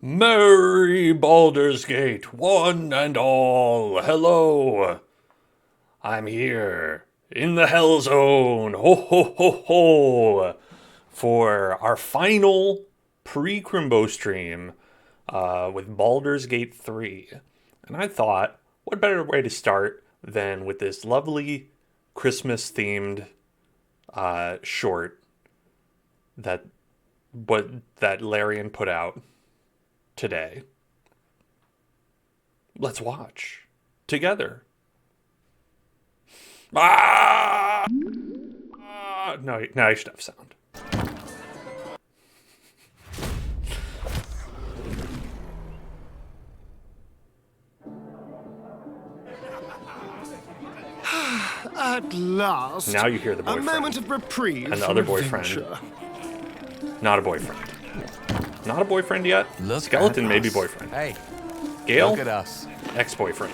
Merry Baldur's Gate, one and all. Hello. I'm here in the Hell Zone. Ho ho ho ho. For our final pre-Crimbo stream with Baldur's Gate 3. And I thought, what better way to start than with this lovely Christmas-themed short that Larian put out today. Let's watch together. No, you should have sound. At last. Now you hear the boyfriend. A moment of reprieve. And the other boyfriend. Not a boyfriend. Not a boyfriend yet. Look Skeleton, maybe boyfriend. Hey, Gale, look at us. Ex-boyfriend.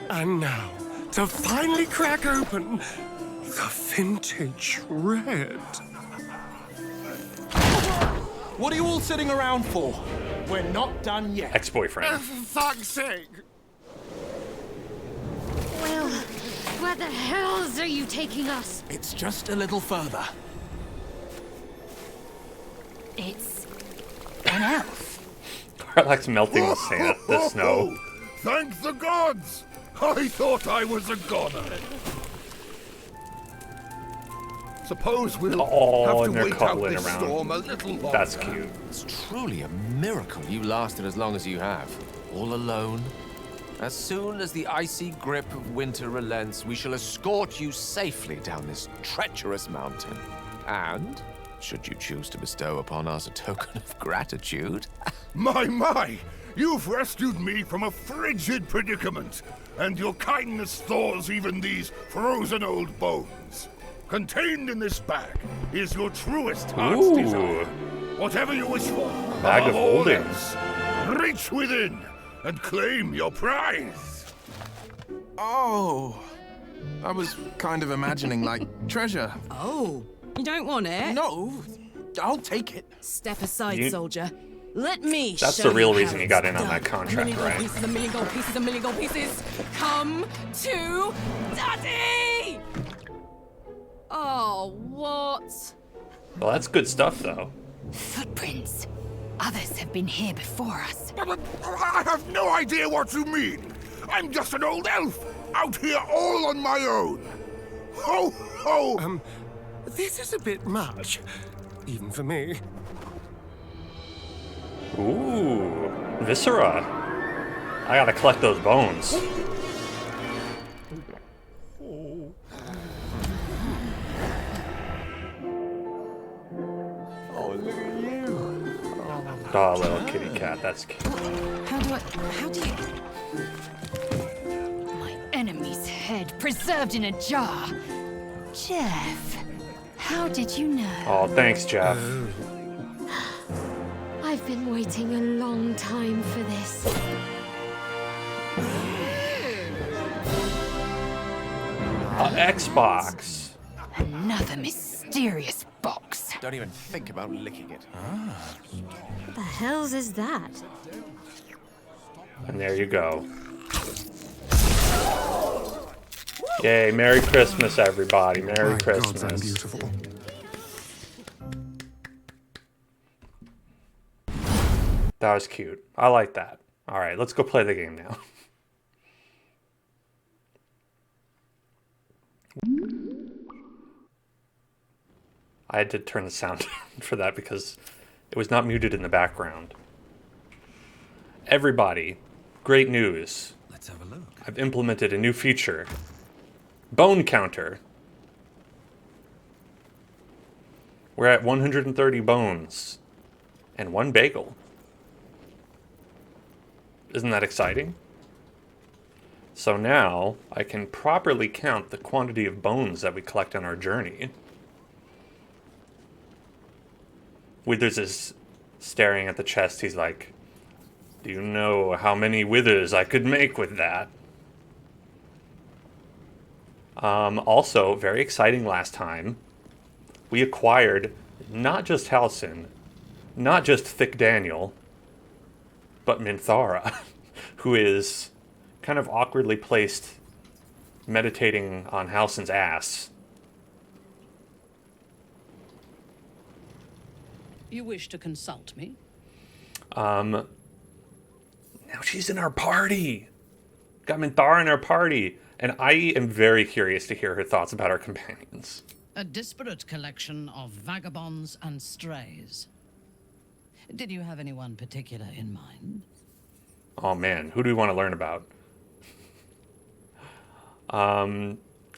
And now, to finally crack open the vintage red. What are you all sitting around for? We're not done yet. Ex-boyfriend. For fuck's sake. Well, where the hells are you taking us? It's just a little further. It's an elf. Karlach's melting the sand, the snow. Thank the gods! I thought I was a goner. Suppose we'll have and to they're wait out cuddling this around. storm a little longer. That's cute. It's truly a miracle you lasted as long as you have. All alone. As soon as the icy grip of winter relents, we shall escort you safely down this treacherous mountain. And, should you choose to bestow upon us a token of gratitude... My! You've rescued me from a frigid predicament, and your kindness thaws even these frozen old bones. Contained in this bag is your truest heart's Ooh. desire. Whatever you wish for, Bag of above all holding. else, reach within and claim your prize. Oh, I was kind of imagining, like, treasure. Oh, you don't want it? No, I'll take it. Step aside, You- soldier. Let me That's show the real you reason how you got it's in on that done. contract, A million gold right? pieces, a million gold pieces, a million gold pieces. Come to Daddy! Oh, what? Well, that's good stuff, though. Footprints. Others have been here before us. I have no idea what you mean. I'm just an old elf, out here all on my own. Ho, ho! This is a bit much. Even for me. Ooh, viscera. I gotta collect those bones. Oh, look at you. Oh, little kitty cat, that's cute. How do you... My enemy's head preserved in a jar. Jeff, how did you know? Oh, thanks, Jeff. I've been waiting a long time for this. Xbox. Another mysterious box. Don't even think about licking it. What the hells is that? And there you go. Yay, Merry Christmas, everybody. Merry My Christmas. gods, I'm beautiful. That was cute. I like that. All right, let's go play the game now. I had to turn the sound down for that because it was not muted in the background. Everybody, great news. Let's have a look. I've implemented a new feature. Bone counter. We're at 130 bones and 1 bagel. Isn't that exciting? So now I can properly count the quantity of bones that we collect on our journey. Withers is staring at the chest. He's like, do you know how many withers I could make with that? Also, very exciting last time, we acquired not just Halsin, not just Thick Daniel, but Minthara, who is kind of awkwardly placed meditating on Halsin's ass. You wish to consult me? Now she's in our party. Got Minthara in our party. And I am very curious to hear her thoughts about our companions. A disparate collection of vagabonds and strays. Did you have anyone particular in mind? Oh man, who do we want to learn about?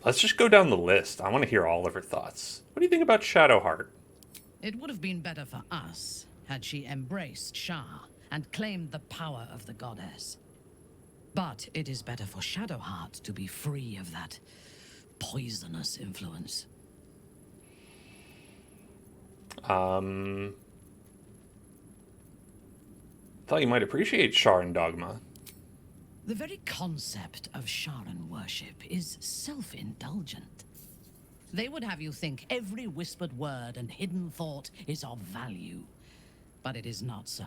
Let's just go down the list. I want to hear all of her thoughts. What do you think about Shadowheart? It would have been better for us had she embraced Shah and claimed the power of the goddess. But it is better for Shadowheart to be free of that poisonous influence. Thought you might appreciate Sharan Dogma. The very concept of Sharan worship is self-indulgent. They would have you think every whispered word and hidden thought is of value. But it is not so.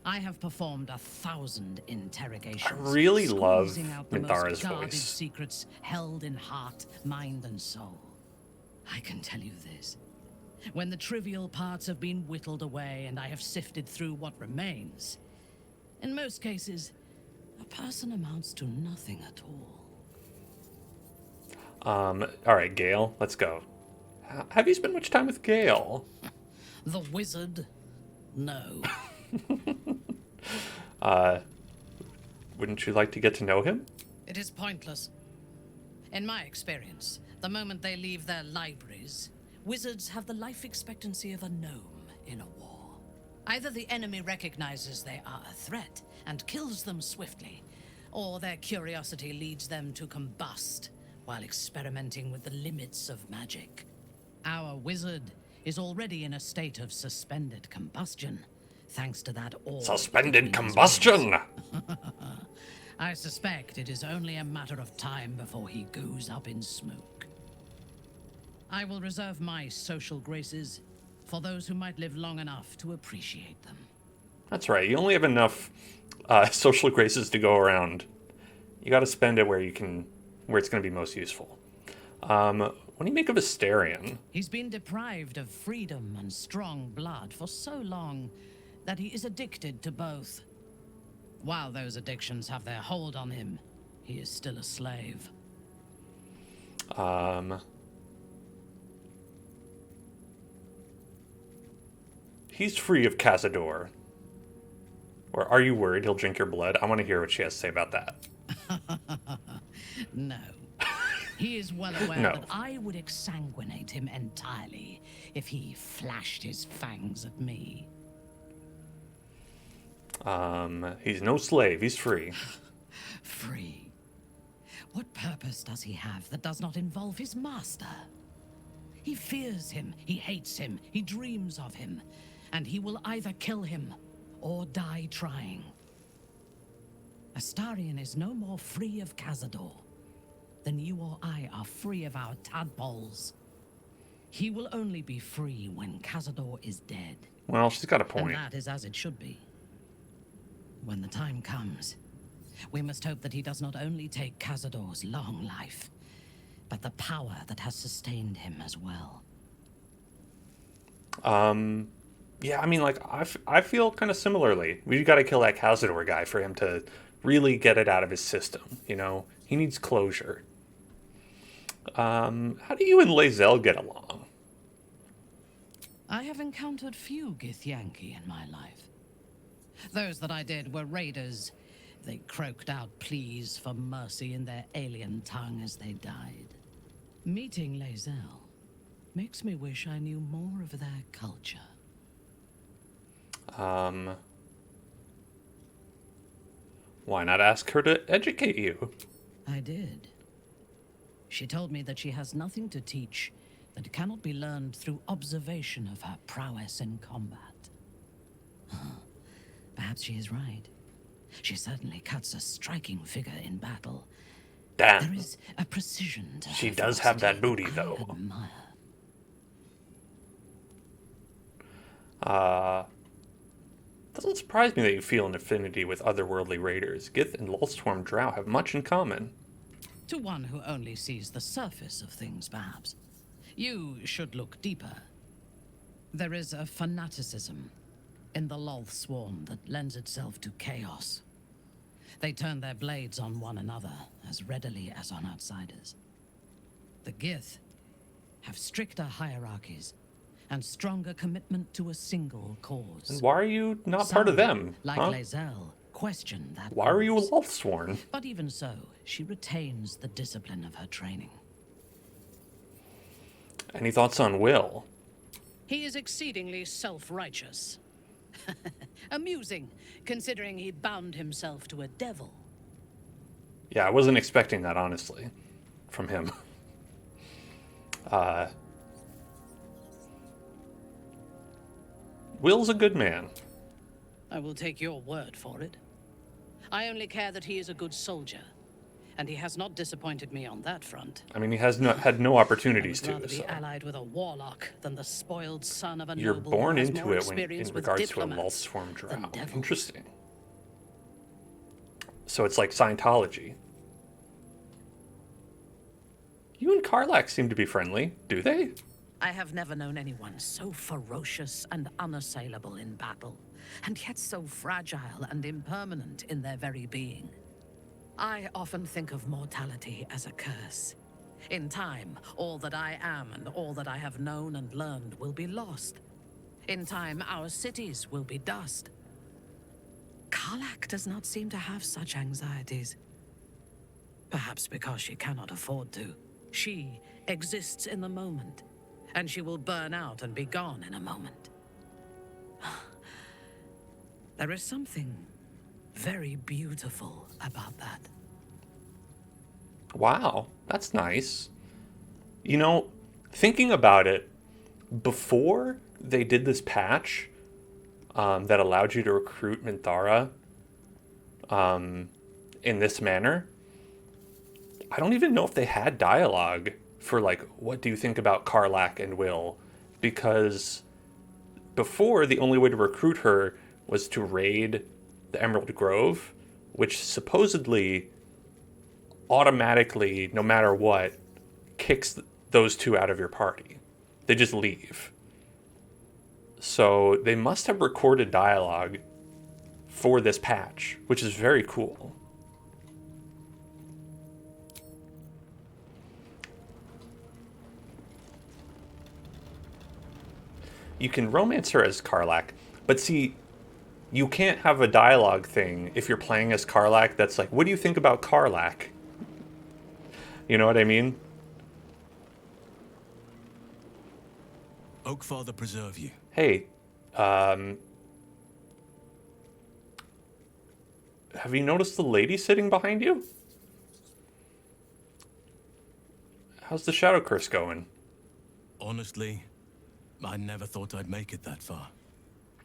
I have performed 1,000 interrogations. I really love squeezing out the Minthara's most guarded voice. secrets held in heart, mind, and soul. I can tell you this. When the trivial parts have been whittled away and I have sifted through what remains, in most cases, a person amounts to nothing at all. All right, Gale, let's go. Have you spent much time with Gale? The wizard? No. Wouldn't you like to get to know him? It is pointless. In my experience, the moment they leave their libraries, wizards have the life expectancy of a gnome in a war. Either the enemy recognizes they are a threat and kills them swiftly, or their curiosity leads them to combust while experimenting with the limits of magic. Our wizard is already in a state of suspended combustion, thanks to that orb. Suspended combustion! I suspect it is only a matter of time before he goes up in smoke. I will reserve my social graces for those who might live long enough to appreciate them. That's right, you only have enough social graces to go around. You gotta spend it where it's gonna be most useful. What do you make of Asterion? He's been deprived of freedom and strong blood for so long that he is addicted to both. While those addictions have their hold on him, he is still a slave. He's free of Cazador. Or are you worried he'll drink your blood? I want to hear what she has to say about that. No. He is well aware No. that I would exsanguinate him entirely if he flashed his fangs at me. He's no slave, he's free. Free. What purpose does he have that does not involve his master? He fears him, he hates him, he dreams of him, and he will either kill him or die trying. Astarion is no more free of Cazador than you or I are free of our tadpoles. He will only be free when Cazador is dead. Well, she's got a And point. that is as it should be. When the time comes, we must hope that he does not only take Cazador's long life, but the power that has sustained him as well. Yeah, I mean, like, I feel kind of similarly. We got to kill that Cazador guy for him to really get it out of his system, you know? He needs closure. How do you and Lae'zel get along? I have encountered few Githyanki in my life. Those that I did were raiders. They croaked out pleas for mercy in their alien tongue as they died. Meeting Lae'zel makes me wish I knew more of their culture. Why not ask her to educate you? I did. She told me that she has nothing to teach that cannot be learned through observation of her prowess in combat. Perhaps she is right. She certainly cuts a striking figure in battle. There Damn, is a precision to her she does have that ferocity booty, though. I admire. Doesn't surprise me that you feel an affinity with otherworldly raiders. Gith and Lulstorm Drow have much in common. To one who only sees the surface of things, perhaps. You should look deeper. There is a fanaticism in the Lolth swarm that lends itself to chaos. They turn their blades on one another as readily as on outsiders. The Gith have stricter hierarchies and stronger commitment to a single cause. And why are you not part of them? Like Huh? Lae'zel, question that. Why are you a cause. Lulthsworn? But even so, she retains the discipline of her training. Any thoughts on Will? He is exceedingly self-righteous. Amusing, considering he bound himself to a devil. Yeah, I wasn't expecting that, honestly, from him. Will's a good man. I will take your word for it. I only care that he is a good soldier, and he has not disappointed me on that front. I mean, he has had no opportunities I would rather to. be So. allied with a warlock than the spoiled son of a You're noble born who has into more it when, experience in with regards to a diplomats Lulstorm than Drow. devils. Interesting. So it's like Scientology. You and Karlak seem to be friendly, do they? I have never known anyone so ferocious and unassailable in battle, and yet so fragile and impermanent in their very being. I often think of mortality as a curse. In time, all that I am and all that I have known and learned will be lost. In time, our cities will be dust. Karlak does not seem to have such anxieties. Perhaps because she cannot afford to. She exists in the moment, and she will burn out and be gone in a moment. There is something very beautiful about that. Wow, that's nice. You know, thinking about it, before they did this patch that allowed you to recruit Minthara in this manner, I don't even know if they had dialogue for, like, what do you think about Karlak and Will? Because before, the only way to recruit her was to raid the Emerald Grove, which supposedly automatically, no matter what, kicks those two out of your party. They just leave. So they must have recorded dialogue for this patch, which is very cool. You can romance her as Karlak, but see, you can't have a dialogue thing if you're playing as Karlak that's like, what do you think about Karlak? You know what I mean? Oakfather preserve you. Hey, have you noticed the lady sitting behind you? How's the Shadow Curse going? Honestly, I never thought I'd make it that far.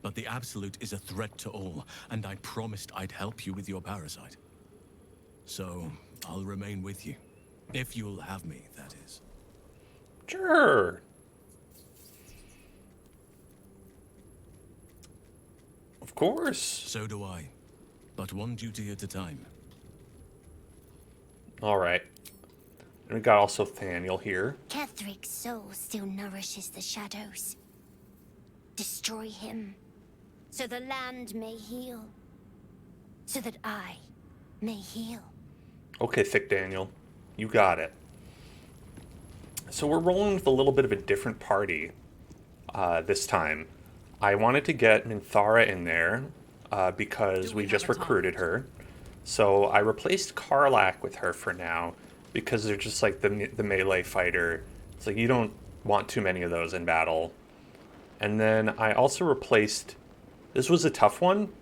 But the Absolute is a threat to all, and I promised I'd help you with your parasite. So, I'll remain with you. If you'll have me, that is. Sure. Of course. So do I. But one duty at a time. Alright. And we got also Thaniel here. Kethric's soul still nourishes the shadows. Destroy him, so the land may heal. So that I may heal. Okay, Thick Daniel. You got it. So we're rolling with a little bit of a different party this time. I wanted to get Minthara in there because we just recruited her. So I replaced Karlak with her for now because they're just like the melee fighter. It's like you don't want too many of those in battle. And then I also replaced... This was a tough one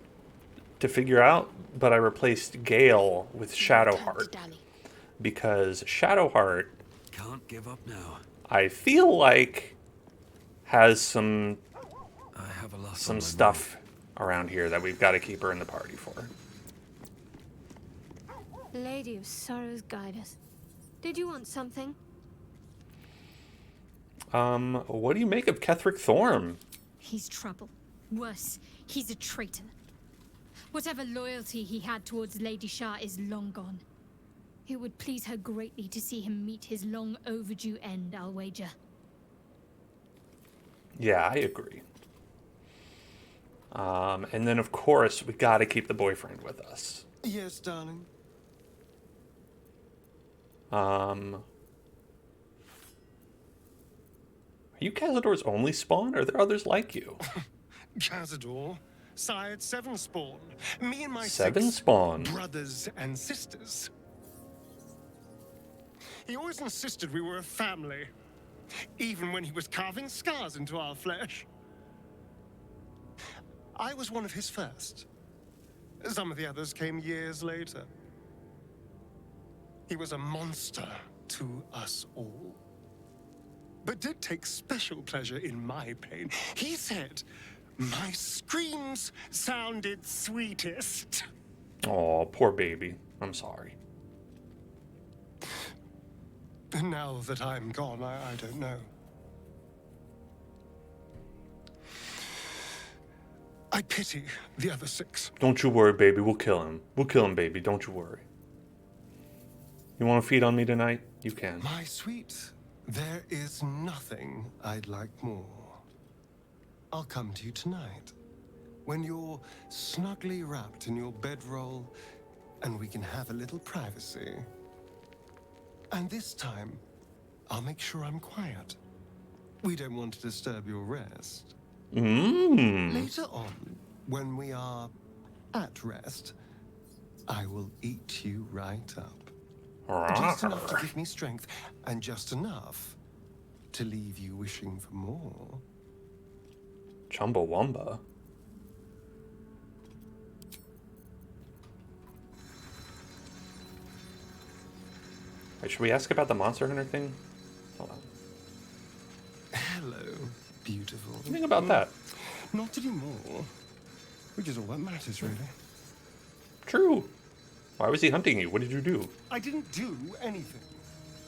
to figure out, but I replaced Gale with Shadowheart. Because Shadowheart... Can't give up now. I feel like has some Some stuff around here that we've got to keep her in the party for. Lady of Sorrows, guide us. Did you want something? What do you make of Ketheric Thorm? He's trouble. Worse, he's a traitor. Whatever loyalty he had towards Lady Shah is long gone. It would please her greatly to see him meet his long overdue end, I'll wager. Yeah, I agree. And then, of course, we gotta keep the boyfriend with us. Yes, darling. Are you Cazador's only spawn, or are there others like you? Cazador sired 7 spawn. Me and my 7 6 spawn. brothers and sisters. He always insisted we were a family, even when he was carving scars into our flesh. I was one of his first. Some of the others came years later. He was a monster to us all, but did take special pleasure in my pain. He said my screams sounded sweetest. Oh, poor baby. I'm sorry. Now that I'm gone, I don't know. I pity the other 6. Don't you worry, baby. We'll kill him. We'll kill him, baby. Don't you worry. You want to feed on me tonight? You can. My sweet, there is nothing I'd like more. I'll come to you tonight, when you're snugly wrapped in your bedroll, and we can have a little privacy. And this time, I'll make sure I'm quiet. We don't want to disturb your rest. Later on, when we are at rest, I will eat you right up. Just enough to give me strength, and just enough to leave you wishing for more. Chumbawamba. Wait, should we ask about the Monster Hunter thing? Hold on. Hello, beautiful. What do you think about that? Not anymore. Which is all that matters, really. True. Why was he hunting you? What did you do? I didn't do anything.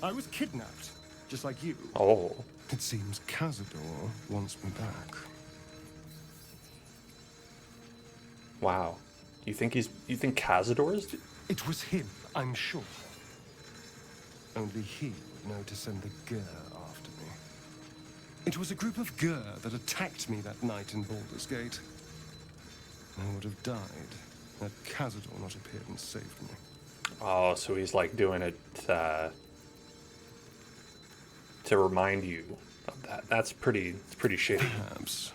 I was kidnapped, just like you. Oh. It seems Cazador wants me back. Wow. You think Cazador is? It was him, I'm sure. Only he would know to send the Gur after me. It was a group of Gur that attacked me that night in Baldur's Gate. I would have died had Cazador not appeared and saved me. Oh, so he's like doing it to remind you of that. That's pretty shitty. Perhaps.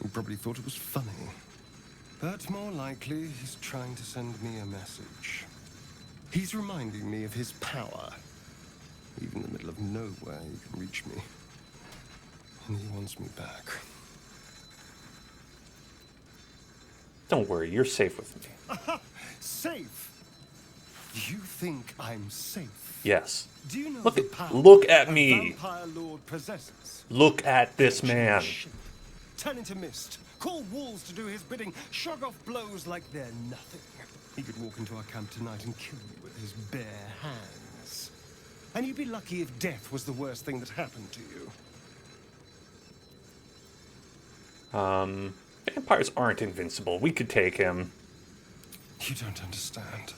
He probably thought it was funny. But more likely, he's trying to send me a message. He's reminding me of his power. Even in the middle of nowhere, he can reach me. And he wants me back. Don't worry, you're safe with me. Safe? You think I'm safe? Yes. Do you know Look at me. Vampire Lord possesses? Look at this man. Turn into mist. Call wolves to do his bidding. Shrug off blows like they're nothing. He could walk into our camp tonight and kill you with his bare hands. And you'd be lucky if death was the worst thing that happened to you. Vampires aren't invincible. We could take him. You don't understand.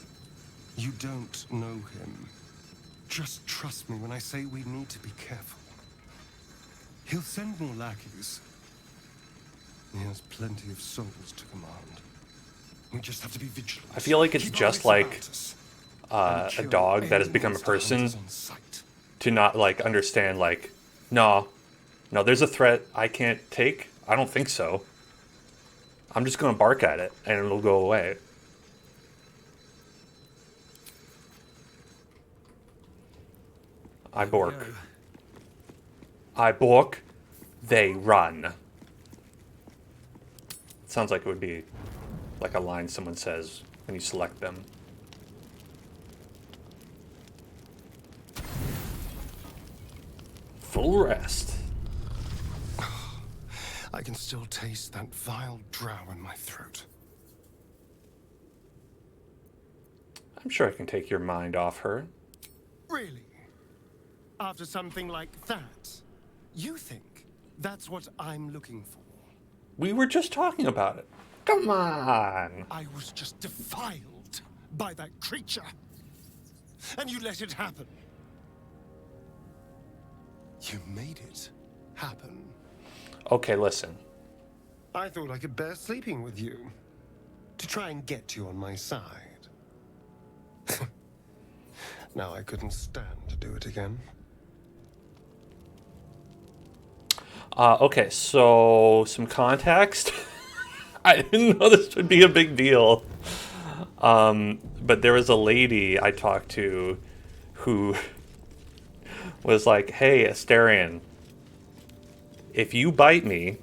You don't know him. Just trust me when I say we need to be careful. He'll send more lackeys. He has plenty of souls to command. We just have to be vigilant. I feel like it's just like a dog that has become a person to not like understand like, no, there's a threat I can't take. I don't think so. I'm just gonna bark at it and it'll go away. I bork. I bork. They run. Sounds like it would be like a line someone says when you select them. Full rest. I can still taste that vile drow in my throat. I'm sure I can take your mind off her. Really? After something like that, you think that's what I'm looking for? We were just talking about it. Come on. I was just defiled by that creature. And you let it happen. You made it happen. Okay, listen. I thought I could bear sleeping with you. To try and get you on my side. Now I couldn't stand to do it again. Okay, so some context. I didn't know this would be a big deal. But there was a lady I talked to who was like, hey, Asterion, if you bite me...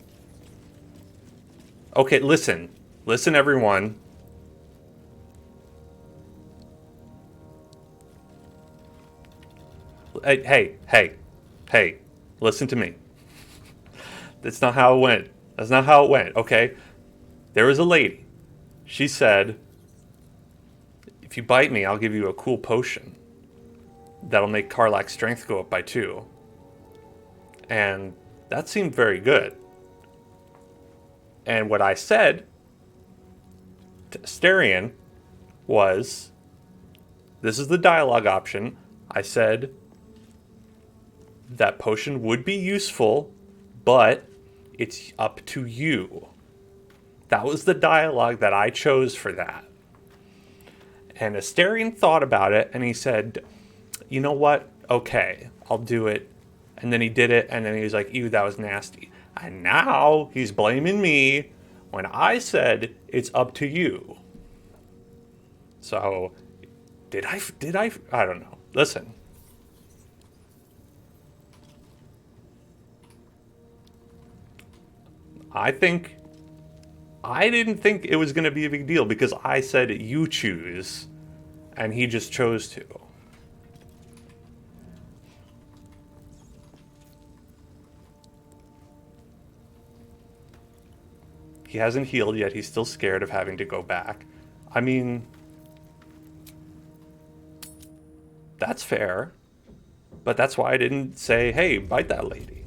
Okay, listen. Listen, everyone. Hey, listen to me. That's not how it went. That's not how it went, okay? There was a lady. She said, if you bite me, I'll give you a cool potion that'll make Karlach's strength go up by 2. And that seemed very good. And what I said to Asterion was, this is the dialogue option. I said that potion would be useful, but it's up to you. That was the dialogue that I chose for that. And Asterion thought about it, and he said, you know what? Okay, I'll do it. And then he did it, and then he was like, ew, that was nasty. And now he's blaming me when I said it's up to you. So, did I, I don't know. Listen. I didn't think it was going to be a big deal because I said you choose, and he just chose to. He hasn't healed yet. He's still scared of having to go back. I mean, that's fair. But that's why I didn't say, hey, bite that lady.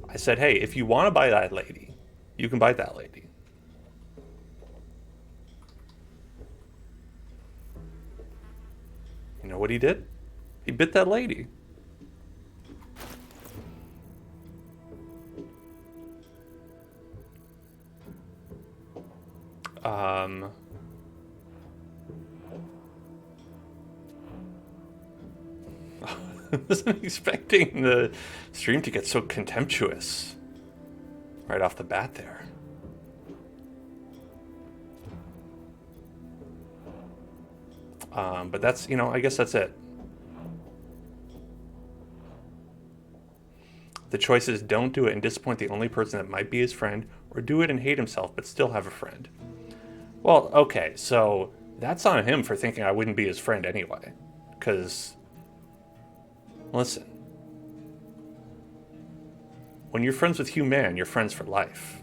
I said, hey, if you want to bite that lady, you can bite that lady. You know what he did? He bit that lady. I wasn't expecting the stream to get so contemptuous right off the bat there. But that's, you know, I guess that's it. The choice is don't do it and disappoint the only person that might be his friend, or do it and hate himself but still have a friend. Well, okay, so that's on him for thinking I wouldn't be his friend anyway. Because, listen, when you're friends with Hugh Mann, you're friends for life.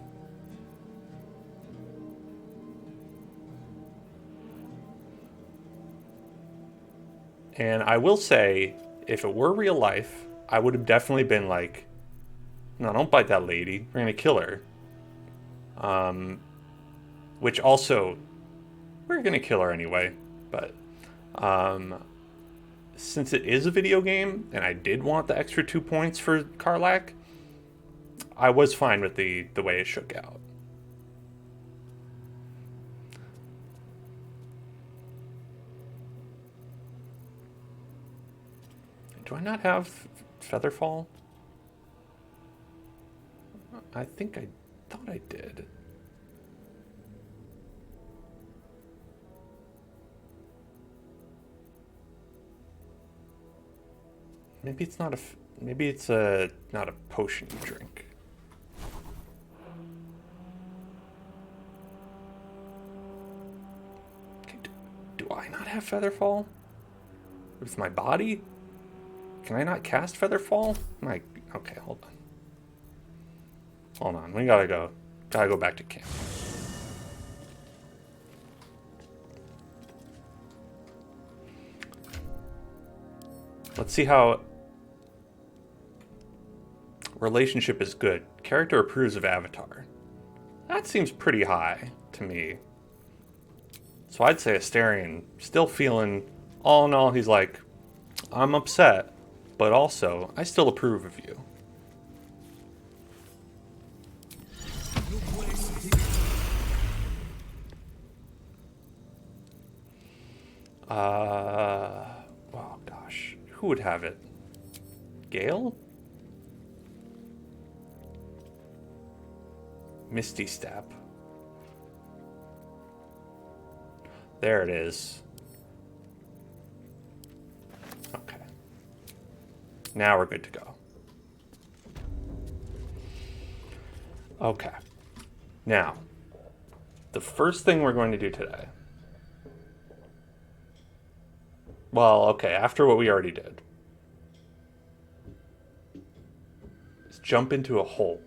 And I will say, if it were real life, I would have definitely been like, no, don't bite that lady. We're going to kill her. Which also, we're going to kill her anyway. But since it is a video game, and I did want the extra 2 points for Karlach, I was fine with the way it shook out. Do I not have Featherfall? I think I thought I did. Maybe it's not maybe it's not a potion you drink. Okay, do I not have Featherfall? With my body? Can I not cast Featherfall? Okay, hold on. Hold on, we gotta go back to camp. Let's see how relationship is good. Character approves of avatar. That seems pretty high to me. So I'd say Asterion, still feeling, all in all, he's like, I'm upset, but also, I still approve of you. Oh gosh, who would have it? Gale? Misty Step. There it is. Okay. Now we're good to go. Okay. Now, the first thing we're going to do today. Well, okay, after what we already did. Is jump into a hole.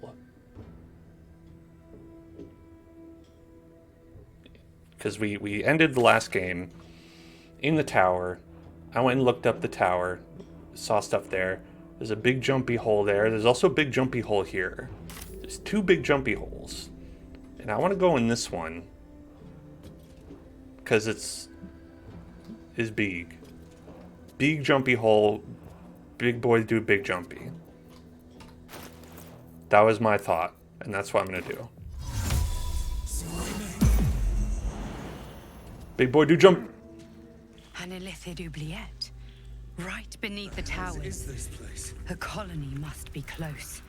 Because we ended the last game in the tower. I went and looked up the tower, saw stuff there. There's a big jumpy hole there. There's also a big jumpy hole here. There's two big jumpy holes. And I want to go in this one. Because is big. Big jumpy hole. Big boys do big jumpy. That was my thought. And that's what I'm going to do. Big boy do jump. Right beneath the towers. What is this place? A colony must be close.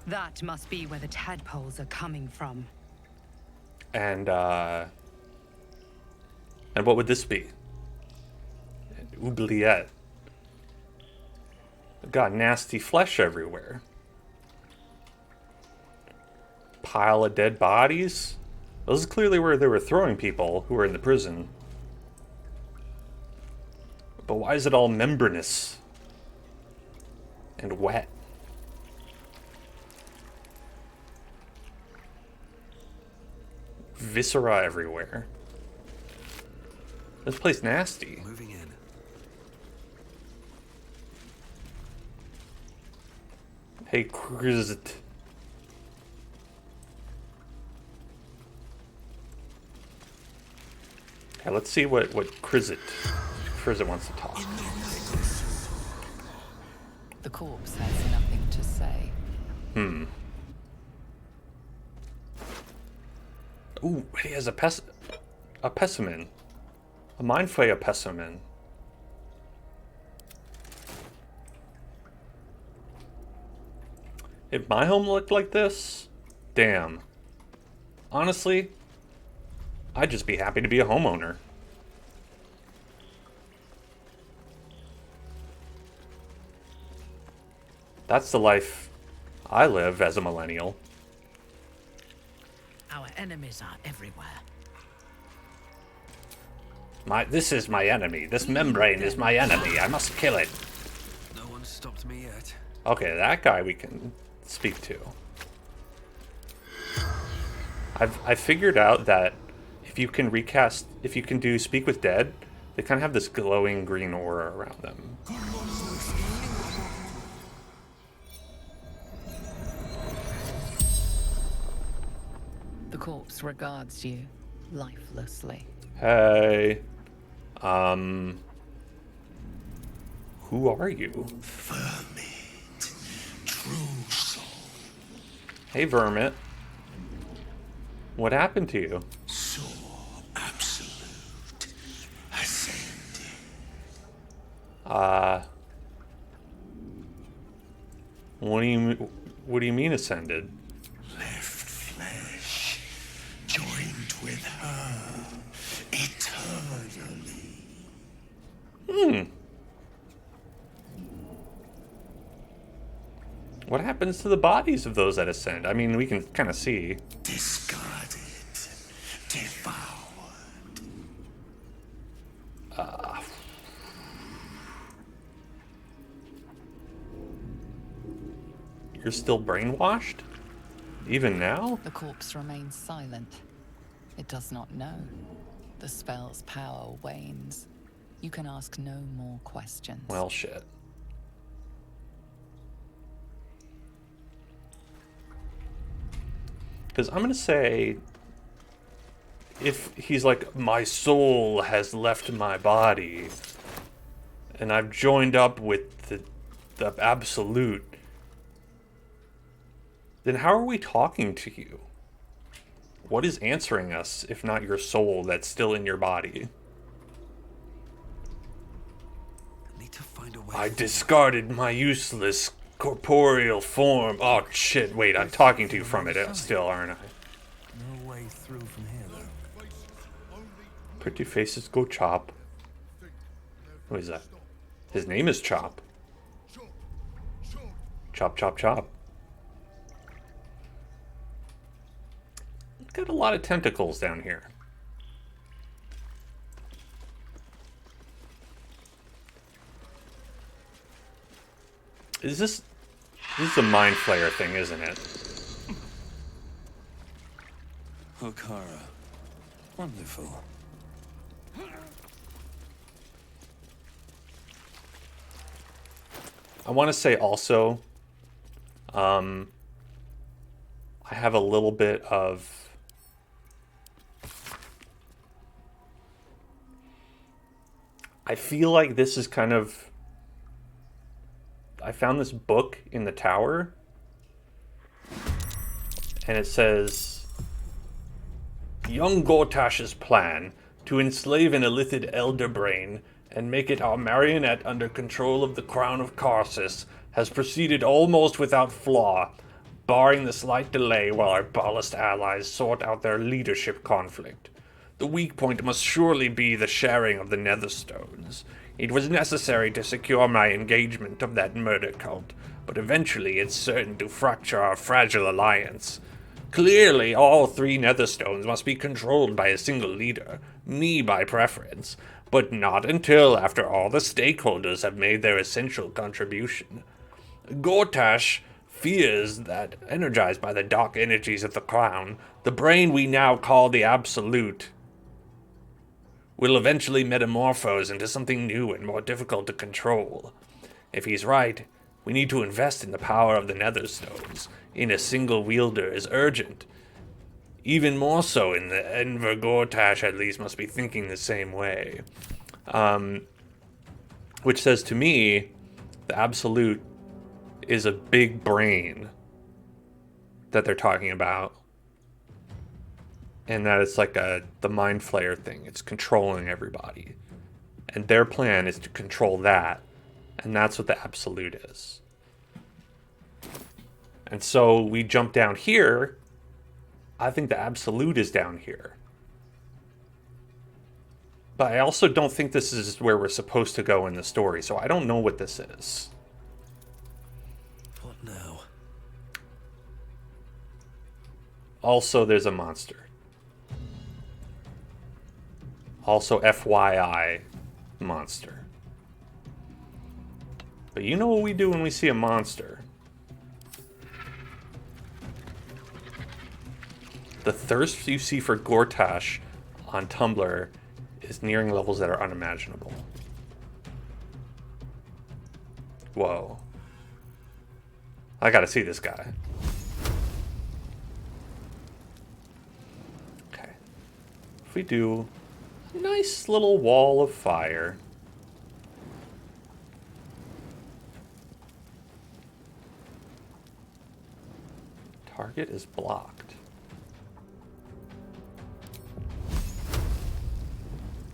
That must be where the tadpoles are coming from. And what would this be? Oubliette. Got nasty flesh everywhere. Pile of dead bodies. This is clearly where they were throwing people who were in the prison. But why is it all membranous and wet? Viscera everywhere. This place nasty. Moving in. Hey, Chris. Okay, let's see what Krizit wants to talk. The corpse has nothing to say. Ooh, he has a pessimon. A mind flayer pessimon. If my home looked like this, damn. Honestly, I'd just be happy to be a homeowner. That's the life I live as a millennial. Our enemies are everywhere. This is my enemy. This membrane is my enemy. I must kill it. No one stopped me yet. Okay, that guy we can speak to. I've figured out that if you can do speak with dead, they kind of have this glowing green aura around them. The corpse regards you lifelessly. Hey, who are you? Vermit, true soul. Hey, Vermit. What happened to you? So absolute, ascended. What do you mean ascended? Left flesh, joined with her, eternally. What happens to the bodies of those that ascend? I mean, we can kind of see. Discarded, devoured. You're still brainwashed? Even now? The corpse remains silent. It does not know. The spell's power wanes. You can ask no more questions. Well, shit. Because I'm going to say, if he's like, my soul has left my body, and I've joined up with the Absolute, then how are we talking to you? What is answering us, if not your soul that's still in your body? I discarded my useless corporeal form. Oh shit, wait, I'm talking to you from it still, aren't I? No way through from here, though. Pretty faces go Chop. What is that? His name is Chop. Chop, chop, chop. Got a lot of tentacles down here. This is a mind flayer thing, isn't it? Okara. Wonderful. I want to say also, I have a little bit of I feel like this is kind of, I found this book in the tower, and it says, young Gortash's plan to enslave an illithid elder brain and make it our marionette under control of the crown of Karsus has proceeded almost without flaw, barring the slight delay while our ballast allies sort out their leadership conflict. The weak point must surely be the sharing of the Netherstones. It was necessary to secure my engagement of that murder cult, but eventually it's certain to fracture our fragile alliance. Clearly, all 3 Netherstones must be controlled by a single leader, me by preference, but not until after all the stakeholders have made their essential contribution. Gortash fears that, energized by the dark energies of the Crown, the brain we now call the Absolute will eventually metamorphose into something new and more difficult to control. If he's right, we need to invest in the power of the Netherstones. In a single wielder is urgent. Even more so in the Enver Gortash at least must be thinking the same way. Which says to me, the Absolute is a big brain that they're talking about. And that it's like the Mind Flayer thing. It's controlling everybody. And their plan is to control that. And that's what the Absolute is. And so we jump down here. I think the Absolute is down here. But I also don't think this is where we're supposed to go in the story. So I don't know what this is. What now? Also, there's a monster. Also, FYI, monster. But you know what we do when we see a monster? The thirst you see for Gortash on Tumblr is nearing levels that are unimaginable. Whoa. I gotta see this guy. Okay. If we do a nice little wall of fire. Target is blocked.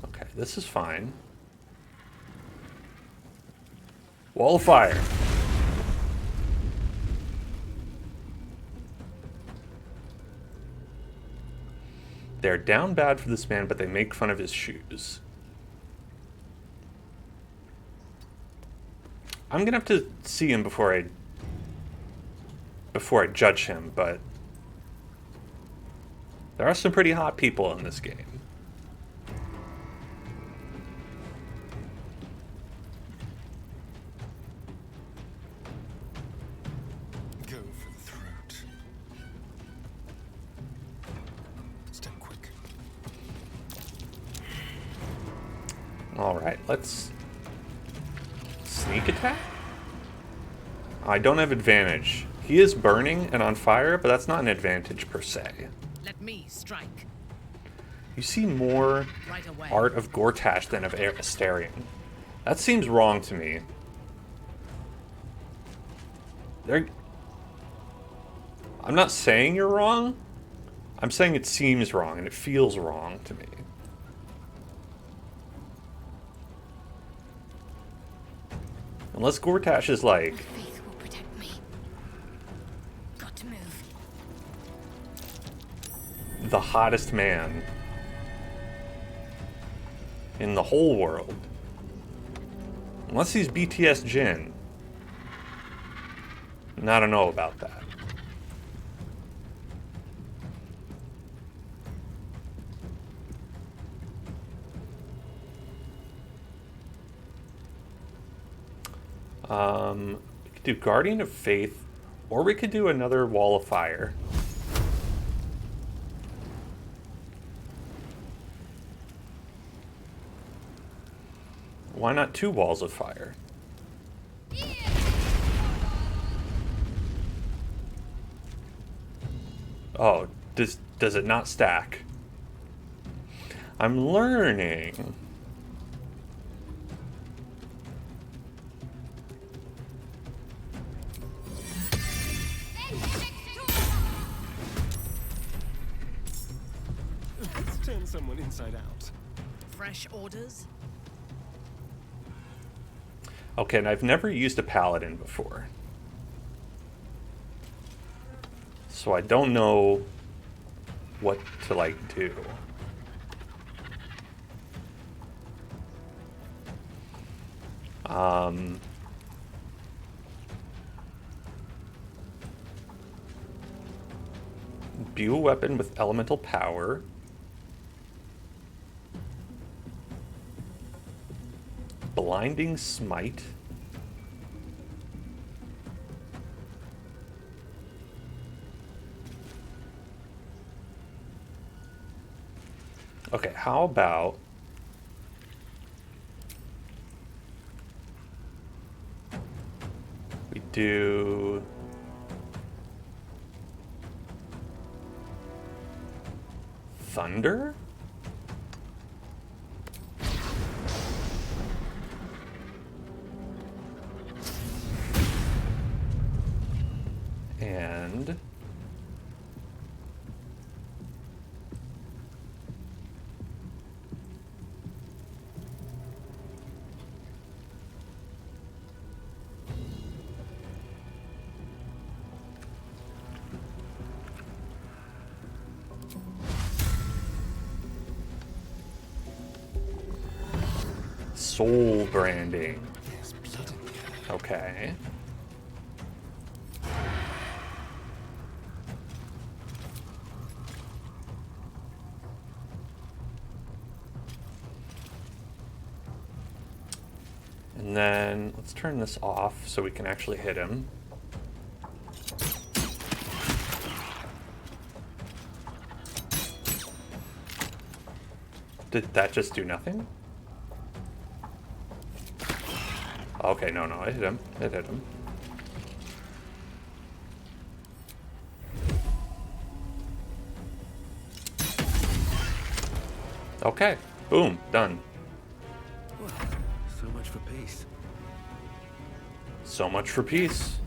Okay, this is fine. Wall of fire. They're down bad for this man, but they make fun of his shoes. I'm gonna have to see him before I judge him, but there are some pretty hot people in this game. Go for the throat. Step quick. All right, let's sneak attack. I don't have advantage He is burning and on fire, but that's not an advantage per se. Let me strike. You see more Right away. art of Gortash than of Asterion. That seems wrong to me. I'm not saying you're wrong. I'm saying it seems wrong and it feels wrong to me. Unless Gortash is like... Faith will protect me. Got to move. the hottest man in the whole world. Unless he's BTS Jin. And I don't know about that. We could do Guardian of Faith, or we could do another Wall of Fire. Why not 2 Walls of Fire? Oh, does it not stack? I'm learning. Let's turn someone inside out. Fresh orders? Okay, and I've never used a paladin before. So I don't know what to, like, do. Imbue a weapon with elemental power. Blinding Smite. Okay, how about we do Thunder? And soul branding. There's blood in here. Okay. And then let's turn this off so we can actually hit him. Did that just do nothing? Okay, no, it hit him. It hit him. Okay, boom, done. Well, so much for peace. So much for peace.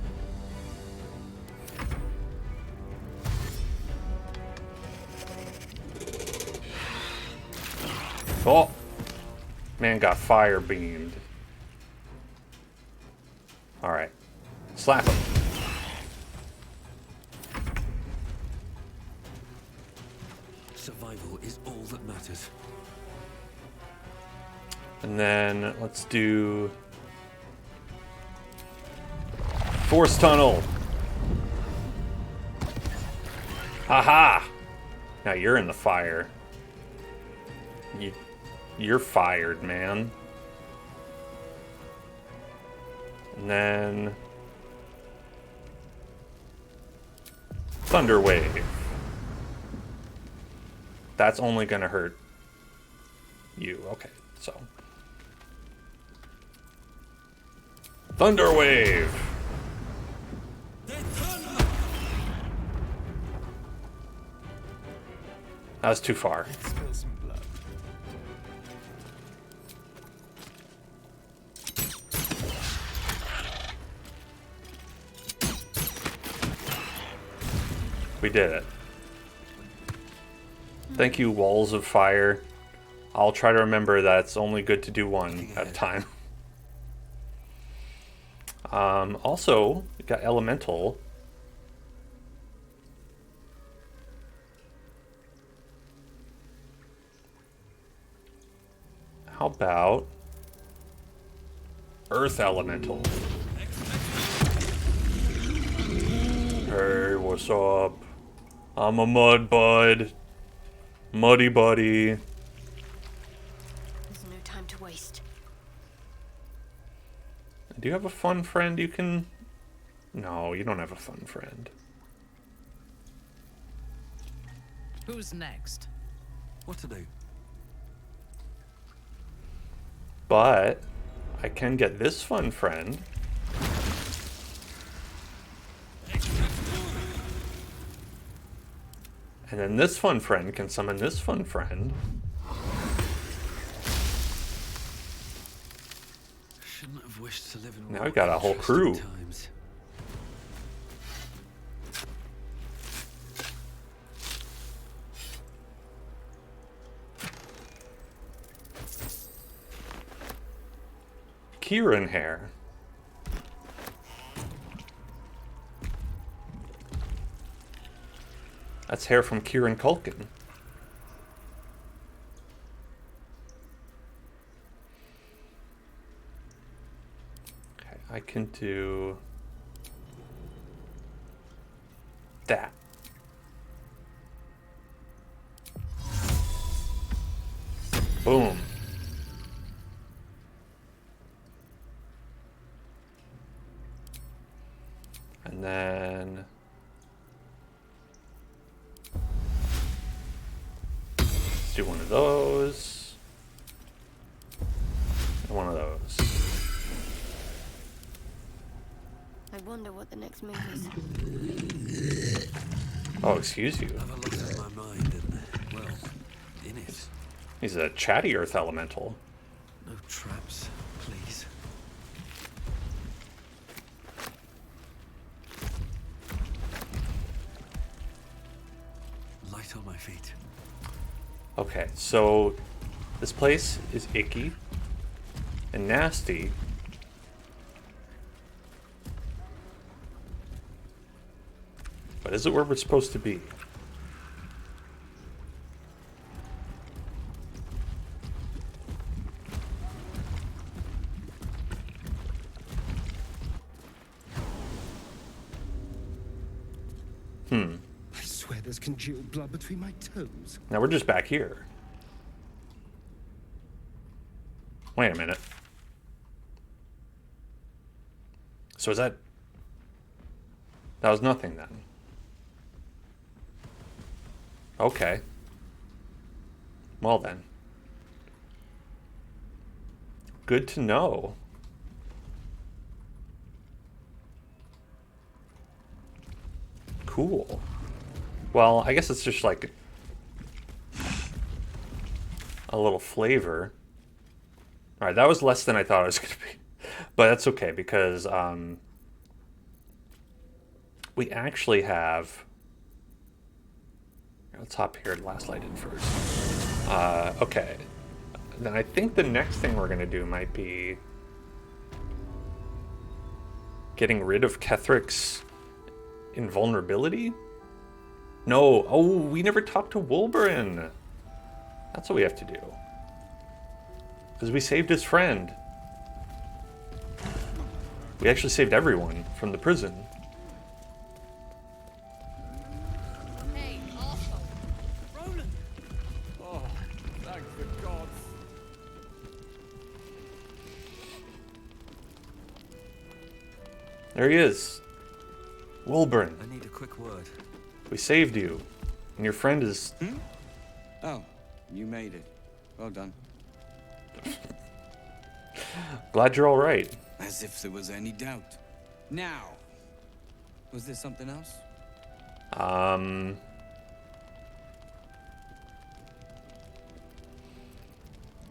Oh! Man got fire beamed. Alright. Slap him. Survival is all that matters. And then let's do Force Tunnel. Haha! Now you're in the fire. You're fired, man. And then Thunder Wave. That's only gonna hurt you. Okay, so Thunder Wave. That was too far. Let's spill some blood. We did it. Thank you, Walls of Fire. I'll try to remember that it's only good to do one at a time. Also, we got Elemental. How about Earth Elemental? Hey, what's up? I'm a mud bud. Muddy buddy. There's no time to waste. Do you have a fun friend you can... No, you don't have a fun friend. Who's next? What to do? But I can get this fun friend. And then this fun friend can summon this fun friend. Shouldn't have wished to live in Now we got a whole crew. times. Kieran hair. That's hair from Kieran Culkin. Okay, I can do that. Boom. And then let's do one of those. And one of those. I wonder what the next move is. Oh, excuse you. Have a lot on my mind and, well, in it. He's a chatty earth elemental. No traps, please. Light on my feet. Okay, so this place is icky and nasty. But is it where we're supposed to be? I swear there's congealed blood between my toes. Now we're just back here. Wait a minute. So is that... That was nothing then. Okay. Well then. Good to know. Cool. Well, I guess it's just like a little flavor. All right, that was less than I thought it was going to be. But that's okay because we actually have... Let's hop here and last light in first. Okay. Then I think the next thing we're going to do might be getting rid of Kethric's invulnerability? No. Oh, we never talked to Wolverine. That's what we have to do. Because we saved his friend. We actually saved everyone from the prison. Hey, Arthur. Roland. Oh, thank the gods. There he is. Wolverine. I need a quick word. We saved you. And your friend is... Oh, you made it. Well done. Glad you're all right. As if there was any doubt. Now, was there something else?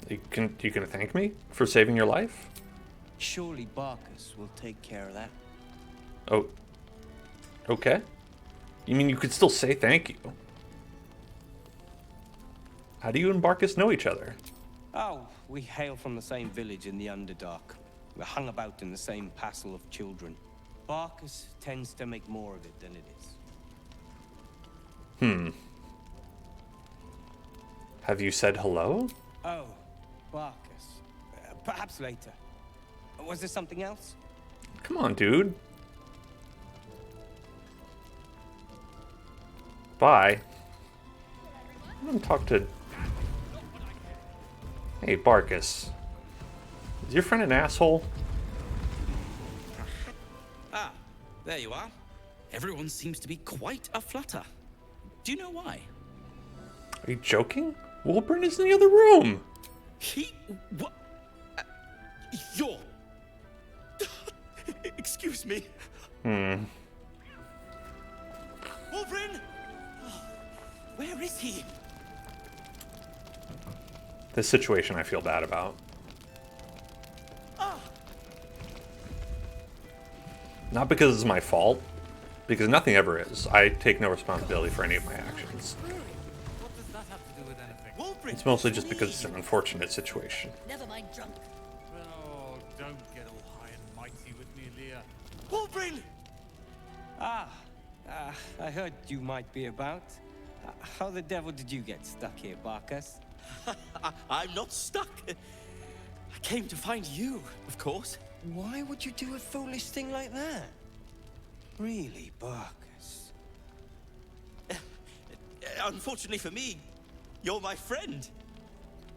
You gonna thank me for saving your life? Surely Barkus will take care of that. Oh. Okay. You mean you could still say thank you? How do you and Barkus know each other? Oh, we hail from the same village in the Underdark. We're hung about in the same passel of children. Barkus tends to make more of it than it is. Have you said hello? Oh, Barkus. Perhaps later. Was there something else? Come on, dude. Bye. I'm gonna talk to... Hey, Barkus. Is your friend an asshole? Ah, there you are. Everyone seems to be quite a flutter. Do you know why? Are you joking? Wilburn is in the other room. What? You're... Excuse me. Hmm. Wilburn! Where is he? This situation I feel bad about. Not because it's my fault, because nothing ever is. I take no responsibility for any of my actions. What does that have to do with anything? It's mostly just because it's an unfortunate situation. Never mind drunk. Oh, don't get all high and mighty with me, Leah. Wilburn! I heard you might be about. How the devil did you get stuck here, Barkus? I'm not stuck. I came to find you, of course. Why would you do a foolish thing like that? Really, Barkus? Unfortunately for me, you're my friend.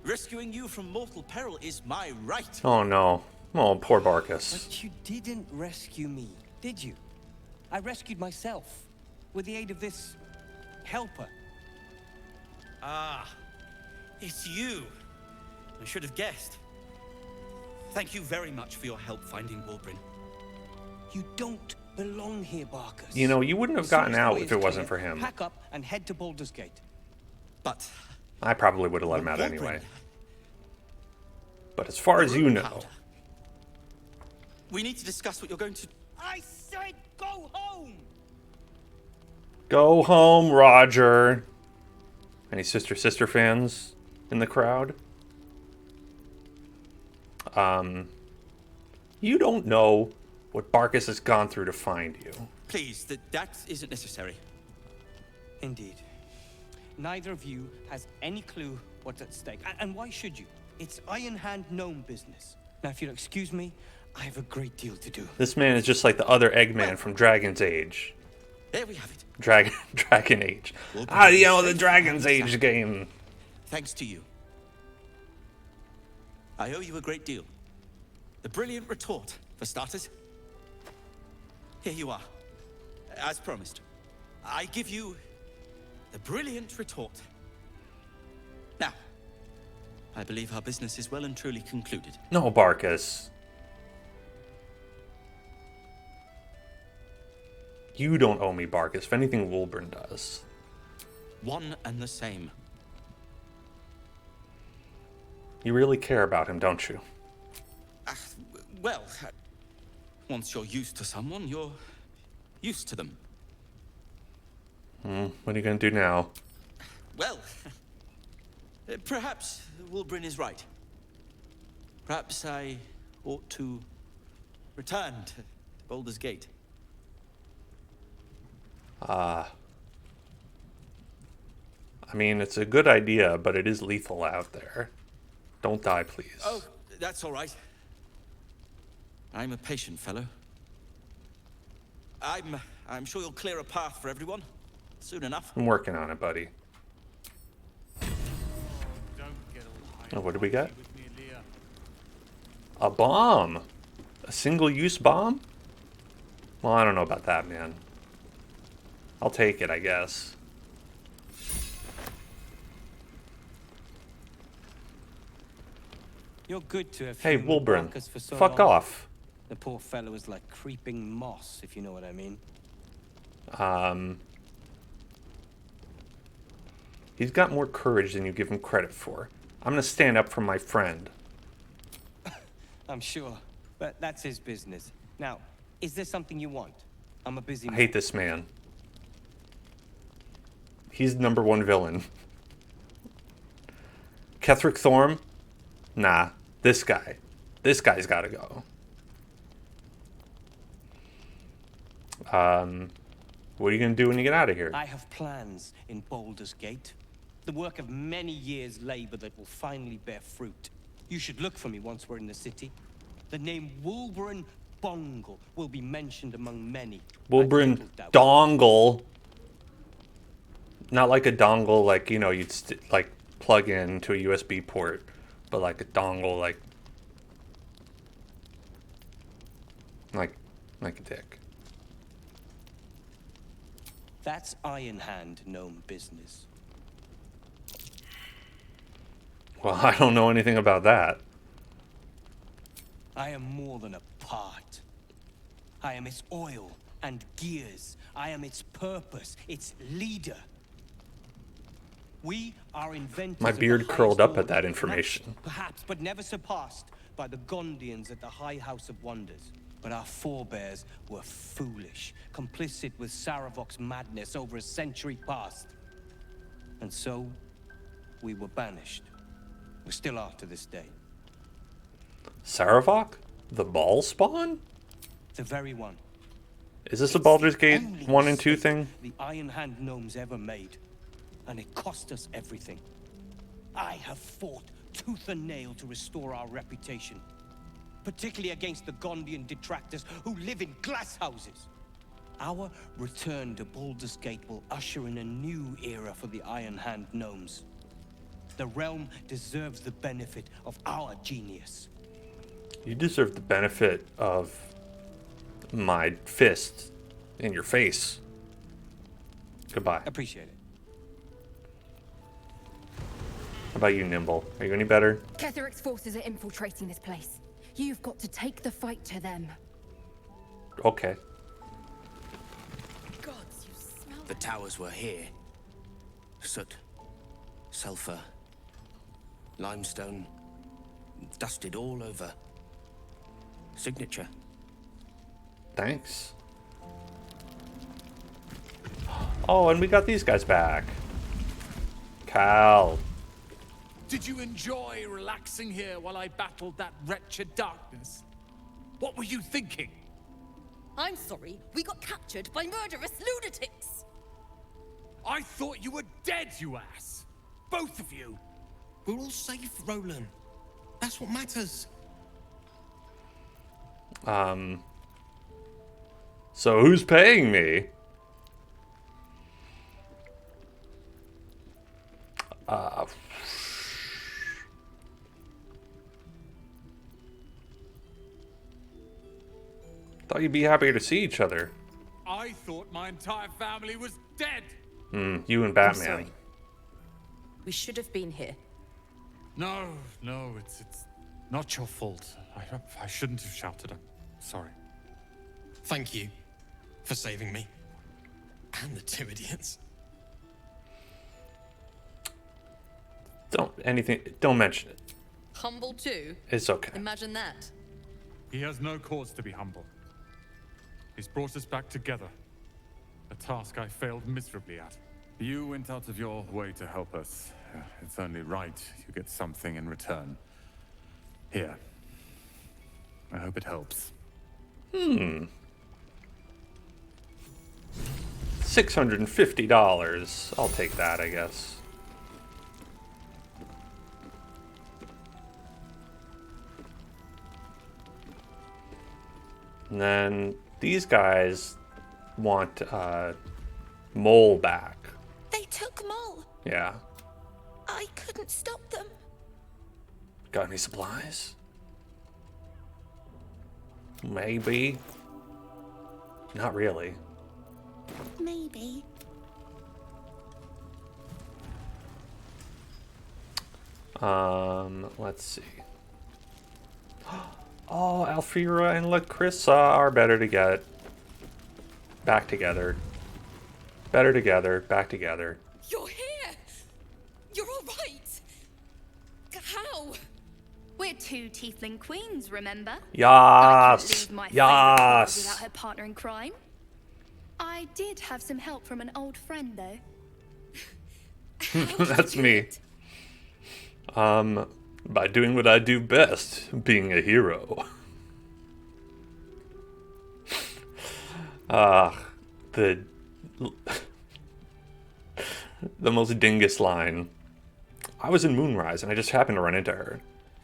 Rescuing you from mortal peril is my right. Oh no. Oh, poor Barkus. But you didn't rescue me, did you? I rescued myself with the aid of this helper. Ah, it's you. I should have guessed. Thank you very much for your help finding Wilburn. You don't belong here, Barkus. You know, you wouldn't have gotten out if it wasn't for him. Pack up and head to Baldur's Gate. But I probably would have let him out anyway. But as far as you know... We need to discuss what you're going to... I said go home! Go home, Roger. Any Sister fans in the crowd? You don't know what Barkus has gone through to find you. Please, that isn't necessary. Indeed. Neither of you has any clue what's at stake. And why should you? It's Iron Hand gnome business. Now, if you'll excuse me, I have a great deal to do. This man is just like the other Eggman from Dragon's Age. There we have it. Dragon Age. You know, the Dragon's Age game. Thanks to you. I owe you a great deal. The brilliant retort, for starters. Here you are. As promised. I give you the brilliant retort. Now, I believe our business is well and truly concluded. No, Barkus. You don't owe me, Barkus. If anything, Wilburn does. One and the same. You really care about him, don't you? Well, once you're used to someone, you're used to them. What are you going to do now? Well, perhaps Wilburn is right. Perhaps I ought to return to Baldur's Gate. I mean, it's a good idea, but it is lethal out there. Don't die, please. Oh, that's all right. I'm a patient fellow. I'm sure you'll clear a path for everyone soon enough. I'm working on it, buddy. Oh, what do we got? A bomb. A single-use bomb? Well, I don't know about that, man. I'll take it, I guess. You're good to have Hey, humored Wilburn, Barkus for so fuck long. off. The poor fellow is like creeping moss, if you know what I mean. He's got more courage than you give him credit for. I'm gonna stand up for my friend. I'm sure, but that's his business. Now, is there something you want? I'm a busy I man. hate this man. He's #1 villain. Ketheric Thorm? Nah, this guy. This guy's gotta go. What are you gonna do when you get out of here? I have plans in Baldur's Gate. The work of many years' labor that will finally bear fruit. You should look for me once we're in the city. The name Wulbren Bongle will be mentioned among many. Wulbren Dongle. Not like a dongle, like, you know, you'd like plug in to a USB port, but like a dongle, like a dick. That's Iron Hand gnome business. Well, I don't know anything about that. I am more than a part. I am its oil and gears. I am its purpose, its leader. We are inventors. My beard curled up at that information. Matched, perhaps, but never surpassed by the Gondians at the High House of Wonders. But our forebears were foolish, complicit with Saravok's madness over a century past. And so, we were banished. We still are to this day. Saravok? The ball spawn? The very one. Is this a Baldur's Gate 1 and 2 thing? The Iron Hand gnomes ever made. And it cost us everything. I have fought tooth and nail to restore our reputation. Particularly against the Gondian detractors who live in glass houses. Our return to Baldur's Gate will usher in a new era for the Iron Hand gnomes. The realm deserves the benefit of our genius. You deserve the benefit of my fist in your face. Goodbye. Appreciate it. How about you, Nimble? Are you any better? Ketheric's forces are infiltrating this place. You've got to take the fight to them. Okay. Gods, you smell The towers were here. Soot, sulfur, limestone, dusted all over. Signature. Thanks. Oh, and we got these guys back. Cal. Did you enjoy relaxing here while I battled that wretched darkness? What were you thinking? I'm sorry, we got captured by murderous lunatics. I thought you were dead, you ass. Both of you. We're all safe, Roland. That's what matters. So who's paying me? Thought you'd be happier to see each other. I thought my entire family was dead. You and Batman. We should have been here. No, it's not your fault. I shouldn't have shouted. I'm sorry. Thank you for saving me. And the two idiots. Don't mention it. Humble too? It's okay. Imagine that. He has no cause to be humble. He's brought us back together. A task I failed miserably at. You went out of your way to help us. It's only right you get something in return. Here. I hope it helps. $650. I'll take that, I guess. And then these guys want Mole back. They took Mole. Yeah. I couldn't stop them. Got any supplies? Maybe. Not really. Maybe. Let's see. Oh, Alfira and Lacrissa are better together. Back together. Better together, back together. You're here! You're all right! We're two tiefling queens, remember? Yes. Leave my favourite Yes. without her partner in crime. I did have some help from an old friend, though. That's me. By doing what I do best, being a hero. The most dingus line. I was in Moonrise and I just happened to run into her,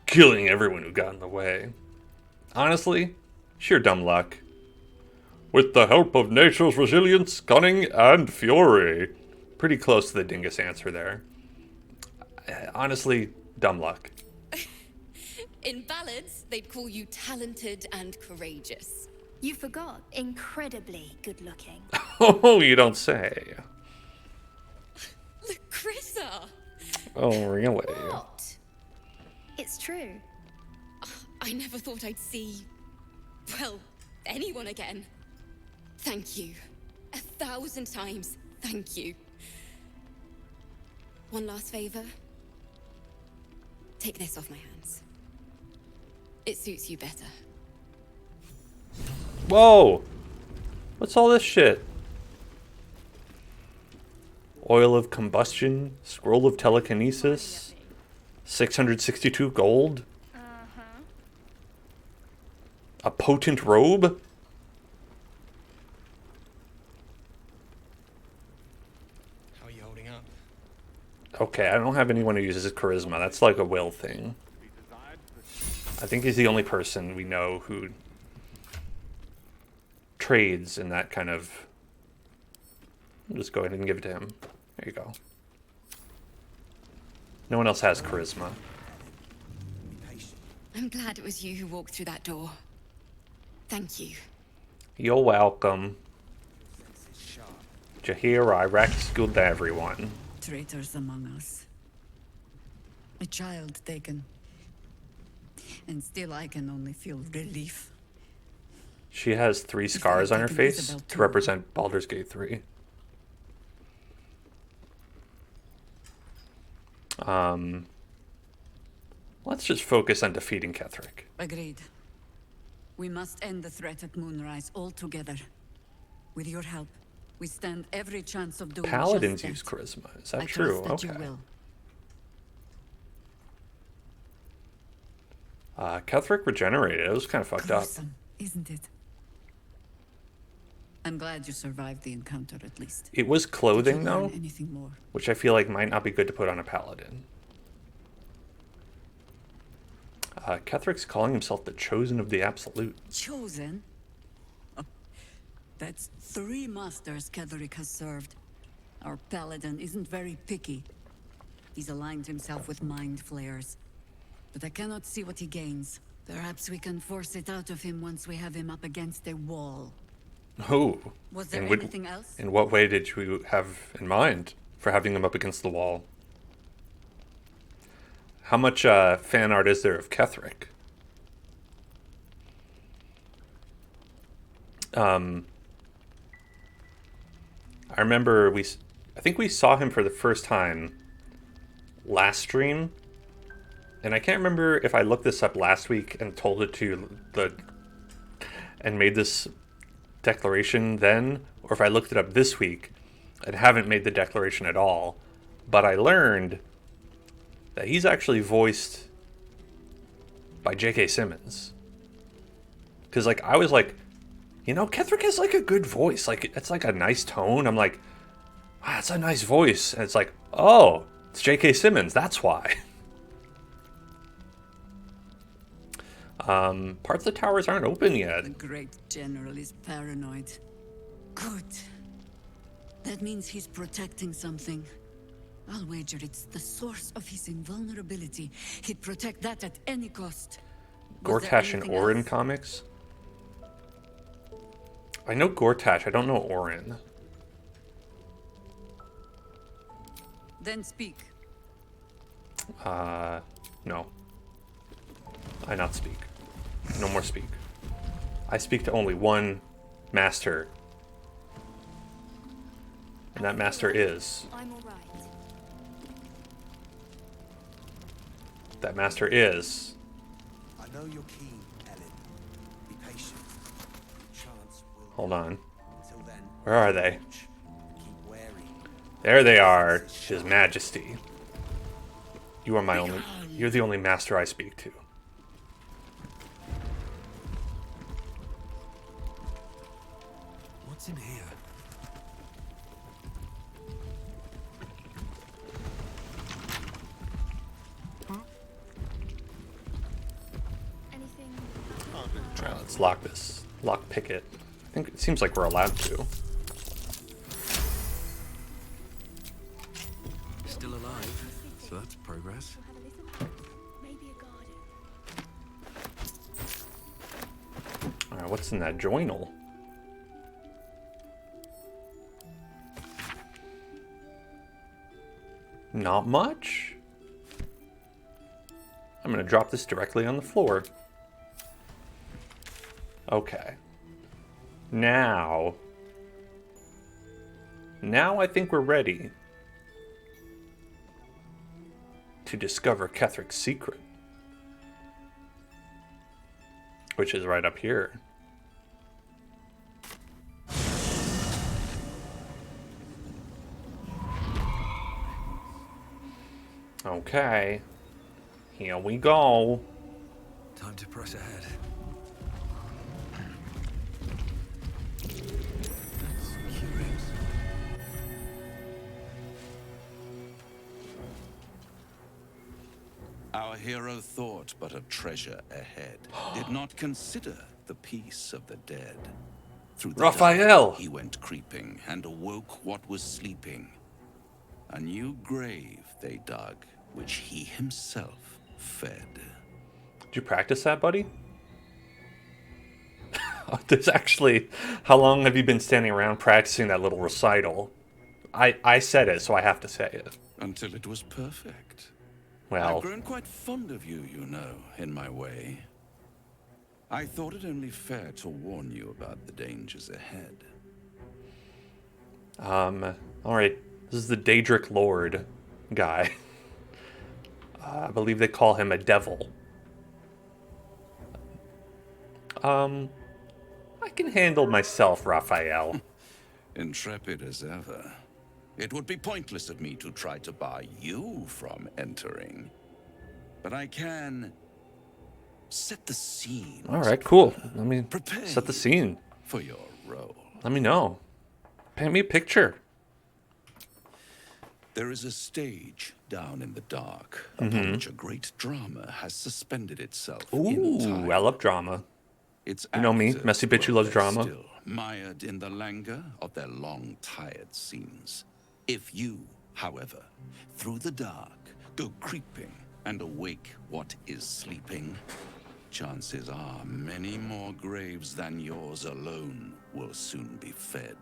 killing everyone who got in the way. Honestly, sheer dumb luck. With the help of nature's resilience, cunning, and fury. Pretty close to the dingus answer there. Honestly, dumb luck. In ballads, they'd call you talented and courageous. You forgot, incredibly good-looking. Oh, you don't say. Lacrissa! Oh, really? What? It's true. I never thought I'd see, well, anyone again. Thank you. 1,000 times, thank you. One last favor. Take this off my hands. It suits you better. Whoa! What's all this shit? Oil of combustion, scroll of telekinesis, 662 gold, a potent robe. How are you holding up? Okay, I don't have anyone who uses charisma. That's like a will thing. I think he's the only person we know who trades in that kind of... I'll just go ahead and give it to him. There you go. No one else has charisma. I'm glad it was you who walked through that door. Thank you. You're welcome. Jahir, I rescued everyone. Traitors among us. A child taken. And still I can only feel relief. She has 3 scars on her face to represent Baldur's Gate 3. Let's just focus on defeating Ketherick. Agreed. We must end the threat at Moonrise altogether. With your help, we stand every chance of doing Paladins just use that. charisma. Is that I true? trust that Okay. you will. Ketherick regenerated. It was kind of fucked up. Gruesome, isn't it? I'm glad you survived the encounter at least. It was clothing, Did you learn though, anything more? which I feel like might not be good to put on a paladin. Ketherick's calling himself the Chosen of the Absolute. Chosen? Oh, that's 3 masters Ketherick has served. Our paladin isn't very picky. He's aligned himself with mind flayers. But I cannot see what he gains. Perhaps we can force it out of him once we have him up against a wall. Oh. Was there And anything else? In what way did you have in mind for having him up against the wall? How much fan art is there of Ketherick? I remember I think we saw him for the first time last stream, and I can't remember if I looked this up last week and told it to and made this declaration then, or if I looked it up this week and haven't made the declaration at all. But I learned that he's actually voiced by J.K. Simmons. Because, like, I was like, you know, Ketherick has, like, a good voice. Like, it's, like, a nice tone. I'm like, wow, it's a nice voice. And it's like, oh, it's J.K. Simmons. That's why. Parts of the towers aren't open yet. The great general is paranoid. Good. That means he's protecting something. I'll wager it's the source of his invulnerability. He'd protect that at any cost. Gortash and Orin comics? I know Gortash, I don't know Orin. Then speak. No. I not speak. No more speak. I speak to only one master. And that master is... I'm all right. That master is... know you're keen, Ellen. Be patient. Chance will. Hold on. Until then, Where are they? keep wary. There they are, His Majesty. You are my only. You're the only master I speak to. What's in here? Anything? Alright, let's lock this. Lock picket. I think it seems like we're allowed to. Still alive, so that's progress. Maybe a garden. Alright, what's in that journal? Not much. I'm gonna drop this directly on the floor. Okay. Now I think we're ready to discover Kethric's secret, which is right up here. Okay, here we go. Time to press ahead. That's curious. Our hero thought but of treasure ahead, did not consider the peace of the dead. Through the Raphael! dark he went creeping and awoke what was sleeping. A new grave they dug, which he himself fed. Did you practice that, buddy? There's actually... How long have you been standing around practicing that little recital? I said it, so I have to say it. Until it was perfect. Well... I've grown quite fond of you, you know, in my way. I thought it only fair to warn you about the dangers ahead. Alright. This is the Daedric Lord guy. I believe they call him a devil. I can handle myself, Raphael. Intrepid as ever. It would be pointless of me to try to bar you from entering. But I can set the scene. Alright, cool. Let me set the scene. For your role. Let me know. Paint me a picture. There is a stage down in the dark upon which a great drama has suspended itself. Ooh, I love drama. It's you know me, messy bitch who loves drama. Still mired in the languor of their long, tired scenes. If you, however, through the dark, go creeping and awake what is sleeping, chances are many more graves than yours alone will soon be fed.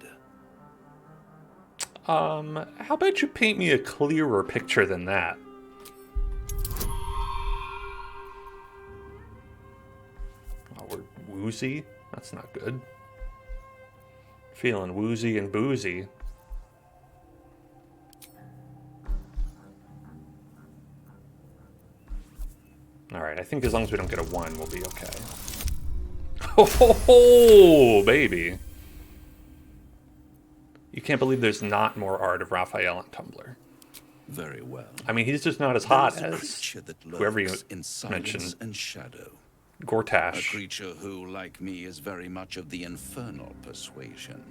How about you paint me a clearer picture than that? Oh, we're woozy? That's not good. Feeling woozy and boozy. Alright, I think as long as we don't get a 1, we'll be okay. Ho ho ho, baby! You can't believe there's not more art of Raphael on Tumblr. Very well. I mean, he's just not as hot as whoever you mentioned. And shadow. Gortash. A creature who, like me, is very much of the infernal persuasion.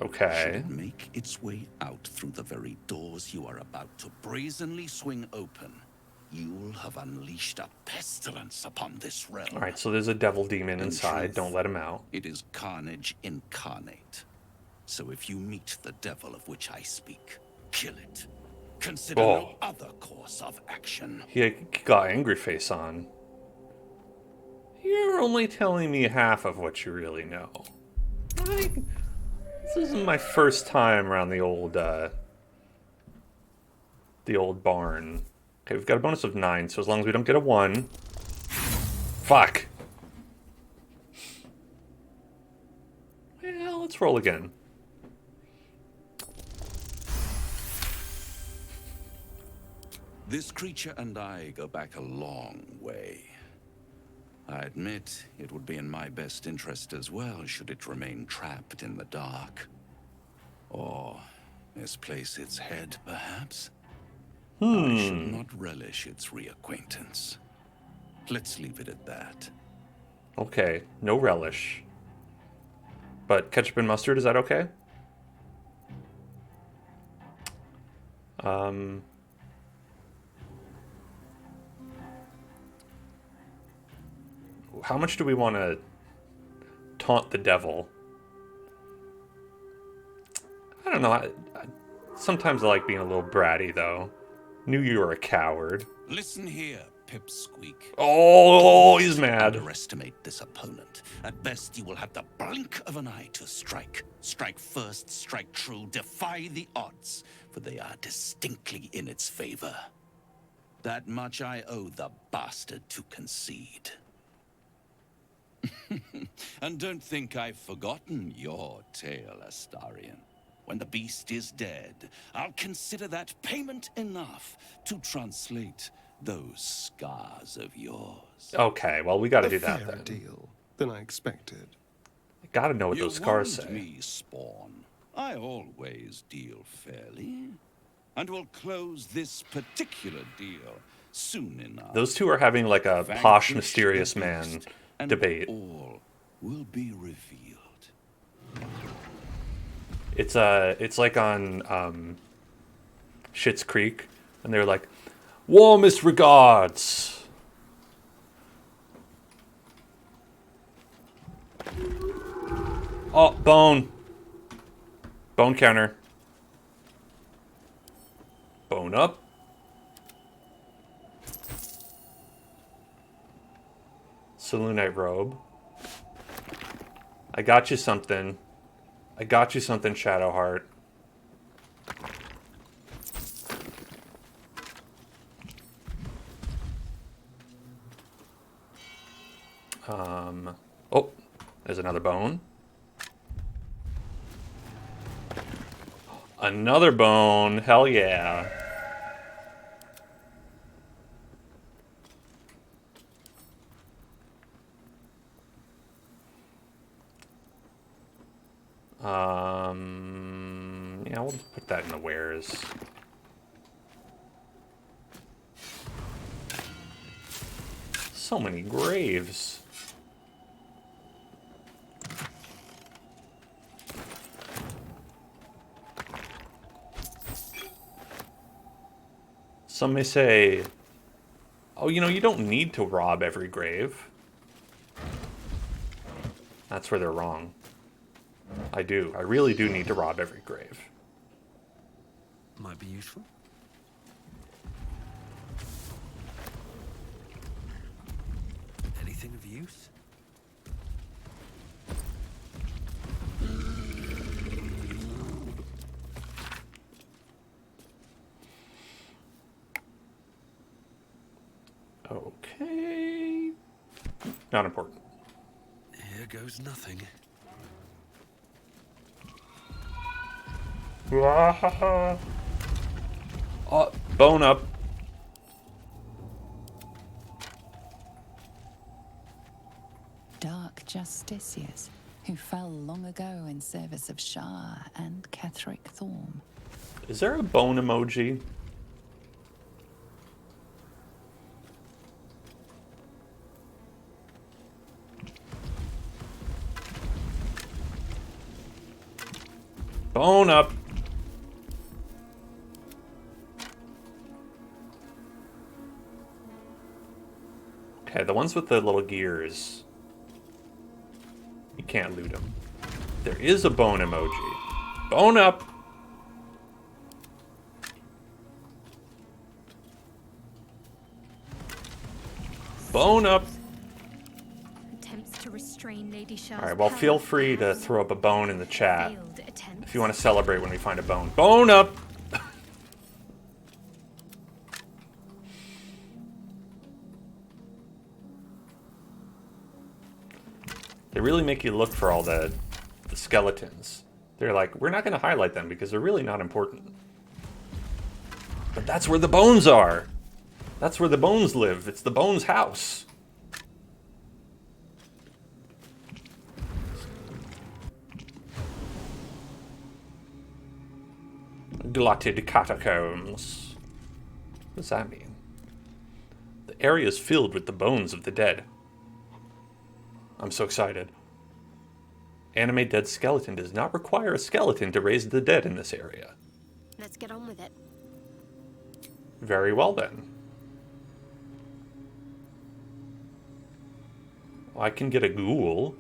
Okay. Should it make its way out through the very doors you are about to brazenly swing open, you'll have unleashed a pestilence upon this realm. Alright, so there's a devil demon inside. Truth, don't let him out. It is carnage incarnate. So if you meet the devil of which I speak, kill it. Consider no other course of action. He got angry face on. You're only telling me half of what you really know. This isn't my first time around the old barn. Okay, we've got a bonus of 9, so as long as we don't get a 1. Fuck. Well, let's roll again. This creature and I go back a long way. I admit it would be in my best interest as well should it remain trapped in the dark. Or misplace its head, perhaps? I should not relish its reacquaintance. Let's leave it at that. Okay, no relish. But ketchup and mustard, is that okay? How much do we want to taunt the devil? I don't know. Sometimes I like being a little bratty, though. Knew you were a coward. Listen here, Pipsqueak. Oh, he's mad. Underestimate this opponent. At best, you will have the blink of an eye to strike. Strike first, strike true, defy the odds, for they are distinctly in its favor. That much I owe the bastard to concede. And don't think I've forgotten your tale, Astarion. When the beast is dead, I'll consider that payment enough to translate those scars of yours. Okay, well, we gotta do that fairer then. deal than I expected. I gotta know what those scars You warned me, Spawn. I always deal fairly. And we'll close this particular deal soon enough. Those two are having like a posh, mysterious man debate. All will be revealed. It's like on Schitt's Creek, and they're like, warmest regards. Oh, bone. Bone counter. Bone up. Saloonite robe. I got you something. I got you something, Shadowheart. Oh, there's another bone. Another bone, hell yeah. Yeah, we'll put that in the wares. So many graves. Some may say, oh, you know, you don't need to rob every grave. That's where they're wrong. I do. I really do need to rob every grave. Might be useful. Anything of use? Okay. Not important. Here goes nothing. Oh, bone up. Dark justiciars who fell long ago in service of Shah and Ketheric Thorm. Is there a bone emoji? Bone up. Okay, the ones with the little gears. You can't loot them. There is a bone emoji. Bone up. Bone up. Attempts to restrain Lady Shah's Alright, well, power feel free to throw up a bone in the chat failed attempts. if you want to celebrate when we find a bone. Bone up! They really make you look for all the skeletons. They're like, we're not going to highlight them because they're really not important. But that's where the bones are! That's where the bones live. It's the bones' house. glutted catacombs. What does that mean? The area is filled with the bones of the dead. I'm so excited. Animate dead skeleton does not require a skeleton to raise the dead in this area. Let's get on with it. Very well then. I can get a ghoul.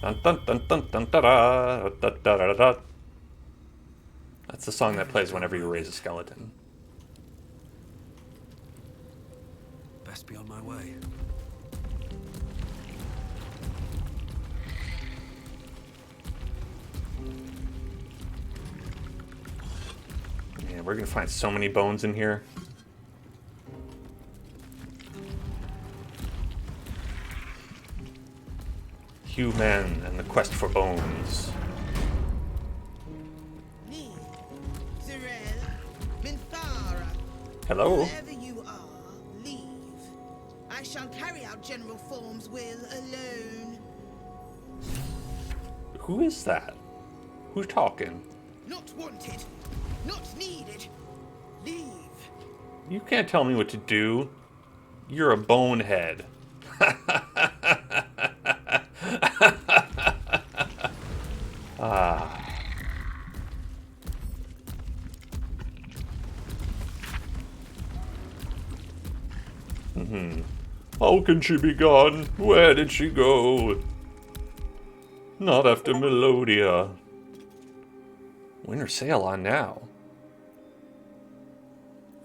Dun, dun, dun, dun, dun, da, da, da, da, da, da. That's the song that plays whenever you raise a skeleton. Best be on my way. Man, we're gonna find so many bones in here. Hugh Mann and the quest for bones. Hello? Wherever you are, leave. I shall carry out General Form's will alone. Who is that? Who's talking? Not wanted. Not needed. Leave. You can't tell me what to do. You're a bonehead. Ah. How can she be gone? Where did she go? Not after Melodia. Winter sail on now.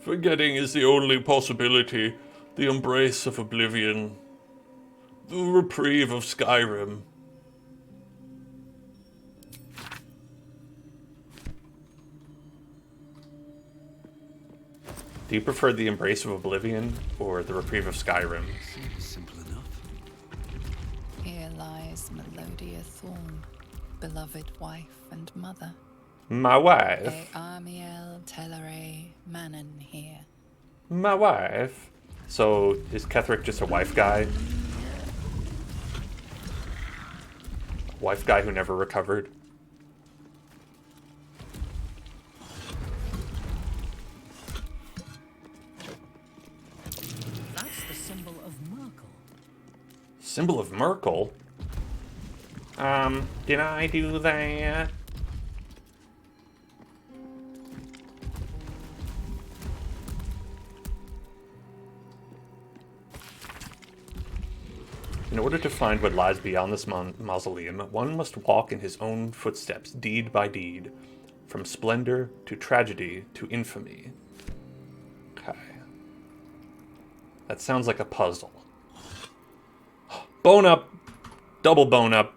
Forgetting is the only possibility. The embrace of oblivion. The reprieve of Skyrim. Do you prefer the embrace of oblivion or the reprieve of Skyrim? Simple enough. Here lies Melodia Thorn, beloved wife and mother. My wife. E Amiel Telere Manon here. My wife. So is Ketherick just a wife guy? A wife guy who never recovered? That's the symbol of Merkel. Symbol of Merkel? Did I do that? In order to find what lies beyond this mausoleum, one must walk in his own footsteps, deed by deed, from splendor to tragedy to infamy. Okay. That sounds like a puzzle. Bone up! Double bone up.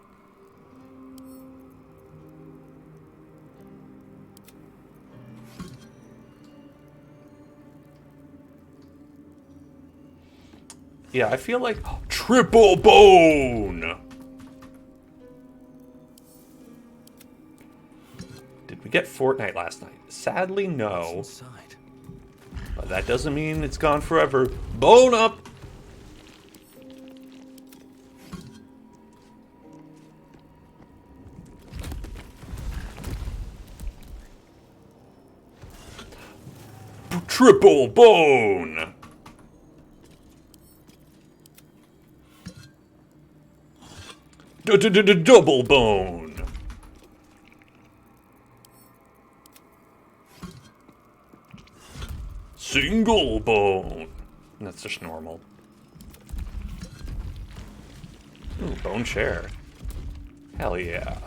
Yeah, I feel like triple bone. Did we get Fortnite last night? Sadly, no. But that doesn't mean it's gone forever. Bone up. Triple bone. Double bone. Single bone. That's just normal. Ooh, bone chair. Hell yeah.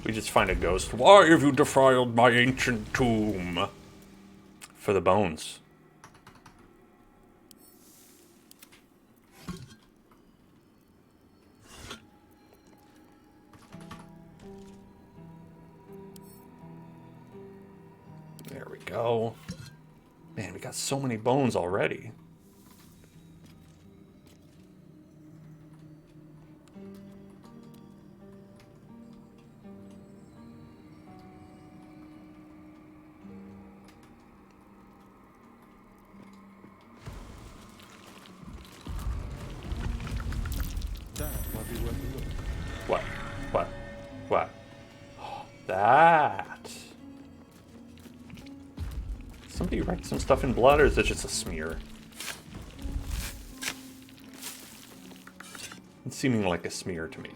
We just find a ghost. Why have you defiled my ancient tomb? For the bones. There we go. Man, we got so many bones already. some stuff in blood, or is it just a smear? It's seeming like a smear to me.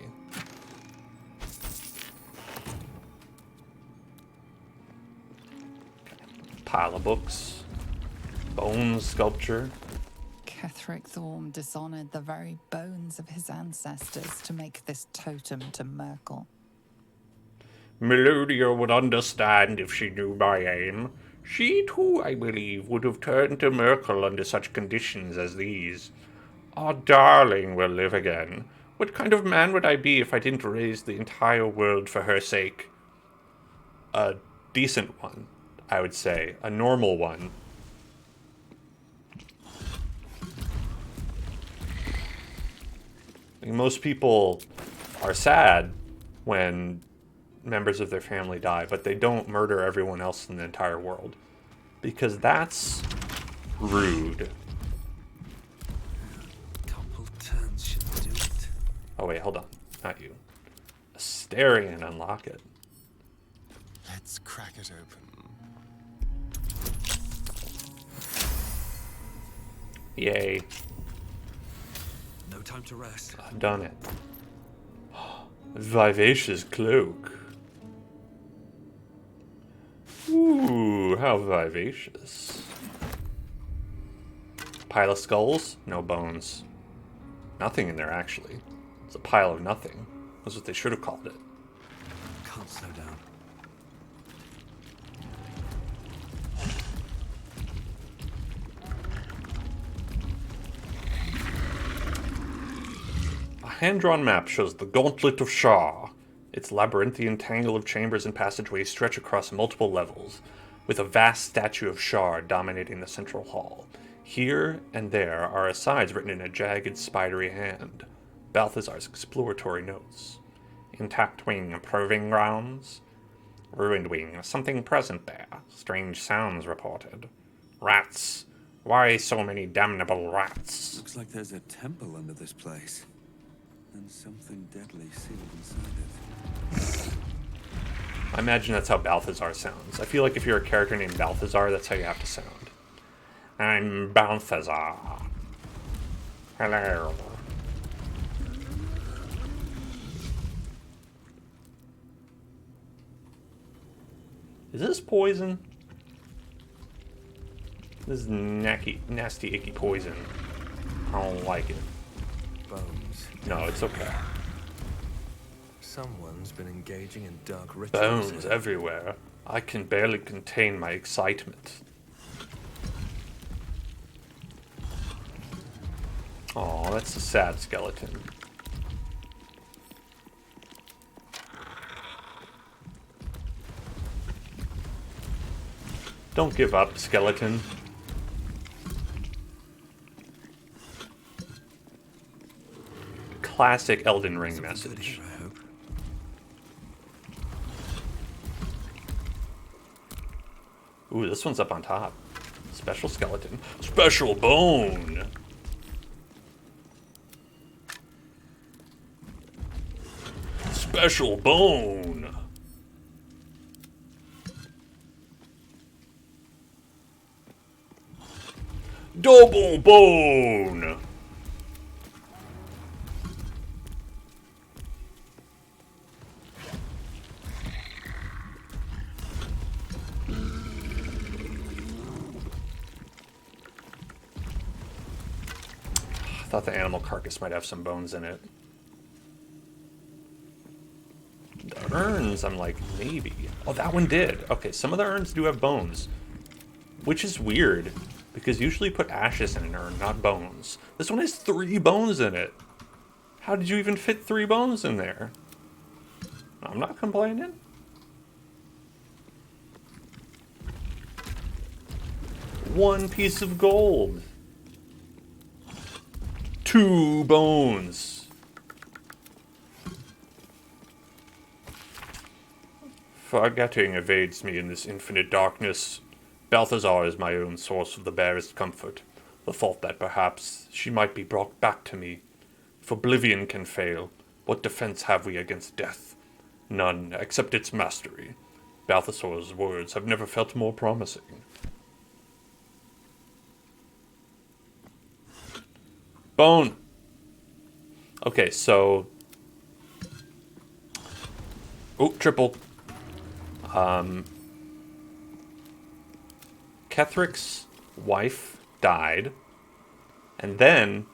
Pile of books. Bone sculpture. Ketheric Thorm dishonored the very bones of his ancestors to make this totem to Merkel. Melodia would understand if she knew my aim. She too, I believe, would have turned to Merkel under such conditions as these. Our darling will live again. What kind of man would I be if I didn't raise the entire world for her sake? A decent one, I would say. A normal one. Most people are sad when members of their family die, but they don't murder everyone else in the entire world. Because that's rude. Couple turns should do it. Oh wait, hold on. Not you. Asterion, unlock it. Let's crack it open. Yay. No time to rest. I've done it. Vivacious cloak. Ooh, how vivacious. Pile of skulls? No bones. Nothing in there, actually. It's a pile of nothing. That's what they should have called it. Can't slow down. A hand-drawn map shows the Gauntlet of Shar. Its labyrinthian tangle of chambers and passageways stretch across multiple levels, with a vast statue of Shar dominating the central hall. Here and there are asides written in a jagged, spidery hand. Balthazar's exploratory notes. Intact wing, proving grounds. Ruined wing, something present there. Strange sounds reported. Rats. Why so many damnable rats? Looks like there's a temple under this place. And something deadly sealed inside it. I imagine that's how Balthazar sounds. I feel like if you're a character named Balthazar, that's how you have to sound. I'm Balthazar. Hello. Is this poison? This is nasty, icky poison. I don't like it. Bones. No, it's okay. Someone's been engaging in dark rituals. Bones everywhere. I can barely contain my excitement. Aw, that's a sad skeleton. Don't give up, skeleton. Classic Elden Ring message. Ooh, this one's up on top. Special skeleton. Special bone! Special bone! Double bone! I thought the animal carcass might have some bones in it. The urns, I'm like, maybe. Oh, that one did. Okay, some of the urns do have bones. Which is weird, because usually you put ashes in an urn, not bones. This one has 3 bones in it. How did you even fit 3 bones in there? I'm not complaining. One piece of gold. 2 bones. Forgetting evades me in this infinite darkness. Balthazar is my own source of the barest comfort. The thought that perhaps she might be brought back to me. If oblivion can fail, what defense have we against death? None, except its mastery. Balthazar's words have never felt more promising. bone. Okay, so... Oh, triple. Kethric's wife died, and then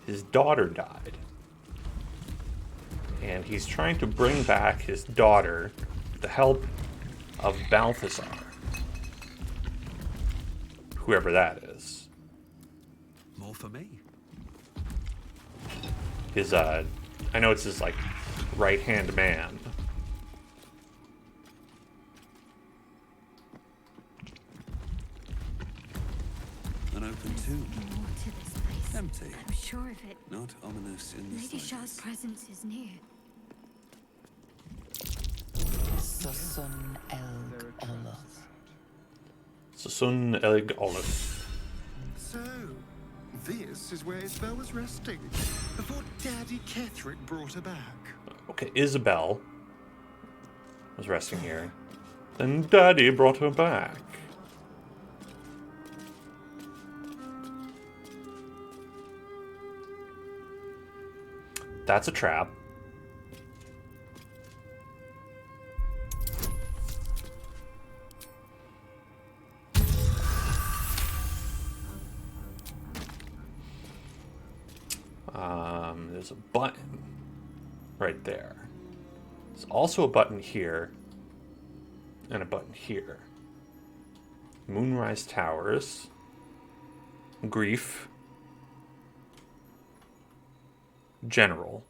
his daughter died. And he's trying to bring back his daughter with the help of Balthazar. Whoever that is. More for me. His, I know it's his, like, right-hand man. Unopened tomb. More to this place. Empty. I'm sure of it. Not ominous in the Lady Shah's slightest. presence is near. Susun Elg Olaf. Susun Elg Olaf. So, this is where Isabel was resting before Daddy Kethric brought her back. Okay, Isabel was resting here. Then Daddy brought her back. That's a trap. There's a button right there. There's also a button here and a button here. Moonrise Towers. Grief. General.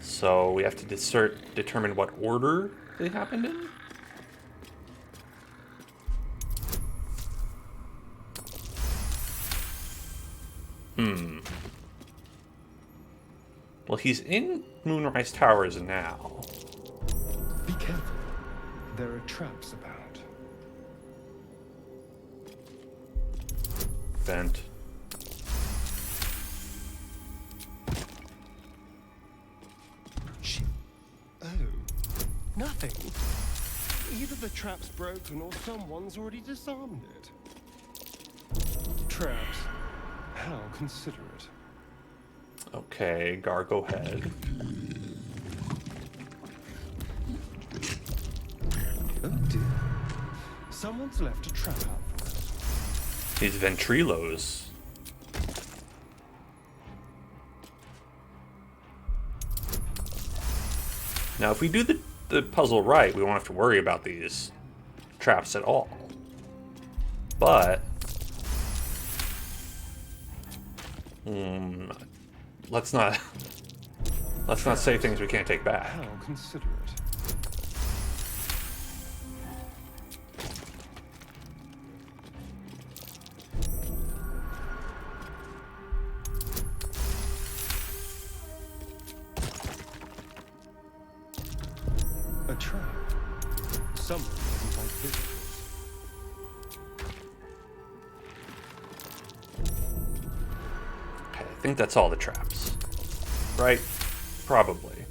So we have to determine what order they happened in? Well, he's in Moonrise Towers now. Be careful. There are traps about. Vent. Oh, nothing. Either the trap's broken or someone's already disarmed it. Traps. How considerate. Okay, Gargo Head. Oh dear. Someone's left a trap out for us. These ventrilos. Now, if we do the puzzle right, we won't have to worry about these traps at all. But... let's not say things we can't take back. How considerate. A trap. Someone doesn't like visitors. Okay, I think that's all the traps. Right? Probably.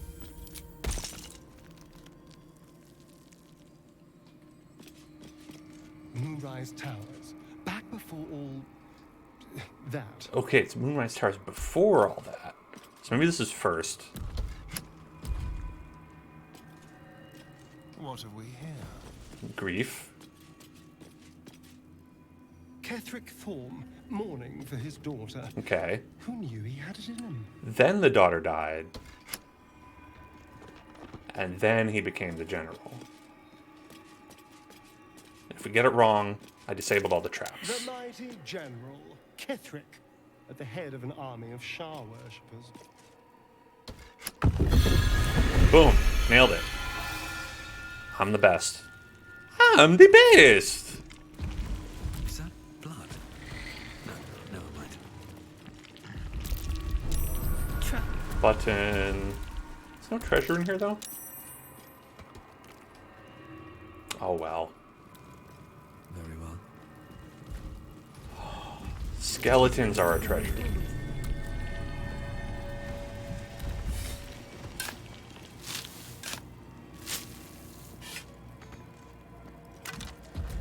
Moonrise Towers. Back before all that. Okay, it's Moonrise Towers before all that. So maybe this is first. What have we here? Grief. Kethric Thorm, mourning for his daughter. Okay. Who knew he had it in him? Then the daughter died. And then he became the general. If we get it wrong, I disabled all the traps. The mighty general, Kethric, at the head of an army of Shah worshippers. Boom. Nailed it. I'm the best. I'm the best! Is that blood? No, never mind. Button. There's no treasure in here, though? Oh, well. Very well. Skeletons are a treasure.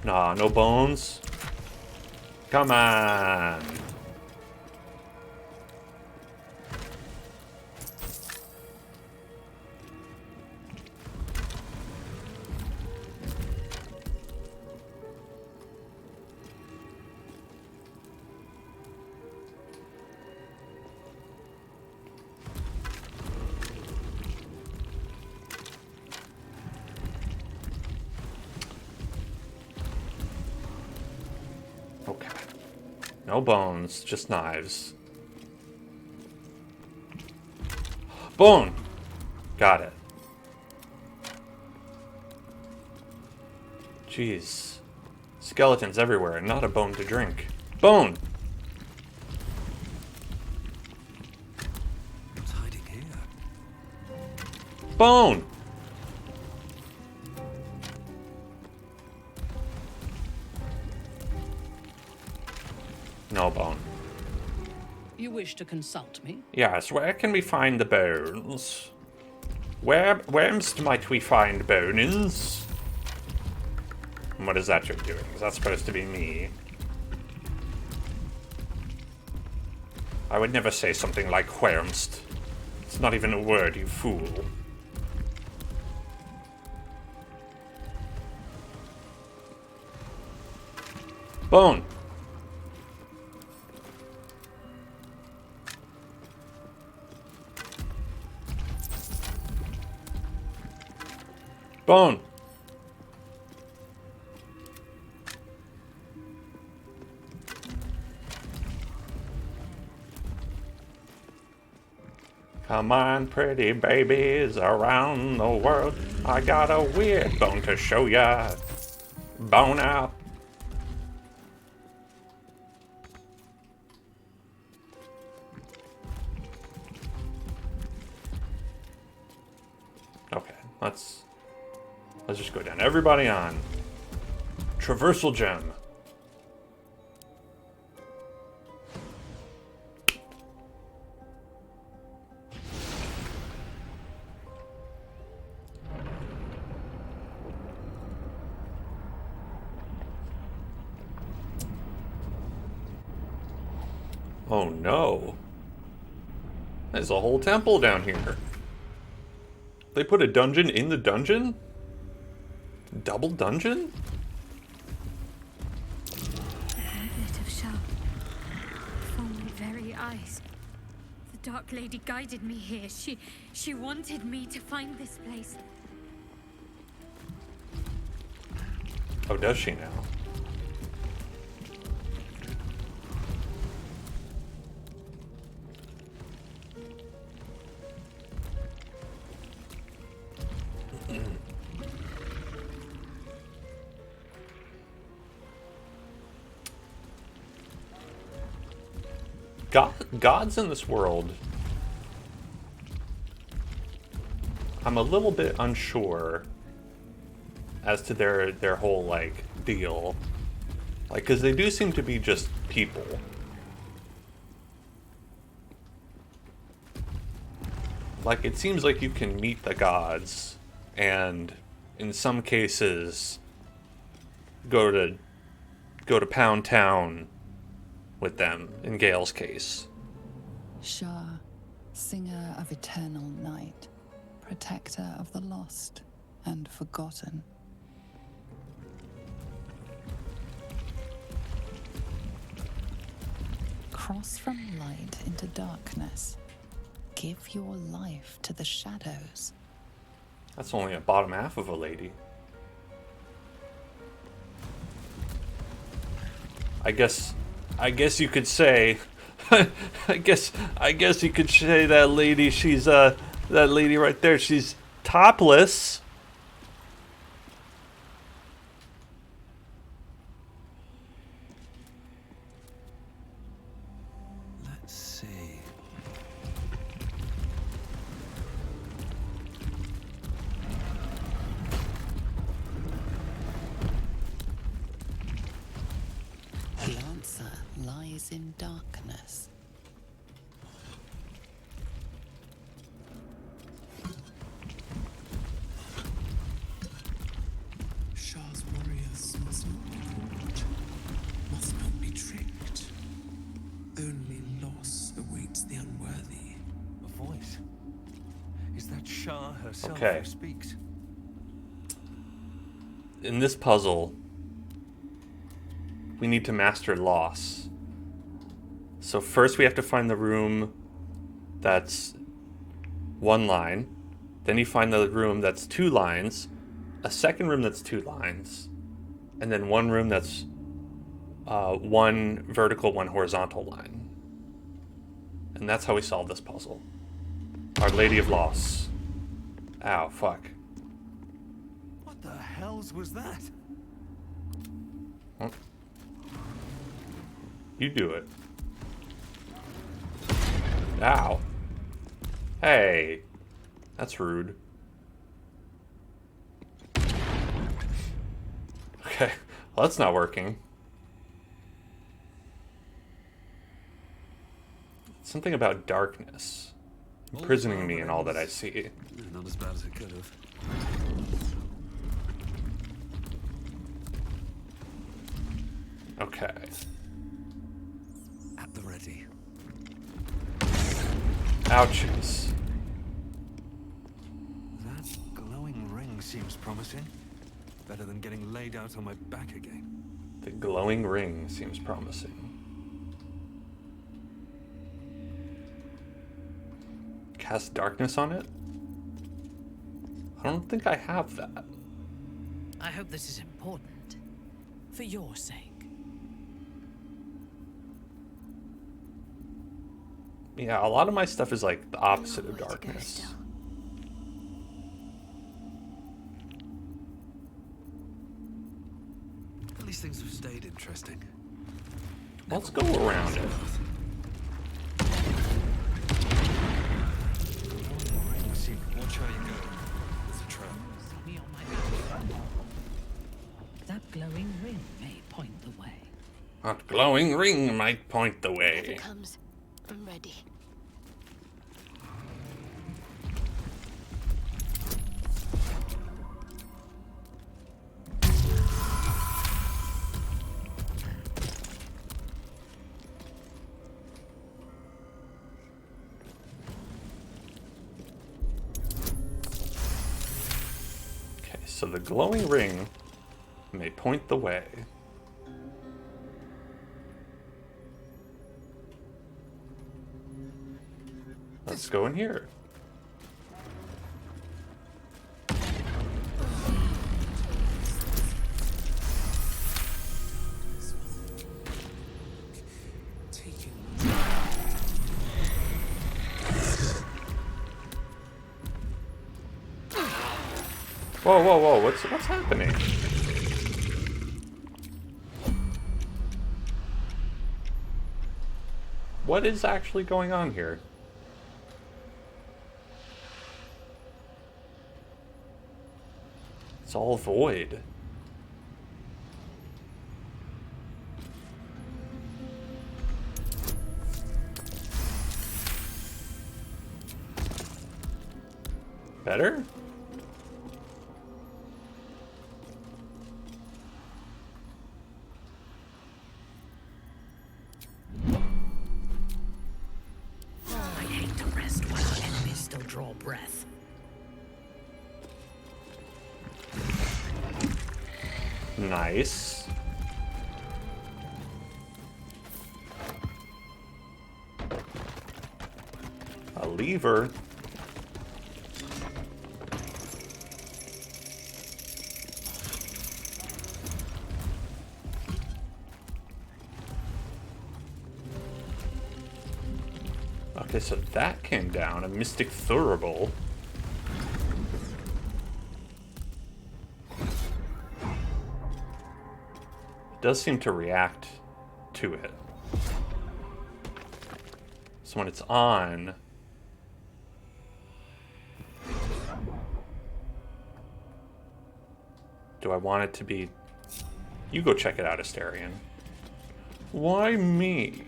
Nah, no bones. Come on. Okay. No bones, just knives. Bone! Got it. Jeez. Skeletons everywhere and not a bone to drink. Bone! What's hiding here? Bone! No bone. You wish to consult me? Yes, where can we find the bones? Where's might we find bones? What is that you're doing? Is that supposed to be me? I would never say something like whermst. It's not even a word, you fool. Bone! Bone! Come on, pretty babies around the world. I got a weird bone to show ya. Bone out. Okay, let's just go down. Everybody on. Traversal gem. Oh no. There's a whole temple down here. They put a dungeon in the dungeon? Double dungeon? The gauntlet of Shao. Before my very eyes. The Dark Lady guided me here. She wanted me to find this place. Oh, does she now? Gods in this world, I'm a little bit unsure as to their whole, like, deal. Like, because they do seem to be just people. Like, it seems like you can meet the gods, and in some cases, go to Pound Town with them, in Gale's case. Shah, singer of eternal night, protector of the lost and forgotten. Cross from light into darkness. Give your life to the shadows. That's only a bottom half of a lady. I guess you could say I guess you could say that lady, she's that lady right there, she's topless. Let's see. The answer lies in darkness. Shah's warriors must not be herself Okay. who speaks. In this puzzle, we need to master loss. So first we have to find the room that's one line. Then you find the room that's 2 lines. A second room that's 2 lines. And then one room that's 1 vertical, 1 horizontal line. And that's how we solve this puzzle. Our Lady of Loss. Ow, fuck. What the hells was that? Well, you do it. Ow. Hey. That's rude. Okay. Well, that's not working. Something about darkness. Imprisoning me in all that I see. Not as bad as it could have. Okay. At the ready. Ouchies. That glowing ring seems promising. Better than getting laid out on my back again. The glowing ring seems promising. Cast darkness on it? I don't think I have that. I hope this is important. For your sake. Yeah, a lot of my stuff is like the opposite of darkness. At least things have stayed interesting. Let's go around it. Watch how you go. It's a trap. See me on my back. That glowing ring may point the way. That glowing ring might point the Whatever way. comes, I'm ready. Okay, so the glowing ring may point the way. Let's go in here. Whoa, whoa, whoa, what's happening? What is actually going on here? It's all void. Better? I hate to rest while our enemies still draw breath. Nice. A lever. Okay, so that came down, a mystic thurible. Does seem to react to it. So when it's on, do I want it to be... You go check it out, Asterion. Why me?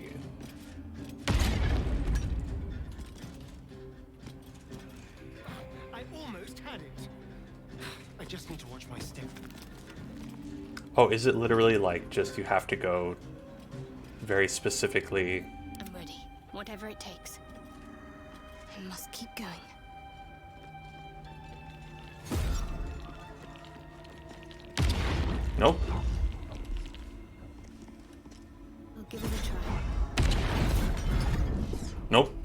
I almost had it. I just need to watch my step. Oh, is it literally like just you have to go very specifically? I'm ready. Whatever it takes. I must keep going. Nope. I'll give it a try. Nope.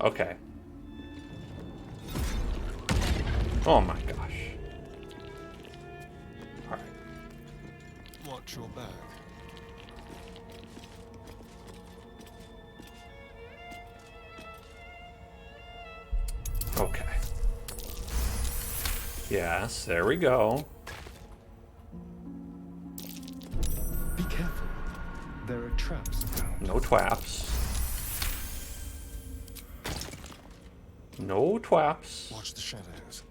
Okay. Oh my gosh. Alright. Watch your back. Okay. Yes, there we go. Be careful. There are traps around. No twaps. No twaps. Watch the shadows.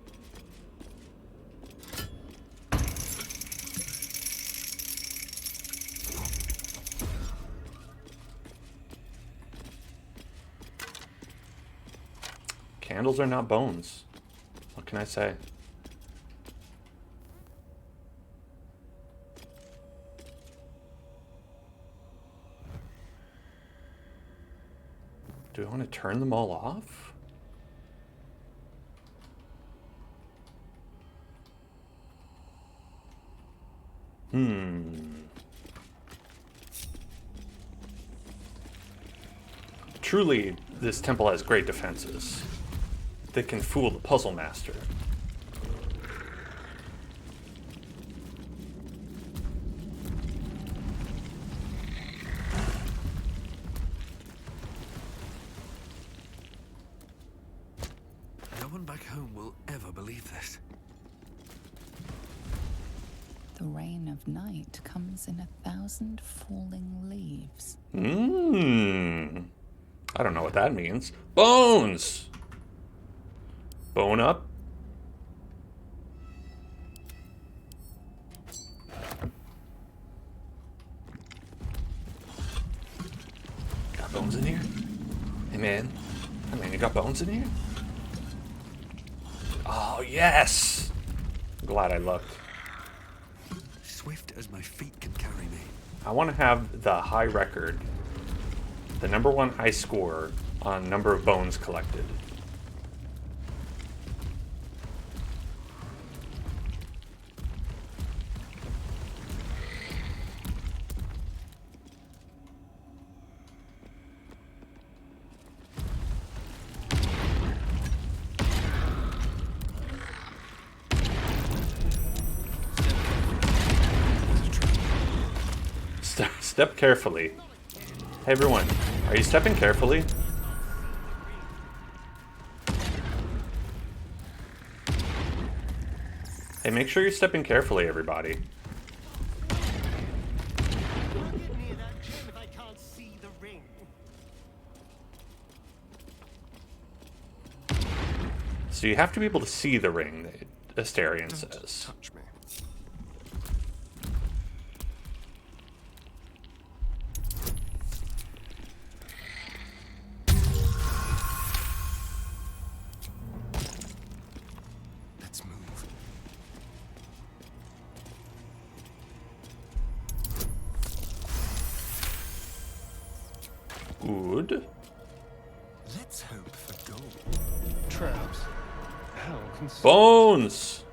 Candles are not bones. What can I say? Do I want to turn them all off? Truly, this temple has great defenses that can fool the puzzle master. No one back home will ever believe this. The rain of night comes in 1,000 falling leaves. I don't know what that means. Bones! Bone up. Got bones in here? Hey man. Hey man, you got bones in here? Oh, yes! I'm glad I looked. Swift as my feet can carry me. I want to have the high record. The #1 high score on number of bones collected. Step carefully. Hey everyone, are you stepping carefully? Hey, make sure you're stepping carefully, everybody. So you have to be able to see the ring, Asterion says. Touch me. Good. Let's hope for gold. Traps. How can Bones!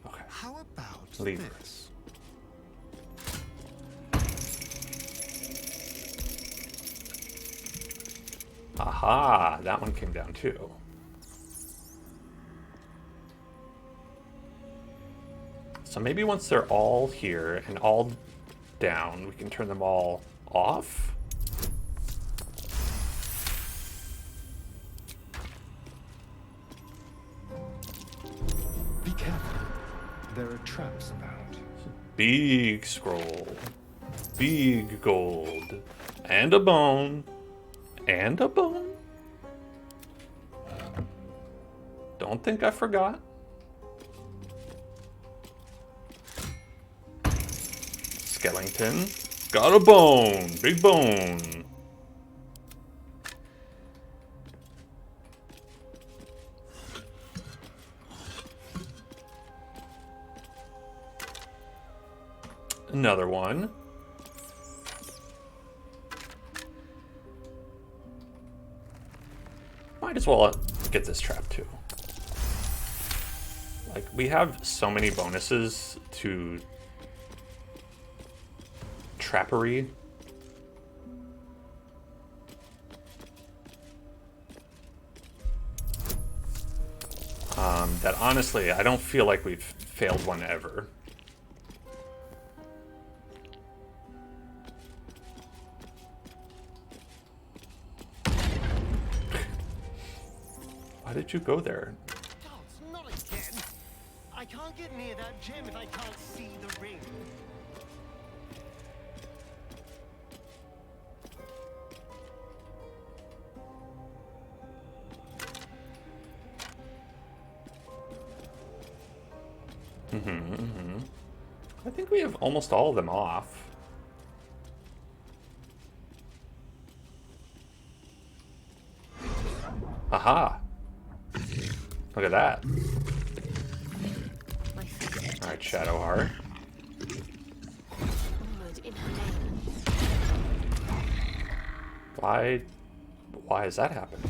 Okay. How about Leave this? Aha, that one came down too. So maybe once they're all here and all down, we can turn them all off? Be careful. There are traps about. Big scroll. Big gold. And a bone. And a bone? Don't think I forgot. Skeleton. Got a bone. Big bone. Another one. Might as well get this trap too. Like, we have so many bonuses to trappery. That honestly, I don't feel like we've failed one ever. Why did you go there? Not again. I can't get near that gem if I can't see the ring. I think we have almost all of them off. Aha! Look at that. Alright, Shadowheart. Why has that happened?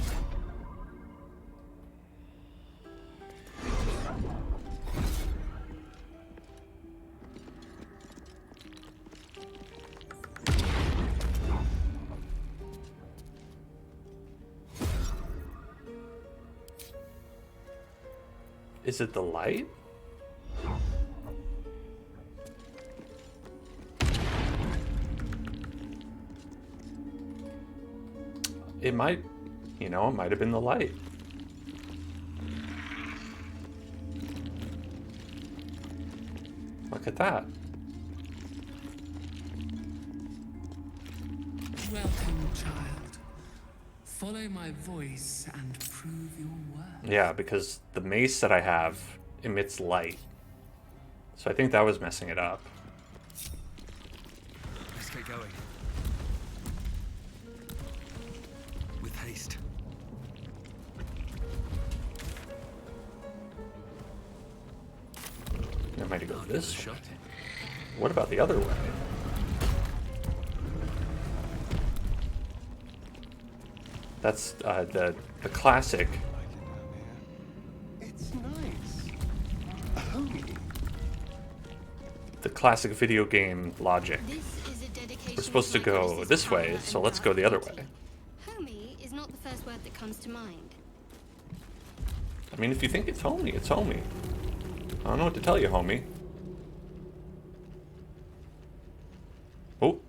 Is it the light? It might, you know, it might have been the light. Look at that. Welcome, child. Follow my voice and prove your worth. Yeah, because the mace that I have emits light. So I think that was messing it up. Let's get going. With haste. I might go this way. What about the other way? That's the classic. It's nice. The classic video game logic. We're supposed to go this way, so let's go the other way. Homie is not the first word that comes to mind. I mean, if you think it's homie, it's homie. I don't know what to tell you, homie. Oh.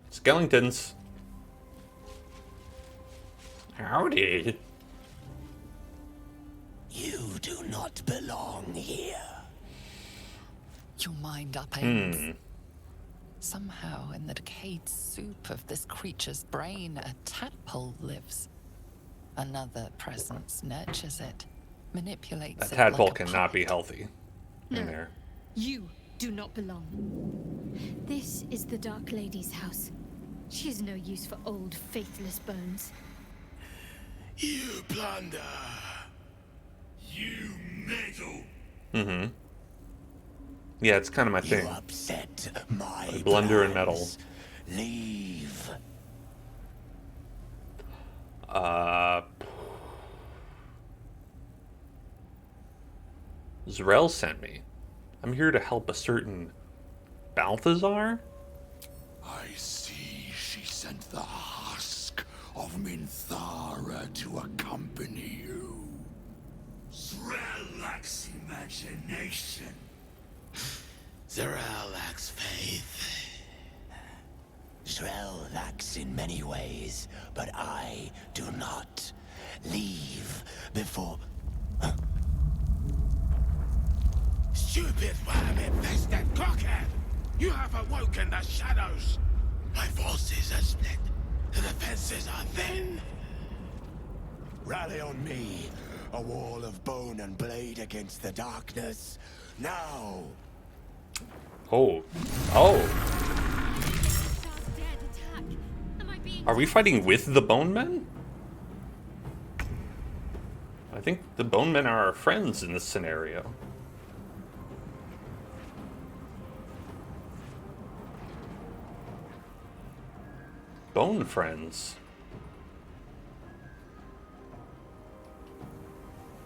Skellingtons. Howdy. You do not belong here. Your mind upends. Somehow, in the decayed soup of this creature's brain, a tadpole lives. Another presence nurtures it, manipulates That it tadpole like a cannot be healthy in No. there. You do not belong. This is the Dark Lady's house. She is no use for old, faithless bones. You plunder. You meddle. Mm-hmm. Yeah, it's kind of my thing. You upset my I blunder and metal. plans. Leave. Zrel sent me. I'm here to help a certain Balthazar? I see she sent the husk of Minthara to accompany you. Zrel lacks imagination. Zrel lacks faith. Zrel lacks in many ways, but I do not. Leave before... Stupid worm-infested cockhead! You have awoken the shadows! My forces are split. The defenses are thin. Rally on me. A wall of bone and blade against the darkness. Now! Oh. Oh. Are we fighting with the Bone Men? I think the Bone Men are our friends in this scenario. bone friends.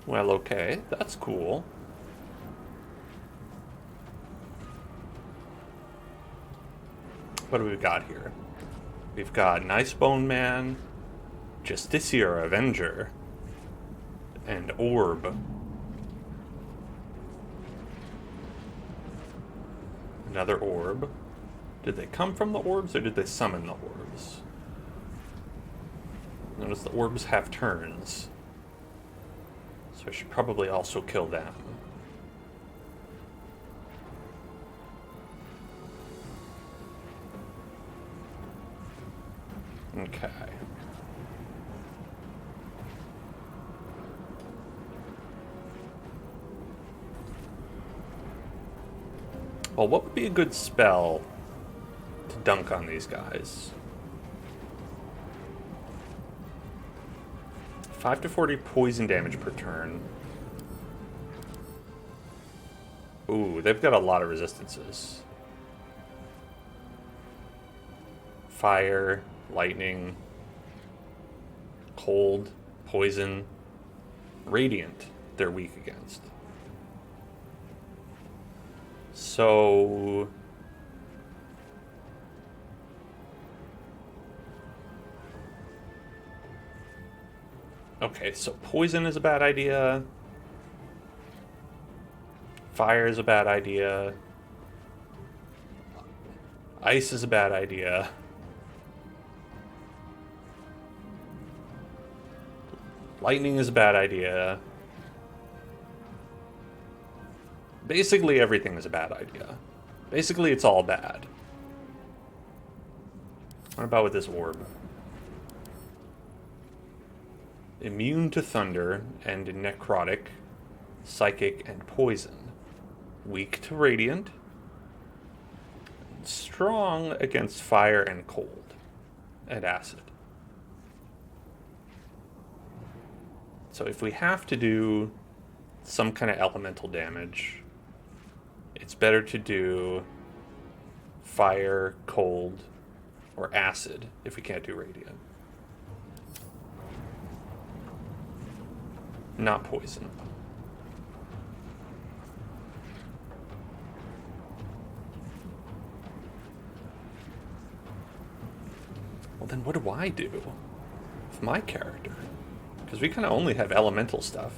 Well, okay, that's cool. What do we got here? We've got Nice Bone Man, Justiciar Avenger, and Orb. Another orb. Did they come from the orbs or did they summon the orbs? Notice the orbs have turns. So I should probably also kill them. Okay. Well, what would be a good spell to dunk on these guys? 5 to 40 poison damage per turn. Ooh, they've got a lot of resistances. Fire, lightning, cold, poison, radiant, they're weak against. So... okay, so poison is a bad idea. Fire is a bad idea. Ice is a bad idea. Lightning is a bad idea. Basically, everything is a bad idea. Basically, it's all bad. What about with this orb? Immune to thunder and necrotic, psychic, and poison. Weak to radiant. Strong against fire and cold. And acid. So if we have to do some kind of elemental damage, it's better to do fire, cold, or acid if we can't do radiant. Not poison. Well, then what do I do with my character? Because we kind of only have elemental stuff.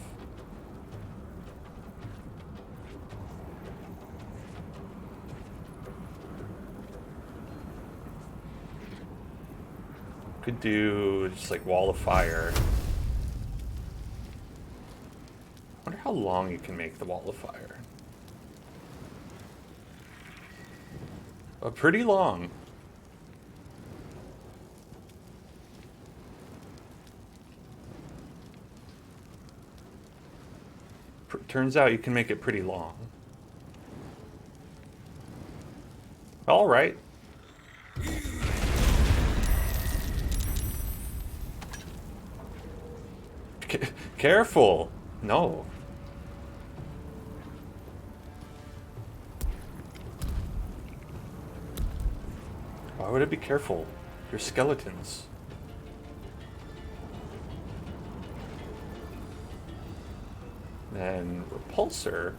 Could do just like Wall of Fire. I wonder how long you can make the Wall of Fire. Pretty long. Turns out you can make it pretty long. All right. Careful. No. Why would it be careful? You're skeletons. Then repulsor.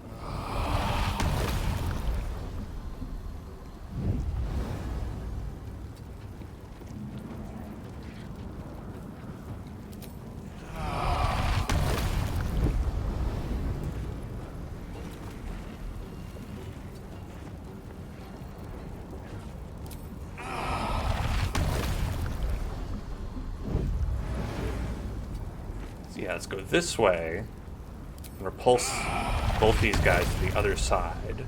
So yeah, let's go this way. Repulse both these guys to the other side.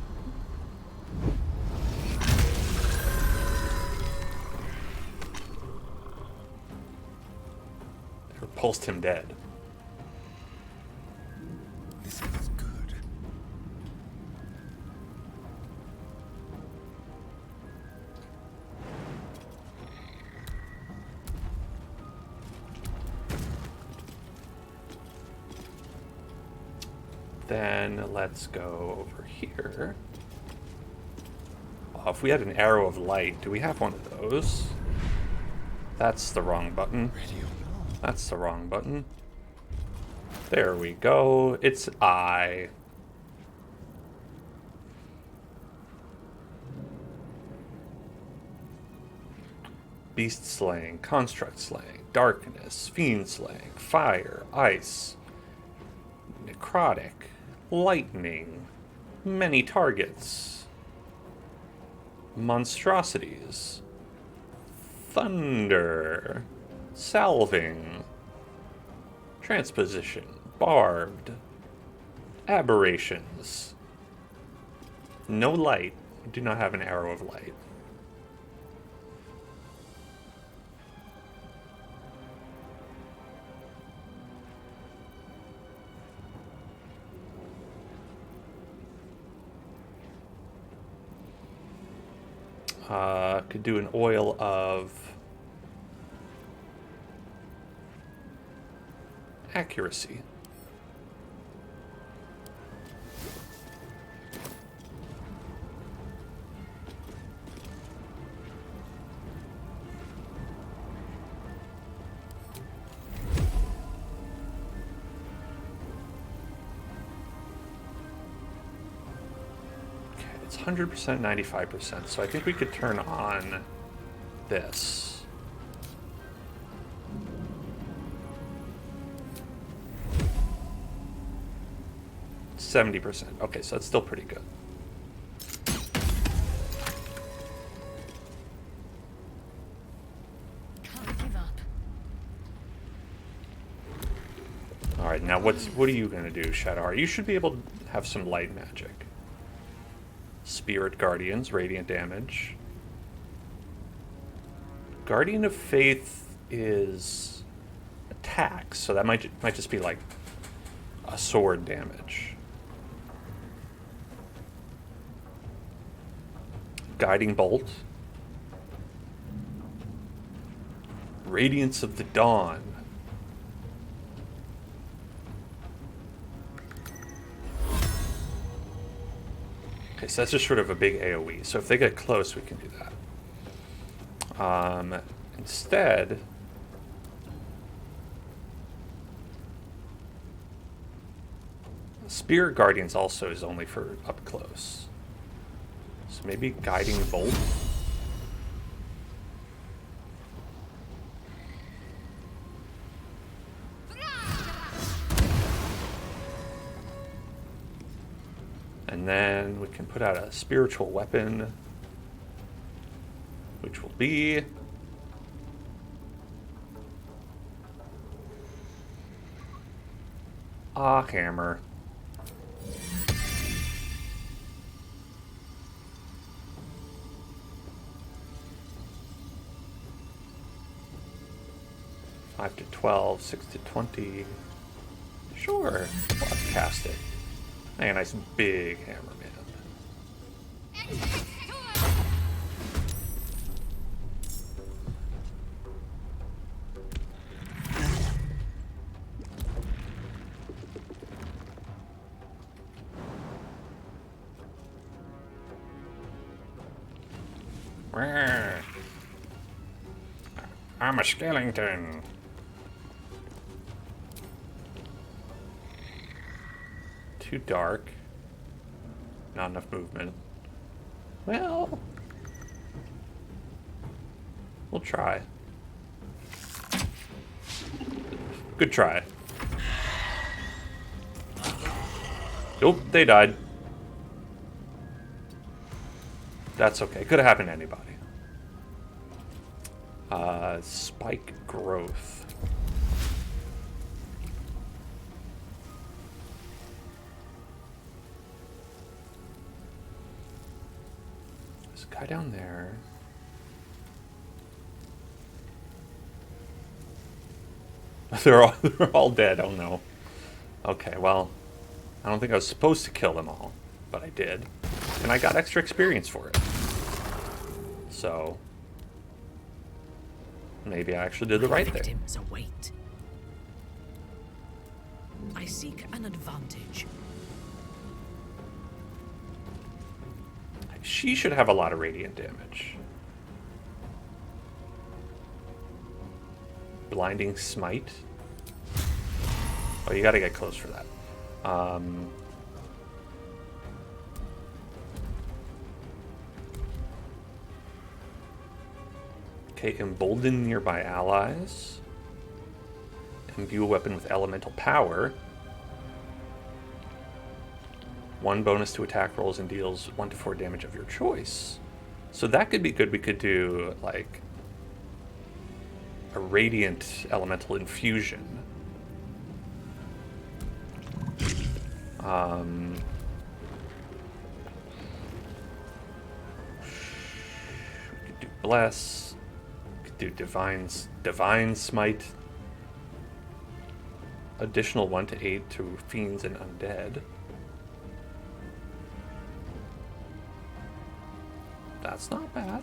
Repulsed him dead. This is good. Then let's go over here. Oh, if we had an arrow of light, do we have one of those? That's the wrong button. That's the wrong button. There we go. It's I. Beast slaying, construct slaying, darkness, fiend slaying, fire, ice, necrotic, lightning, many targets, monstrosities, thunder, salving, transposition, barbed, aberrations, no light. Do not have an arrow of light. Could do an oil of accuracy. It's 100%, 95%, so I think we could turn on this. It's 70%. Okay, so that's still pretty good. Can't give up. All right, now what are you gonna do, Shadowheart? You should be able to have some light magic. Spirit Guardians, radiant damage. Guardian of Faith is attack, so that might just be like a sword damage. Guiding Bolt. Radiance of the Dawn. Okay, so that's just sort of a big AoE. So if they get close, we can do that. Instead, Spirit Guardians also is only for up close. So maybe Guiding Bolt. And then we can put out a spiritual weapon, which will be a hammer. Five to 12, 6 to 20. Sure, I'll cast it. Make a nice big hammer, man. I'm a skeleton. Too dark. Not enough movement. Well, we'll try. Good try. Nope, they died. That's okay. Could have happened to anybody. Spike growth. There's a guy down there. They're all dead. Oh no. Okay, well, I don't think I was supposed to kill them all, but I did. And I got extra experience for it. So maybe I actually did the right thing. Victims await. I seek an advantage. She should have a lot of radiant damage. Blinding Smite. Oh, you gotta get close for that. Okay, embolden nearby allies. Imbue a weapon with elemental power. 1 bonus to attack rolls and deals 1 to 4 damage of your choice. So that could be good. We could do like a radiant elemental infusion. We could do bless. We could do divine smite. Additional 1 to 8 to fiends and undead. That's not bad.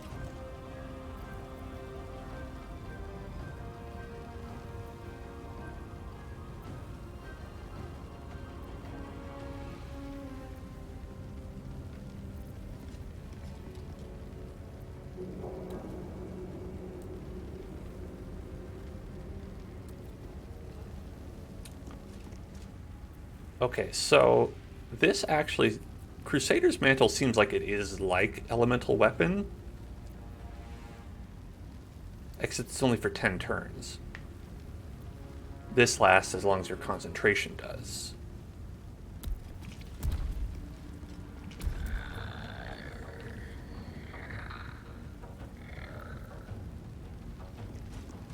Okay, so this actually, Crusader's Mantle seems like it is like Elemental Weapon, except it's only for 10 turns. This lasts as long as your concentration does.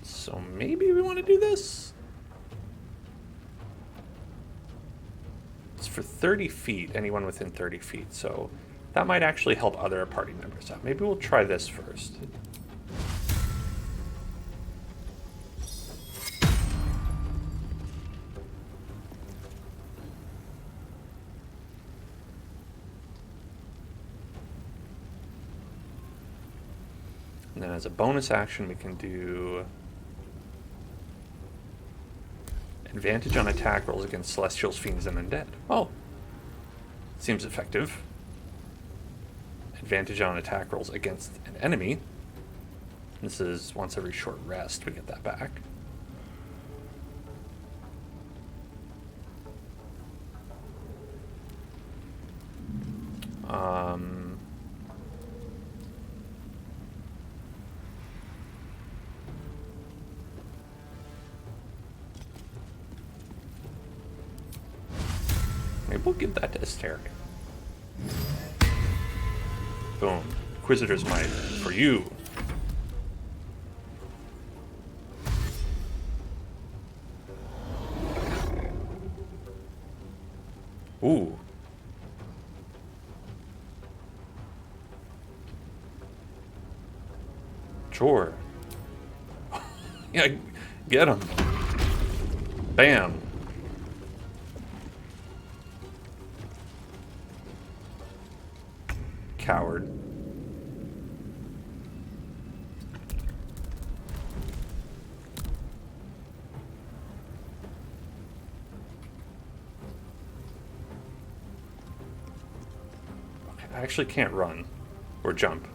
So maybe we want to do this? It's for 30 feet, anyone within 30 feet, so that might actually help other party members out. Maybe we'll try this first. And then as a bonus action, we can do advantage on attack rolls against Celestials, Fiends, and Undead. Oh, seems effective. Advantage on attack rolls against an enemy. This is once every short rest, we get that back. Maybe we'll give that to Asteri. Boom. Inquisitor's Might for you. Ooh. Sure. Yeah, get him. Bam. Coward. Okay, I actually can't run or jump.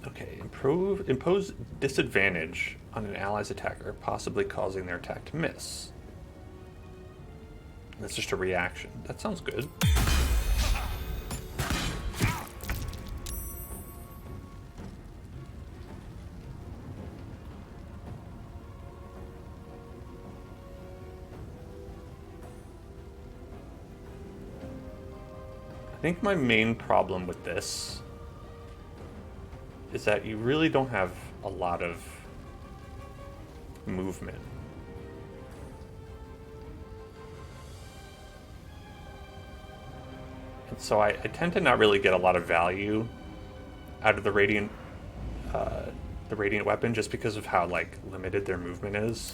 Okay, impose disadvantage on an ally's attacker, possibly causing their attack to miss. That's just a reaction. That sounds good. I think my main problem with this is that you really don't have a lot of movement. And so I tend to not really get a lot of value out of the Radiant the radiant weapon just because of how, like, limited their movement is.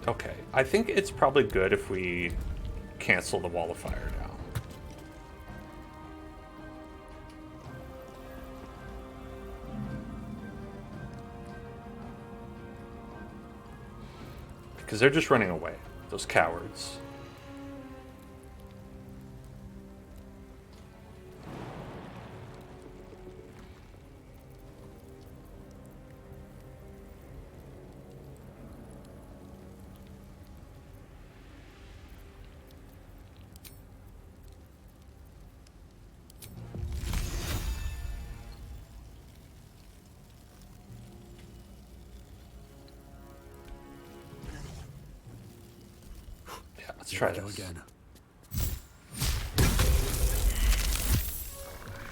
Okay, I think it's probably good if we cancel the wall of fire now. Because they're just running away, those cowards. Let's try this again.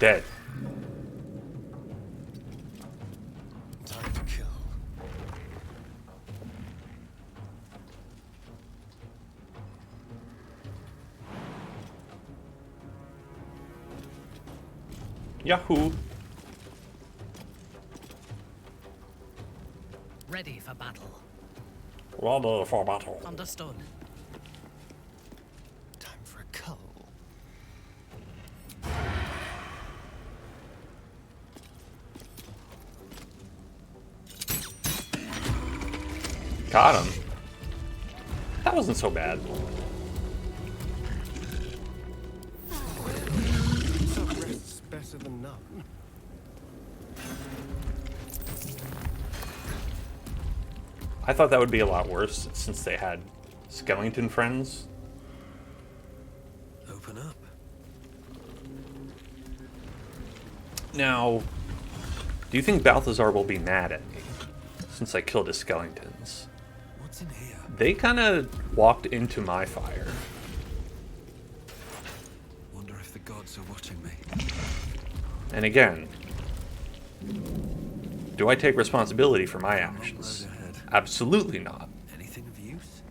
Dead. Time to kill. Yahoo! Ready for battle. Ready for battle. Understood. Time for a cull. Got him. That wasn't so bad. Some rest's better than none. I thought that would be a lot worse since they had skeleton friends. Open up. Now, do you think Balthazar will be mad at me since I killed his skeletons? What's in here? They kind of walked into my fire. Wonder if the gods are watching me. And again, do I take responsibility for my actions? Absolutely not. Anything of use?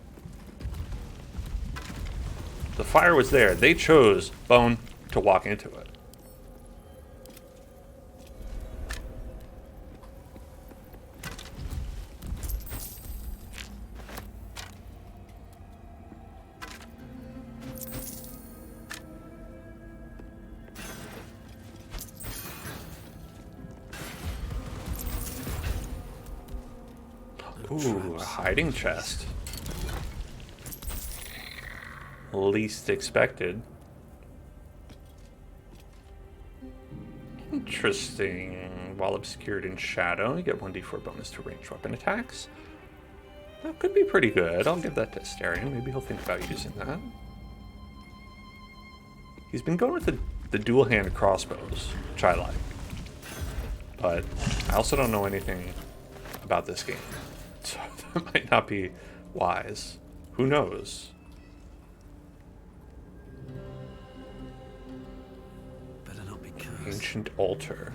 The fire was there. They chose, Bone, to walk into it. Ooh, a hiding chest. Least expected. Interesting. While obscured in shadow, you get 1d4 bonus to ranged weapon attacks. That could be pretty good. I'll give that to Asterion. Maybe he'll think about using that. He's been going with the dual-hand crossbows, which I like. But I also don't know anything about this game. So that might not be wise. Who knows? Better not be cursed. Ancient altar.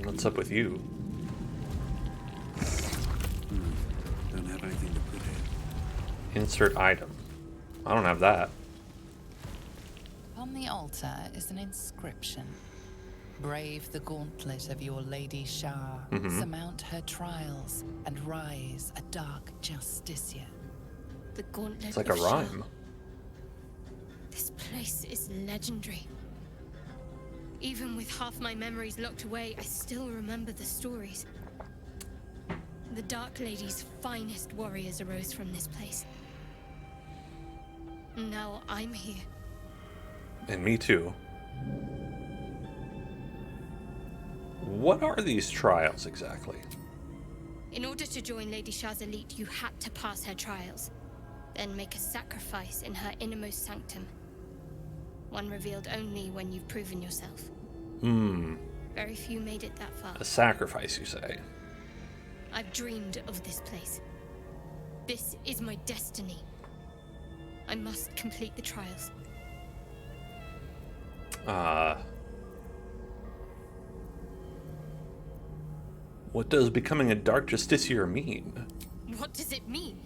What's up with you? Don't have anything to put in. Insert item. I don't have that. On the altar is an inscription. Brave the gauntlet of your Lady Shah, surmount her trials, and rise a dark justiciar. The gauntlet It's like a of Shah. rhyme. This place is legendary. Even with half my memories locked away, I still remember the stories. The Dark Lady's finest warriors arose from this place. Now I'm here. And me too. What are these trials exactly? In order to join Lady Shah's elite, you had to pass her trials. Then make a sacrifice in her innermost sanctum. One revealed only when you've proven yourself. Very few made it that far. A sacrifice, you say? I've dreamed of this place. This is my destiny. I must complete the trials. What does becoming a Dark Justiciar mean? What does it mean?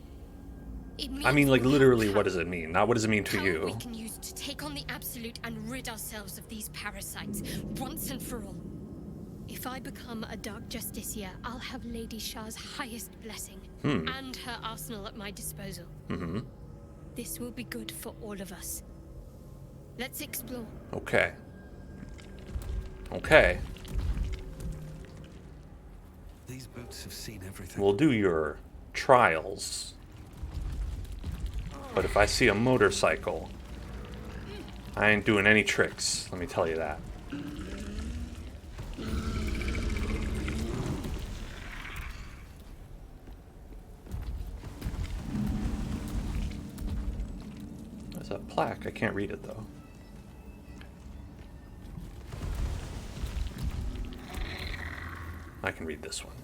It means I mean, like, we have literally, power. what does it mean? Not what does it mean to Power you? we can use to take on the Absolute and rid ourselves of these parasites once and for all. If I become a Dark Justiciar, I'll have Lady Shah's highest blessing and her arsenal at my disposal. Mm-hmm. This will be good for all of us. Let's explore. Okay. Okay. These boots have seen everything. We'll do your trials. But if I see a motorcycle, I ain't doing any tricks, let me tell you that. There's a plaque, I can't read it though. I can read this one.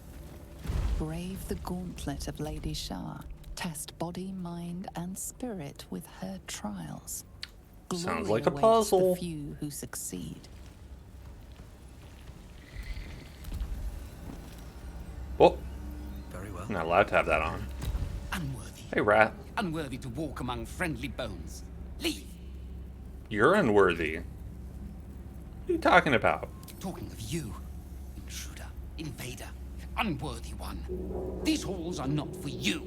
Brave the gauntlet of Lady Shah. Test body, mind, and spirit with her trials. Sounds Glory like a awaits puzzle. the few who succeed. Oh, Very well. I'm not allowed to have that on. Unworthy. Hey, rat. Unworthy to walk among friendly bones. Leave. You're unworthy. What are you talking about? Talking of you. Intruder. Invader. Unworthy one. These halls are not for you.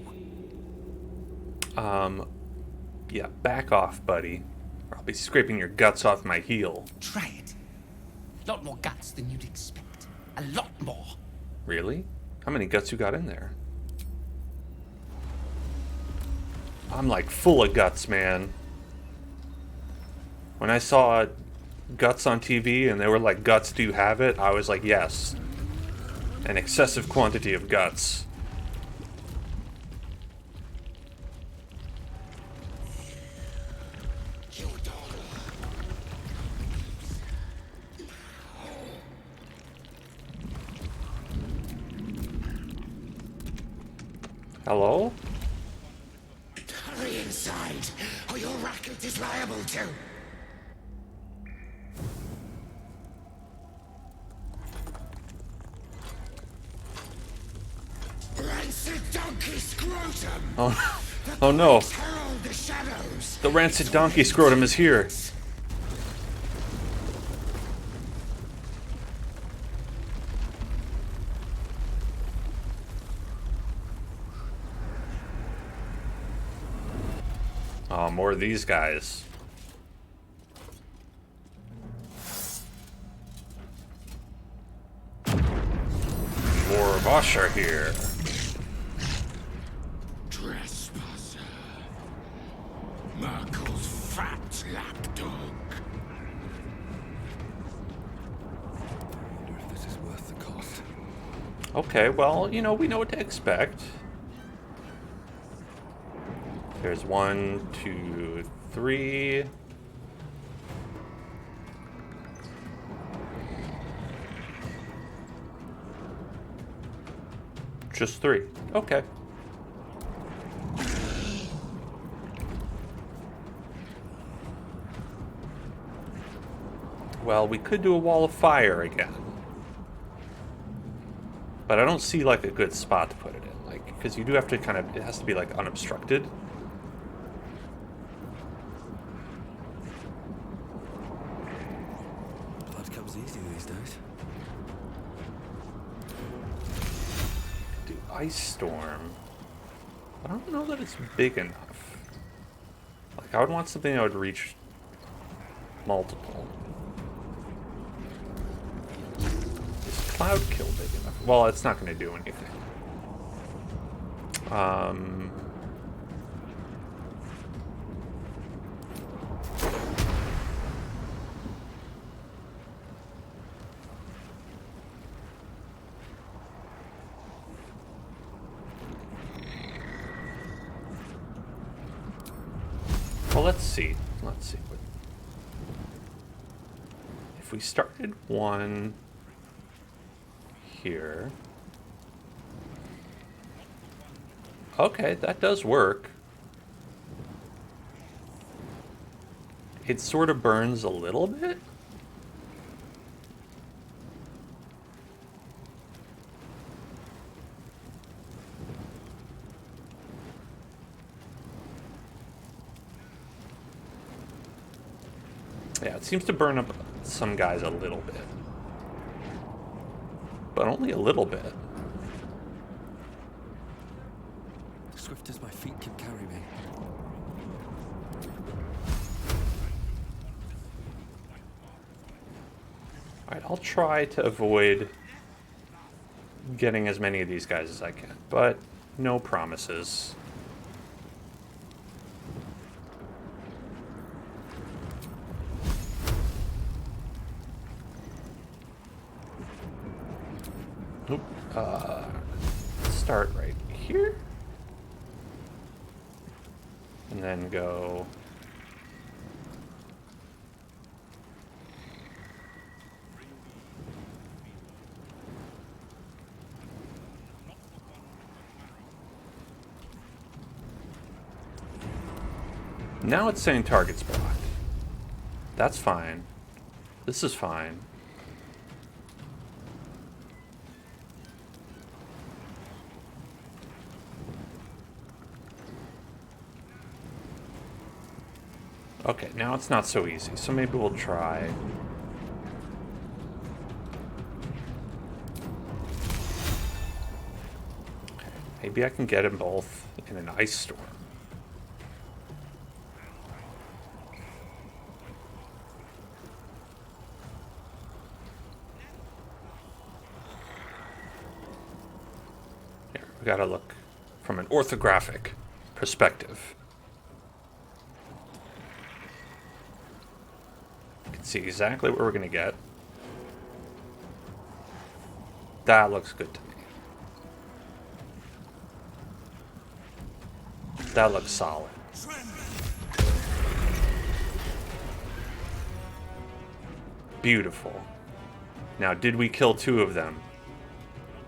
Yeah, back off, buddy. Or I'll be scraping your guts off my heel. Try it. Lot more guts than you'd expect. A lot more. Really? How many guts you got in there? I'm like full of guts, man. When I saw guts on TV and they were like, guts, do you have it? I was like, yes. An excessive quantity of guts. Hello? Hurry inside, or your racket is liable to. Rancid donkey scrotum! Oh no. Herald the shadows. The rancid donkey scrotum is here. Oh, more of these guys. More of us are here. Trespasser. Merkel's fat lapdog. I wonder if this is worth the cost. Okay, well, you know, we know what to expect. There's 1, 2, 3. Just 3. Okay. Well, we could do a wall of fire again. But I don't see, like, a good spot to put it in. Like, because you do have to kind of... It has to be, like, unobstructed. Blood comes easy these days. Do Ice Storm. I don't know that it's big enough. Like, I would want something that would reach multiple. Is Cloud Kill big enough? Well, it's not going to do anything. Well, let's see. Let's see. If we started one here. Okay, that does work. It sort of burns a little bit. Yeah, it seems to burn up some guys a little bit. But only a little bit. Swift as my feet can carry me. Alright, I'll try to avoid getting as many of these guys as I can, but no promises. Oop. Start right here. And then go... Now it's saying target's blocked. That's fine. This is fine. Okay, now it's not so easy, so maybe we'll try. Okay, maybe I can get them both in an ice storm. Here, we gotta look from an orthographic perspective. See exactly what we're gonna get. That looks good to me. That looks solid. Beautiful. Now, did we kill 2 of them?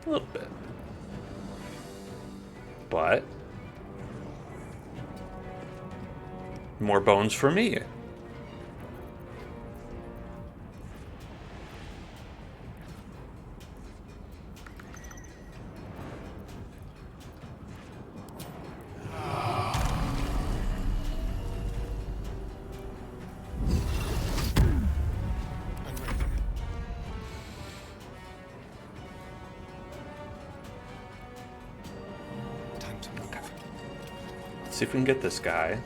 A little bit. But more bones for me. See if we can get this guy.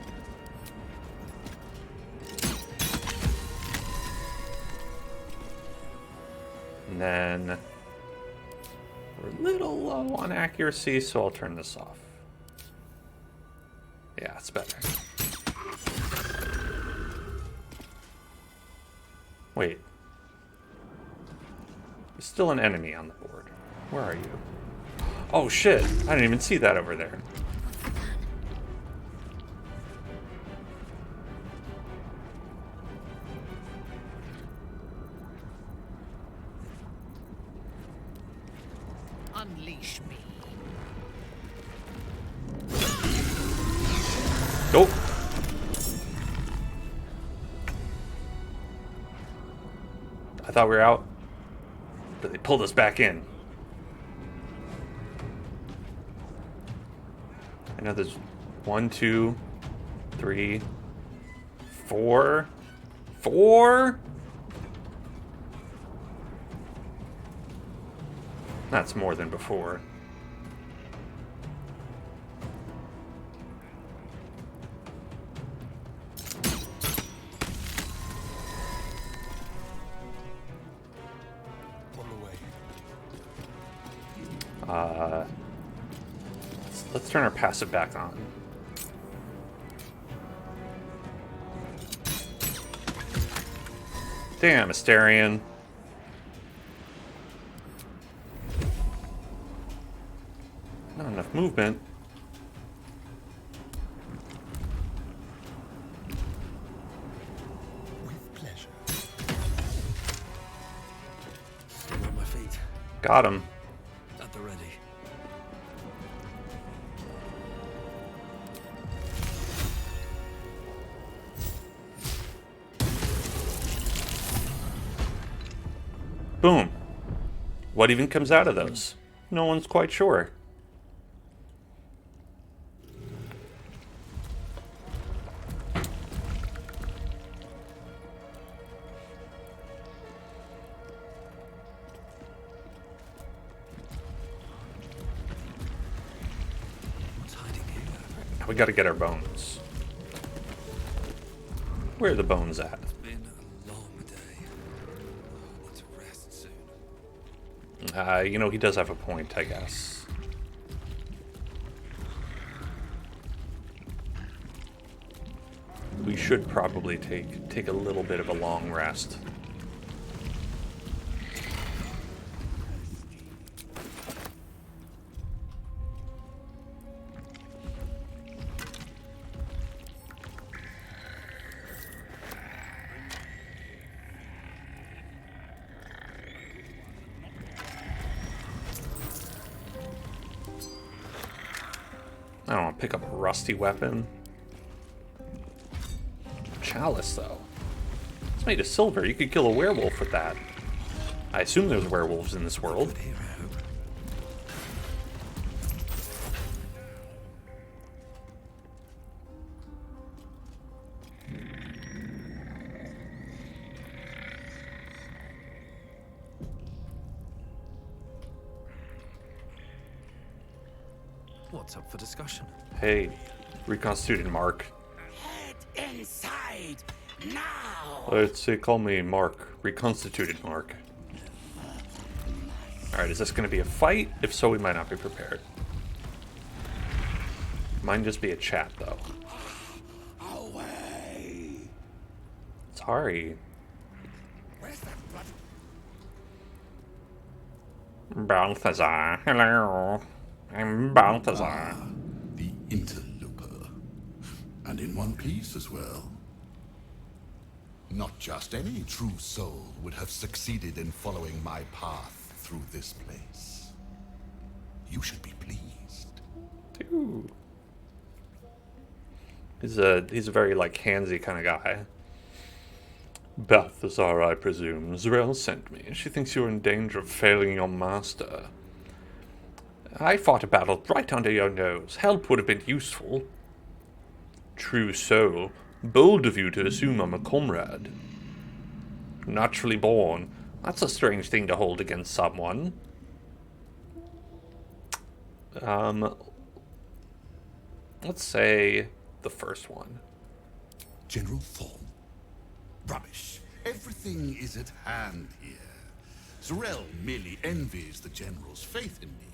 And then we're a little low on accuracy, so I'll turn this off. Yeah, it's better. Wait. There's still an enemy on the board. Where are you? Oh shit, I didn't even see that over there. Unleash me. Nope. I thought we were out, but they pulled us back in. I know there's 1, 2, 3, 4. 4? That's more than before. On the way. Let's turn our passive back on. Damn, Asterion. Not enough movement. With pleasure. Still on my feet. Got him. At the ready. Boom. What even comes out of those? No one's quite sure. We gotta get our bones. Where are the bones at? It's been a long day. I need to rest soon. You know, he does have a point, I guess. We should probably take a little bit of a long rest. I don't want to pick up a rusty weapon. Chalice, though. It's made of silver. You could kill a werewolf with that. I assume there's werewolves in this world. What's up for discussion? Hey, reconstituted Mark. Inside now. Let's say, call me Mark. Reconstituted Mark. Alright, is this going to be a fight? If so, we might not be prepared. Might just be a chat, though. Away. Sorry. Where's that blood? Balthazar. Hello. I'm Balthazar. The interloper. And in one piece as well. Not just any true soul would have succeeded in following my path through this place. You should be pleased. Dude. He's a very, like, handsy kind of guy. Balthazar, I presume. Zurel sent me. She thinks you're in danger of failing your master. I fought a battle right under your nose. Help would have been useful. True soul. Bold of you to assume I'm a comrade. Naturally born. That's a strange thing to hold against someone. Let's say the first one. General Thorn. Rubbish. Everything is at hand here. Zurel merely envies the General's faith in me.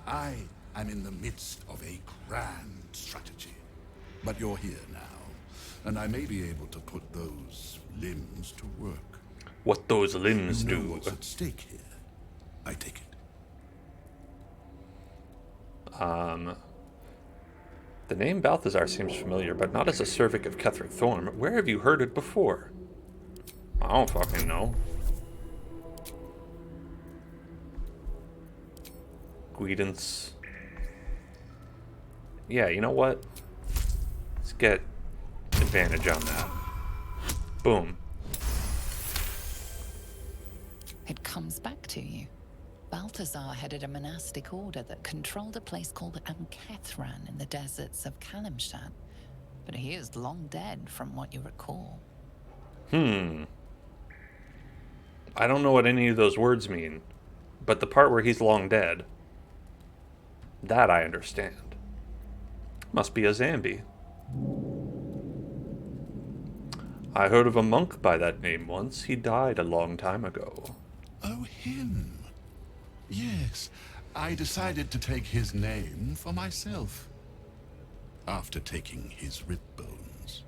I am in the midst of a grand strategy. But you're here now, and I may be able to put those limbs to work. What those limbs You know do. what's at stake here. I take it. The name Balthazar seems familiar, but not as a servant of Ketheric Thorn. Where have you heard it before? I don't fucking know. Guidance. Yeah, you know what? Let's get advantage on that. Boom. It comes back to you. Balthazar headed a monastic order that controlled a place called Ankethran in the deserts of Kalimshan. But he is long dead, from what you recall. I don't know what any of those words mean, but the part where he's long dead, that I understand. Must be a Zambi. I heard of a monk by that name once. He died a long time ago. Oh, him. Yes, I decided to take his name for myself. After taking his rib bones.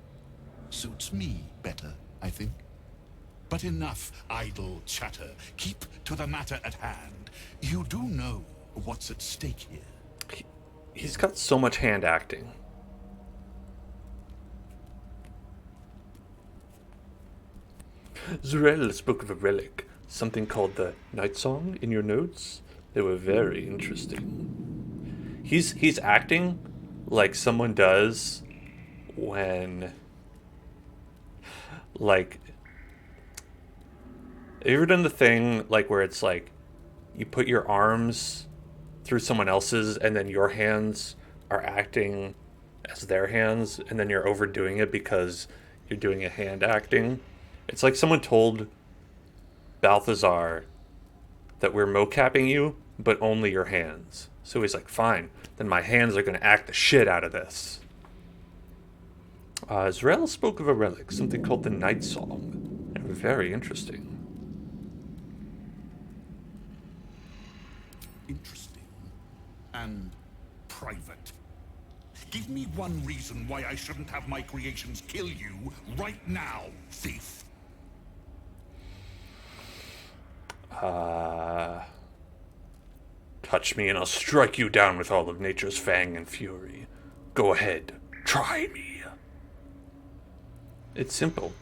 Suits me better, I think. But enough idle chatter. Keep to the matter at hand. You do know what's at stake here. He's got so much hand acting. Zurel spoke of a relic, something called the Night Song, in your notes. They were very interesting. He's acting like someone does when, like, have you ever done the thing like where it's like you put your arms through someone else's and then your hands are acting as their hands and then you're overdoing it because you're doing a hand acting? It's like someone told Balthazar that we're mocapping you, but only your hands. So he's like, fine, then my hands are going to act the shit out of this. Israel spoke of a relic, something called the Night Song. Very interesting. Interesting and private. Give me one reason why I shouldn't have my creations kill you right now, thief. Touch me and I'll strike you down with all of nature's fang and fury. Go ahead, try me. It's simple.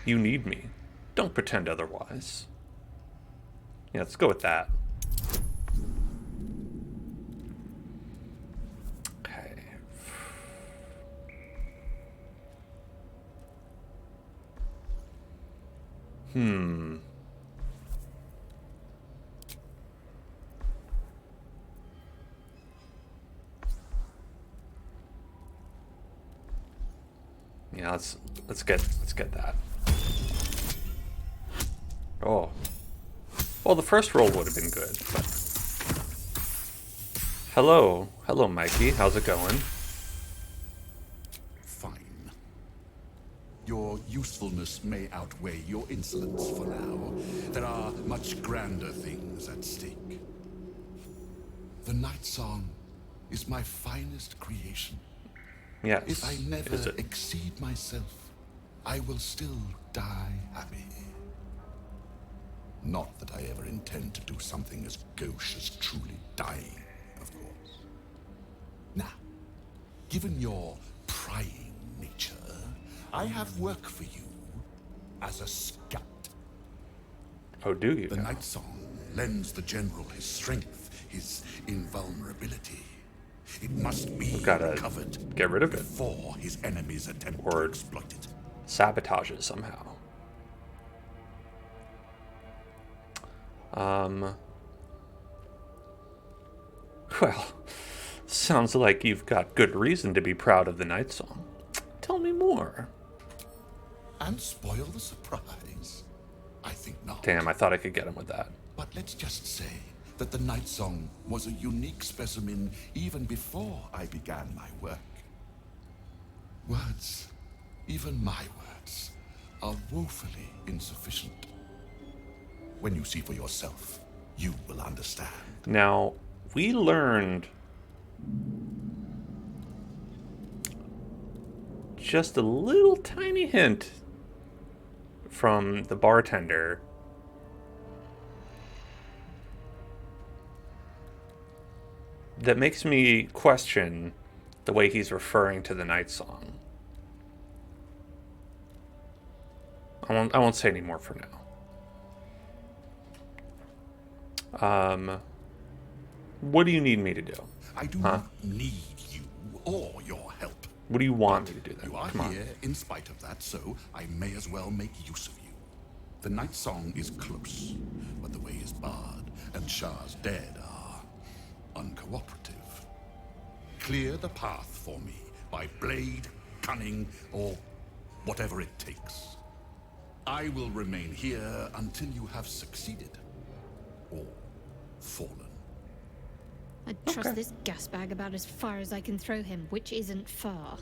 You need me. Don't pretend otherwise. Yeah, let's go with that. Okay. Yeah, let's get that. Oh. Well, the first roll would have been good, but... Hello, Mikey. How's it going? Fine. Your usefulness may outweigh your insolence for now. There are much grander things at stake. The Night Song is my finest creation. Yes. If I never exceed myself, I will still die happy. Not that I ever intend to do something as gauche as truly dying, of course. Now, given your prying nature, I have work for you as a scout. Oh, do you? The Night Song lends the general his strength, his invulnerability. It must be recovered. Get rid of it before his enemies attempt to exploit it. Sabotage it somehow. Well, sounds like you've got good reason to be proud of the Night Song. Tell me more. And spoil the surprise? I think not. Damn, I thought I could get him with that. But let's just say that the Night Song was a unique specimen even before I began my work. Words, even my words, are woefully insufficient. When you see for yourself, you will understand. Now, we learned just a little tiny hint from the bartender that makes me question the way he's referring to the Night Song. I won't say any more for now. What do you need me to do? I do not need you or your help. What do you want me to do then? You are Come on. here in spite of that, so I may as well make use of you. The Night Song is close, but the way is barred, and Shah's dead are uncooperative. Clear the path for me by blade, cunning, or whatever it takes. I will remain here until you have succeeded or fallen. I'd trust this gas bag about as far as I can throw him, which isn't far.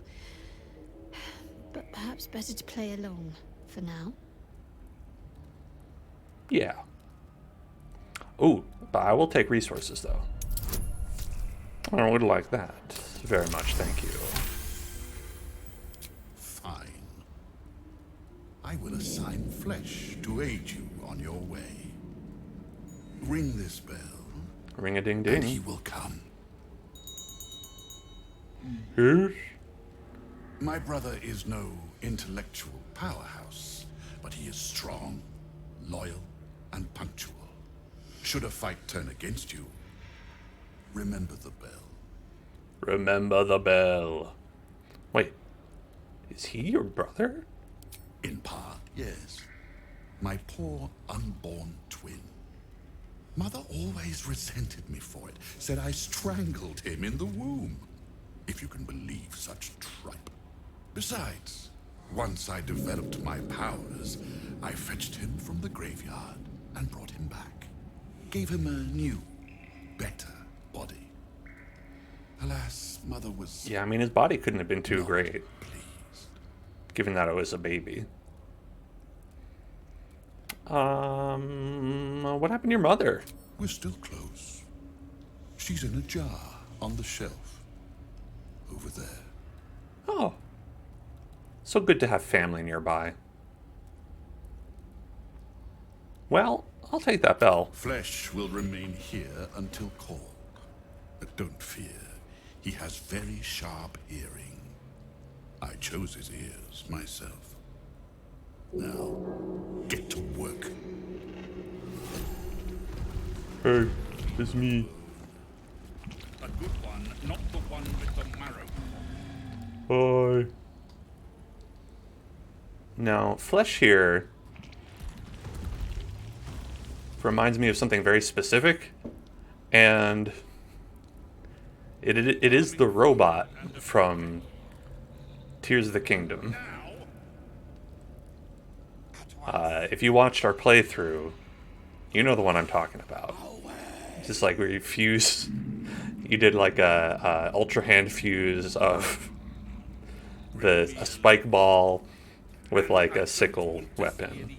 But perhaps better to play along for now. Yeah. Oh, but I will take resources though. I would like that very much, thank you. Fine. I will assign flesh to aid you on your way. Ring this bell. Ring-a-ding-ding. And he will come. Yes? My brother is no intellectual powerhouse, but he is strong, loyal, and punctual. Should a fight turn against you, remember the bell. Remember the bell. Wait, is he your brother? In part, yes. My poor unborn twin. Mother always resented me for it, said I strangled him in the womb. If you can believe such tripe. Besides, once I developed my powers, I fetched him from the graveyard and brought him back. Gave him a new, better body. Alas, Mother was... Yeah, I mean, his body couldn't have been too great. given that it was a baby. What happened to your mother? We're still close. She's in a jar on the shelf. Over there. Oh. So good to have family nearby. Well, I'll take that bell. Flesh will remain here until called. But don't fear. He has very sharp hearing. I chose his ears myself. Now, get to work. Hey, it's me. A good one, not the one with the marrow. Hi. Now, flesh here reminds me of something very specific, and it is the robot from Tears of the Kingdom. If you watched our playthrough, you know the one I'm talking about. Just like where you fuse, you did like a ultra hand fuse of a spike ball with like a sickle weapon.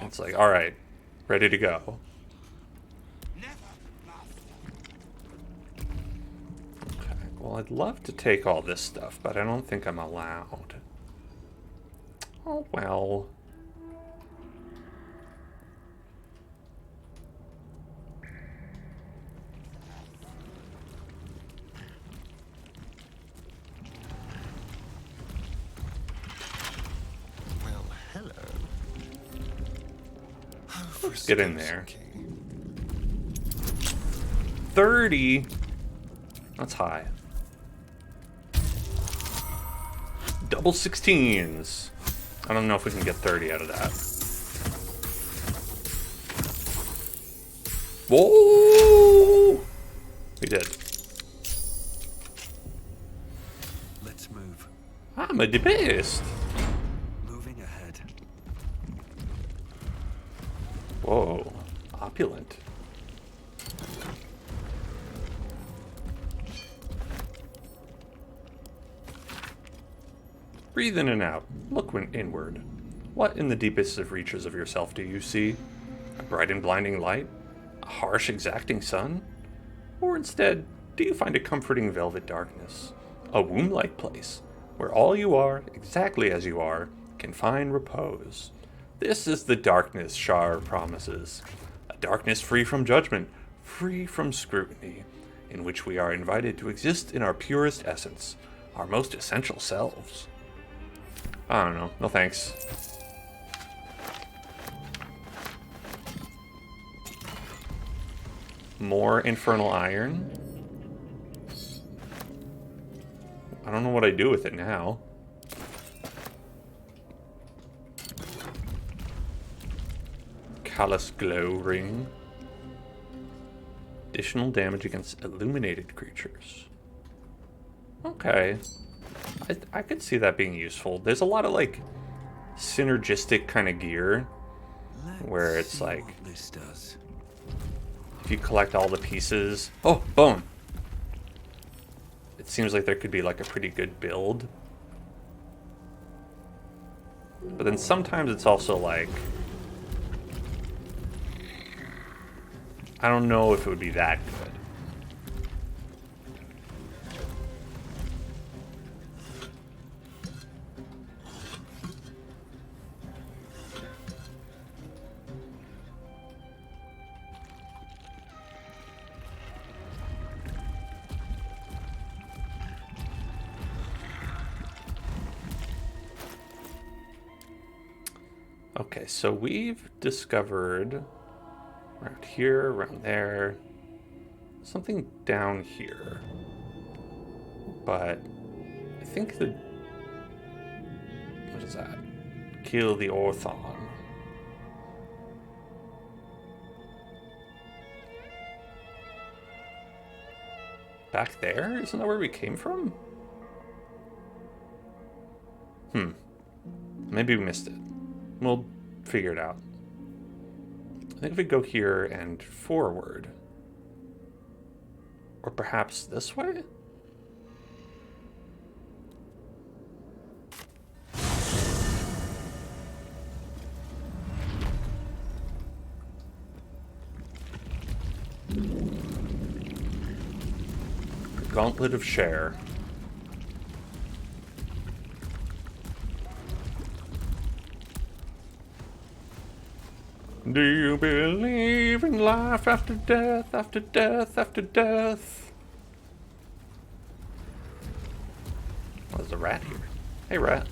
It's like, all right, ready to go. Okay, well, I'd love to take all this stuff, but I don't think I'm allowed. Oh, well. Well, hello. Let's get in there. 30? That's high. Double 16s. I don't know if we can get 30 out of that. Whoa! We did. Let's move. I'm a debased. Moving ahead. Whoa. Opulent. Breathe in and out. Look inward. What in the deepest of reaches of yourself do you see? A bright and blinding light? A harsh, exacting sun? Or instead, do you find a comforting velvet darkness? A womb-like place, where all you are, exactly as you are, can find repose. This is the darkness Shar promises. A darkness free from judgment, free from scrutiny, in which we are invited to exist in our purest essence, our most essential selves. I don't know. No thanks. More infernal iron. I don't know what I do with it now. Callous glow ring. Additional damage against illuminated creatures. Okay. I could see that being useful. There's a lot of like synergistic kind of gear where it's like this does. If you collect all the pieces. Oh, bone. It seems like there could be like a pretty good build. But then sometimes it's also like I don't know if it would be that good. Okay, so we've discovered around here, around there, something down here. But I think the... What is that? Kill the Orthon. Back there? Isn't that where we came from? Maybe we missed it. We'll figure it out. I think if we go here and forward. Or perhaps this way? The Gauntlet of Share. Do you believe in life after death, after death, after death? Oh, there's a rat here. Hey, rat.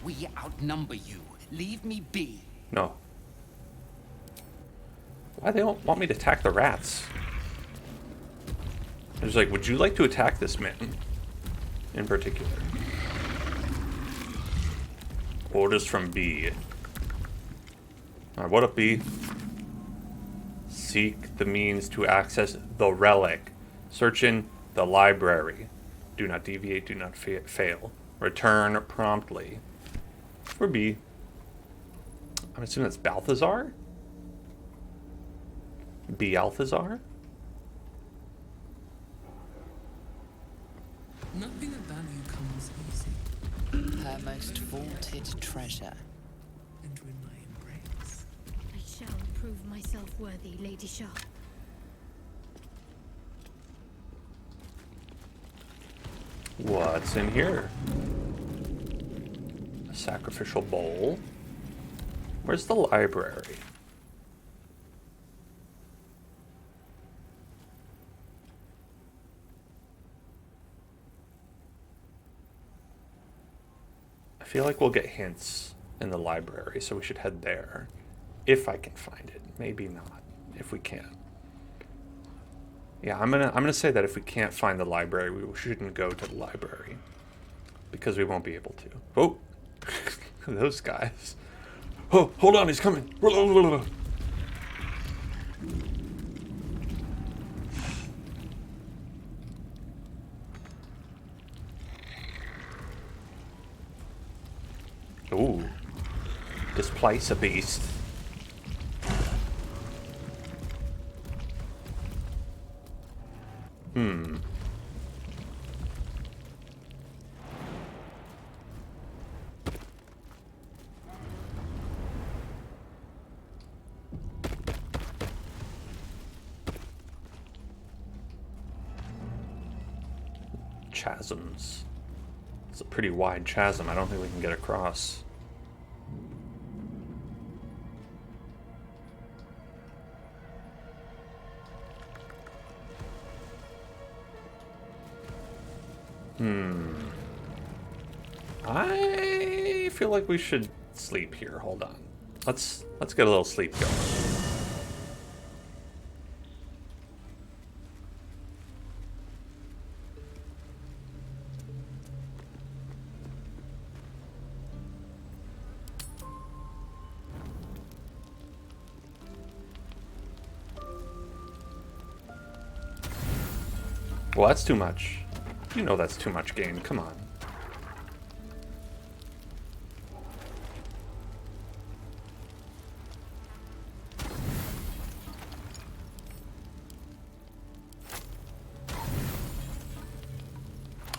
We outnumber you. Leave me be. No. Why they don't want me to attack the rats? I was like, would you like to attack this man? In particular. Orders from B. Alright, what up, B? Seek the means to access the relic. Search in the library. Do not deviate, do not fail. Return promptly. For B. I'm assuming that's Balthazar? B. Althazar? Nothing of value comes easy. Her most vaunted treasure. Enter in my embrace. I shall prove myself worthy, Lady Shah. What's in here? A sacrificial bowl. Where's the library? I feel like we'll get hints in the library, so we should head there. If I can find it. Maybe not. If we can. Yeah, I'm gonna say that if we can't find the library, we shouldn't go to the library. Because we won't be able to. Oh! Those guys. Oh, hold on, he's coming! Ooh. Displace a beast. Chasms. It's a pretty wide chasm. I don't think we can get across. I feel like we should sleep here. Hold on. Let's get a little sleep going. Well, that's too much. You know that's too much game. Come on.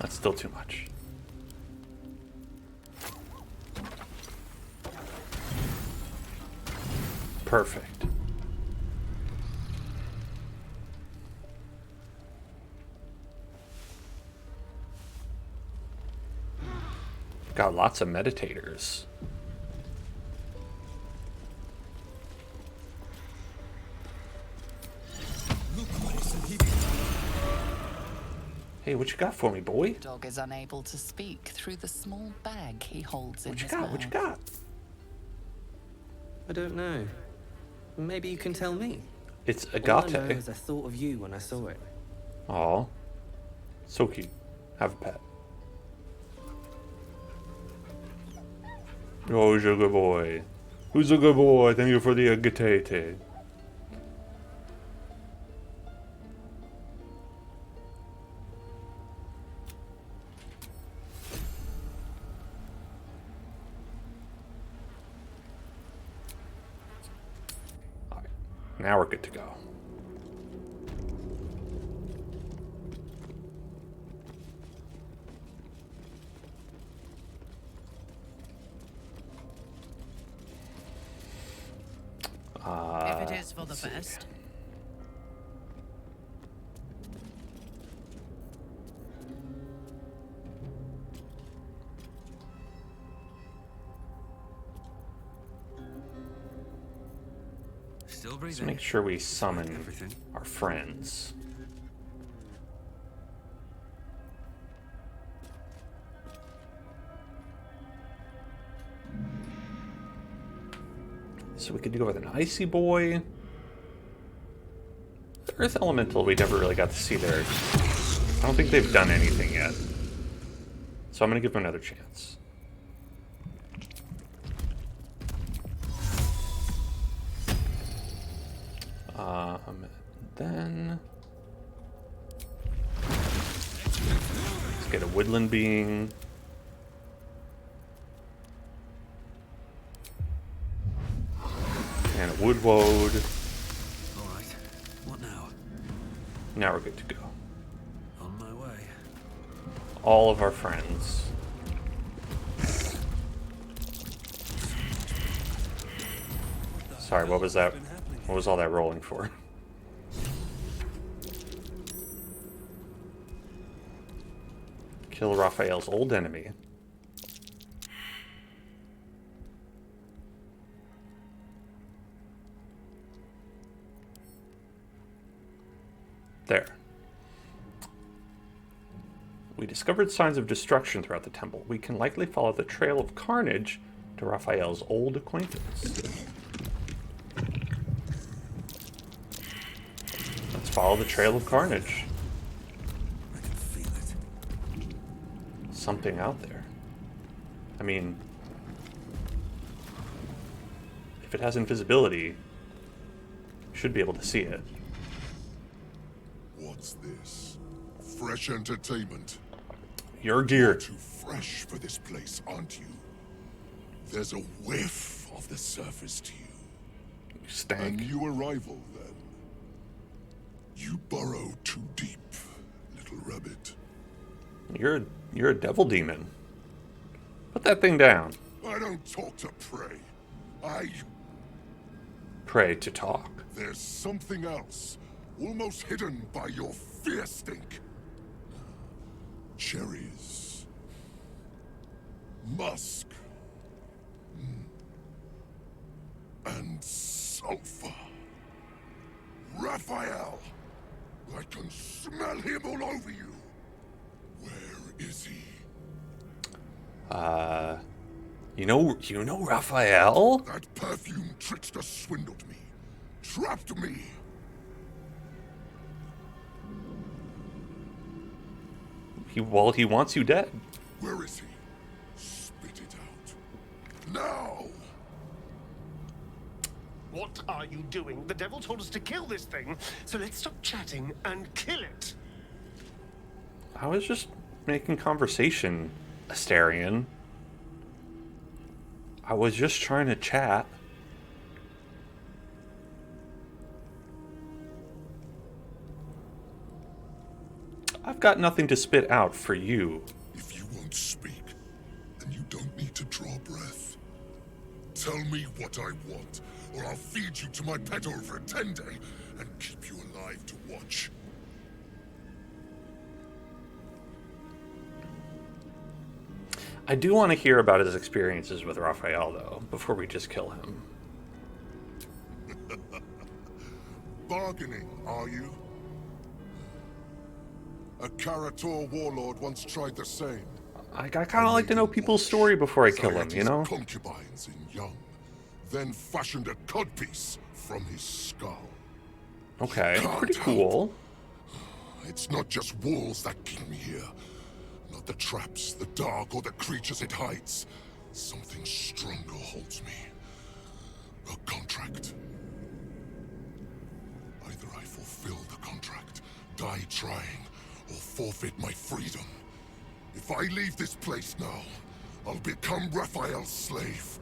That's still too much. Perfect. Got lots of meditators. Hey, what you got for me, boy? The dog is unable to speak through the small bag he holds in What you his got? mouth. What you got? I don't know. Maybe you can tell me. It's All I know Agate. is I thought of you when I saw it. Aw. So cute. Have a pet. Oh, he's a good boy. Who's a good boy? Thank you for the Agate. Alright. Now we're good to go. If it is for the best. Still Let's breathing. make sure we summon our friends. So we could go with an Icy Boy. The Earth Elemental, we never really got to see there. I don't think they've done anything yet. So I'm going to give them another chance. Then... let's get a Woodland Being. And a Woodwode. Alright, what now? Now we're good to go. On my way. All of our friends. Sorry, what was that? What was all that rolling for? Kill Raphael's old enemy. There. We discovered signs of destruction throughout the temple. We can likely follow the trail of carnage to Raphael's old acquaintance. Let's follow the trail of carnage. I can feel it. Something out there. I mean, if it has invisibility, you should be able to see it. What's this? Fresh entertainment. Your gear. Too fresh for this place, aren't you? There's a whiff of the surface to you. Stank. A new arrival, then. You burrow too deep, little rabbit. You're a devil demon. Put that thing down. I don't talk to prey. I Pray to talk. There's something else, almost hidden by your fear stink. Cherries. Musk. And sulfur. Raphael! I can smell him all over you. Where is he? You know Raphael? That perfume trickster swindled me. Trapped me. He wants you dead. Where is he? Spit it out. Now! What are you doing? The devil told us to kill this thing, so let's stop chatting and kill it. I was just making conversation, Astarion. I was just trying to chat. I've got nothing to spit out for you. If you won't speak, then you don't need to draw breath. Tell me what I want, or I'll feed you to my pet over a 10-day and keep you alive to watch. I do want to hear about his experiences with Raphael, though, before we just kill him. Bargaining, are you? A Karator warlord once tried the same. I kind of like to know people's story before I kill him, you know? Concubines in young, then fashioned a codpiece from his skull. Okay, pretty cool. It's not just walls that keep me here. Not the traps, the dark, or the creatures it hides. Something stronger holds me. A contract. Either I fulfill the contract, die trying, or forfeit my freedom. If I leave this place now, I'll become Raphael's slave.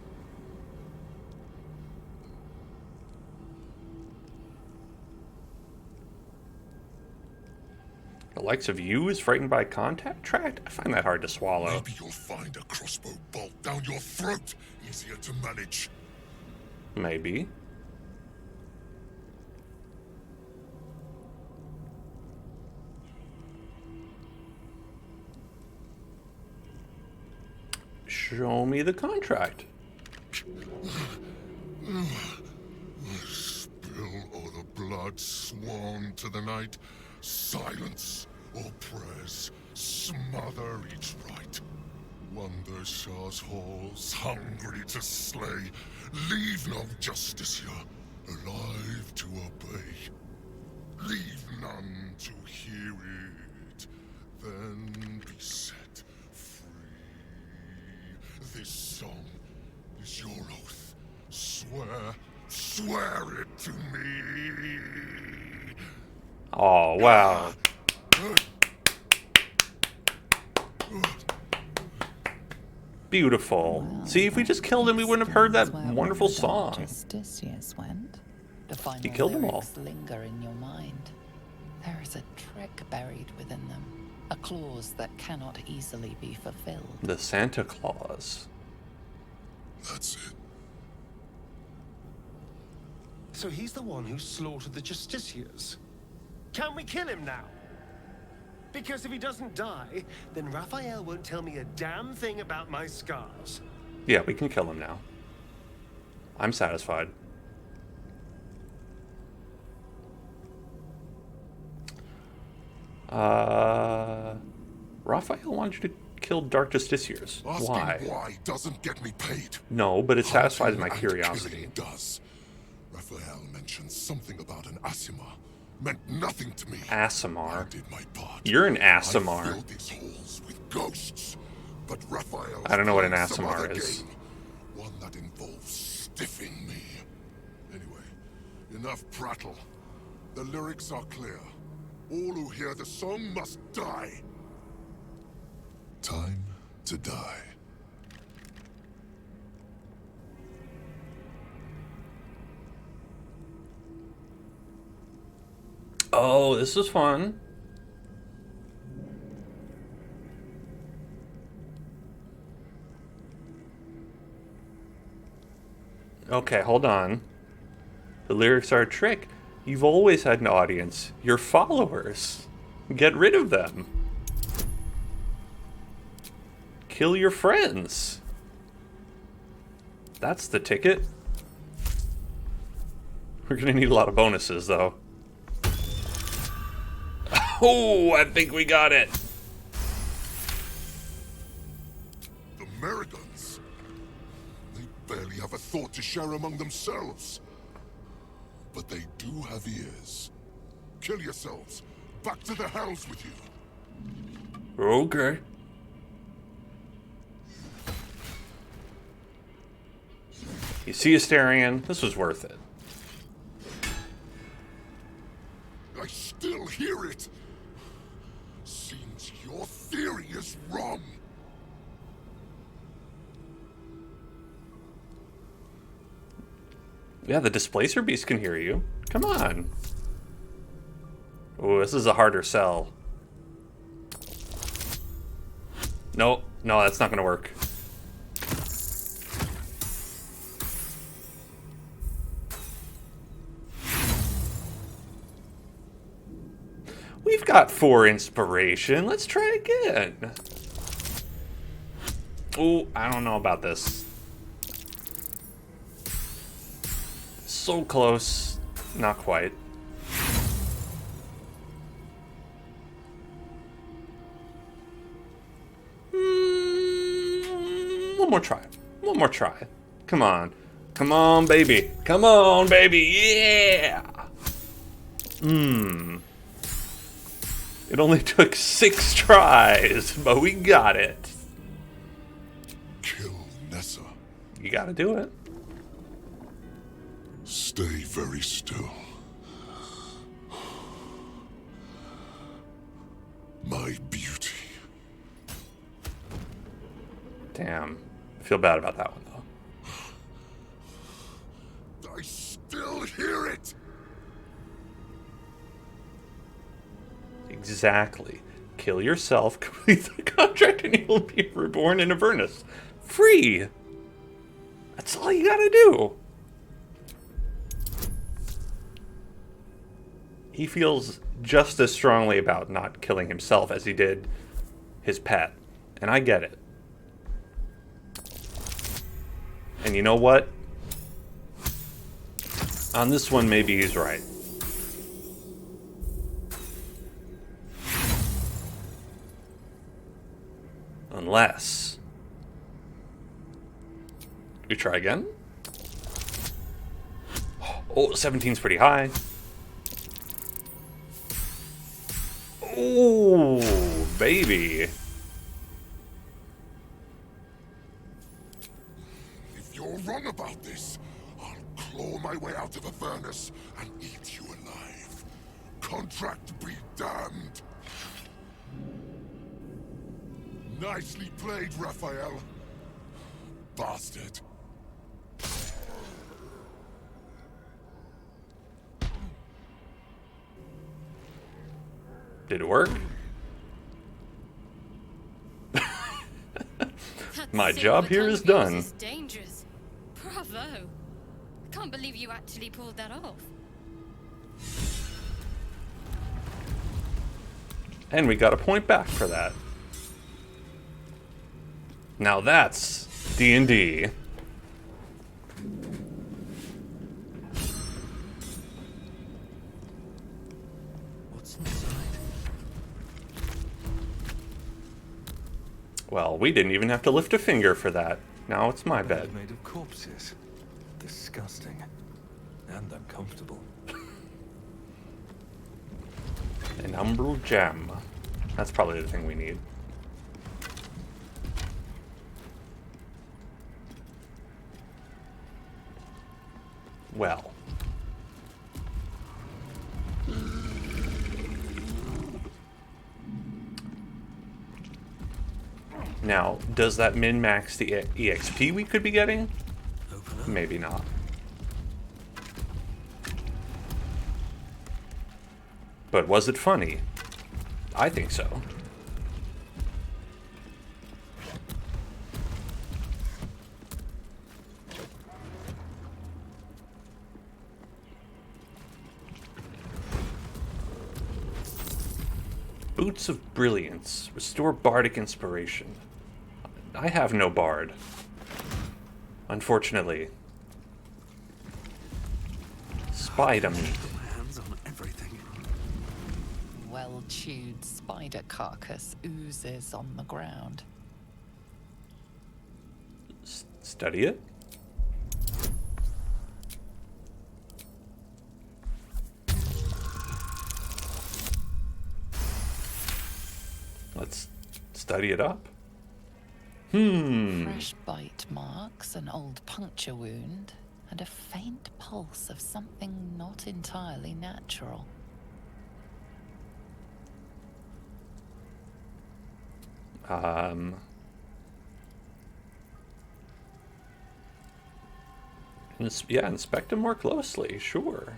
The likes of you is frightened by contact? I find that hard to swallow. Maybe you'll find a crossbow bolt down your throat easier to manage. Maybe. Show me the contract. Spit blood sworn to the night, silence or prayers smother each right. Wander Shah's halls, hungry to slay, leave no justice here, alive to obey. Leave none to hear it, then be set free. This song is your oath. Swear it to me. Oh, wow. Beautiful. Well, see, if we just killed him, we wouldn't have heard that wonderful song. Justicius went. The final He killed them all. lyrics linger in your mind. There is a trick buried within them, a clause that cannot easily be fulfilled. The Santa Claus. That's it. So he's the one who slaughtered the Justiciars. Can we kill him now? Because if he doesn't die, then Raphael won't tell me a damn thing about my scars. Yeah, we can kill him now. I'm satisfied. Raphael wanted you to kill Dark Justiciars. Asking Why? why doesn't get me paid. No, but it satisfies my Hunting and curiosity. killing does. Raphael mentioned something about an Asimar. Meant nothing to me. Asimar. I did my part. You're an I Asimar. filled these halls with ghosts. But Raphael. I don't know what an played some Asimar other is. game. One that involves stiffing me. Anyway, enough prattle. The lyrics are clear. All who hear the song must die. Time to die. Oh, this is fun. Okay, hold on. The lyrics are a trick. You've always had an audience. Your followers. Get rid of them. Kill your friends. That's the ticket. We're gonna need a lot of bonuses, though. Oh, I think we got it. The Americans. They barely have a thought to share among themselves. But they do have ears. Kill yourselves. Back to the hells with you. Okay. You see Asterion? This was worth it. I still hear it. Seems your theory is wrong. Yeah, the Displacer Beast can hear you. Come on. Oh, this is a harder sell. No, that's not gonna work. We've got 4 inspiration. Let's try again. Oh, I don't know about this. So close. Not quite. One more try. One more try. Come on. Come on, baby. Come on, baby. Yeah. It only took 6 tries, but we got it. Kill Nessa. You gotta do it. Stay very still. My beauty. Damn. I feel bad about that one, though. I still hear it. Exactly. Kill yourself, complete the contract, and you'll be reborn in Avernus. Free! That's all you gotta do. He feels just as strongly about not killing himself as he did his pet. And I get it. And you know what? On this one, maybe he's right. Unless... We try again? Oh, 17's pretty high. Oh, baby. If you're wrong about this, I'll claw my way out of the furnace and eat you alive. Contract be damned. Nicely played, Raphael. Bastard. Did it work? My job here is done. Is dangerous. Bravo. I can't believe you actually pulled that off. And we got a point back for that. Now that's D&D. What's inside? Well, we didn't even have to lift a finger for that. Now it's my bed. Made of corpses. Disgusting. And uncomfortable. An umbral gem. That's probably the thing we need. Well. Now, does that min-max the EXP we could be getting? Maybe not. But was it funny? I think so. Boots of Brilliance. Restore bardic inspiration. I have no bard. Unfortunately. Spider meat. Hands on everything. Well-chewed spider carcass oozes on the ground. Study it? Let's study it up. Fresh bite marks, an old puncture wound, and a faint pulse of something not entirely natural. Yeah, inspect them more closely, sure.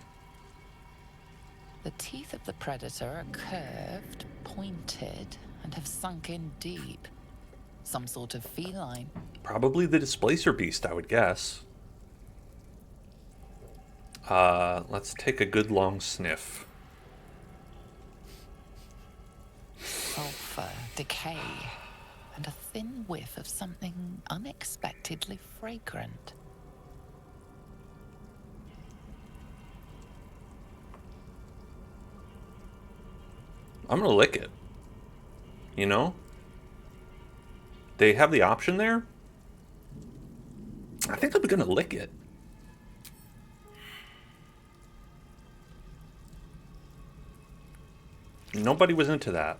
The teeth of the predator are curved, pointed, and have sunk in deep. Some sort of feline. Probably the displacer beast, I would guess. Let's take a good long sniff. Sulfur, decay, and a thin whiff of something unexpectedly fragrant. I'm gonna lick it. You know? They have the option there. I think I'm gonna lick it. Nobody was into that.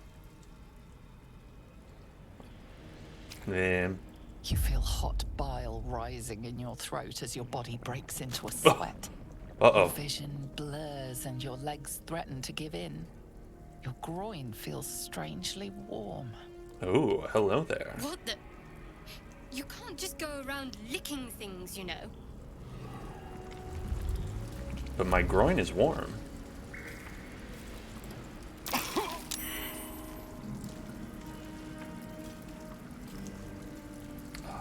Then You feel hot bile rising in your throat as your body breaks into a sweat. Uh-oh. Your vision blurs and your legs threaten to give in. Your groin feels strangely warm. Oh, hello there. What the? You can't just go around licking things, you know. But my groin is warm.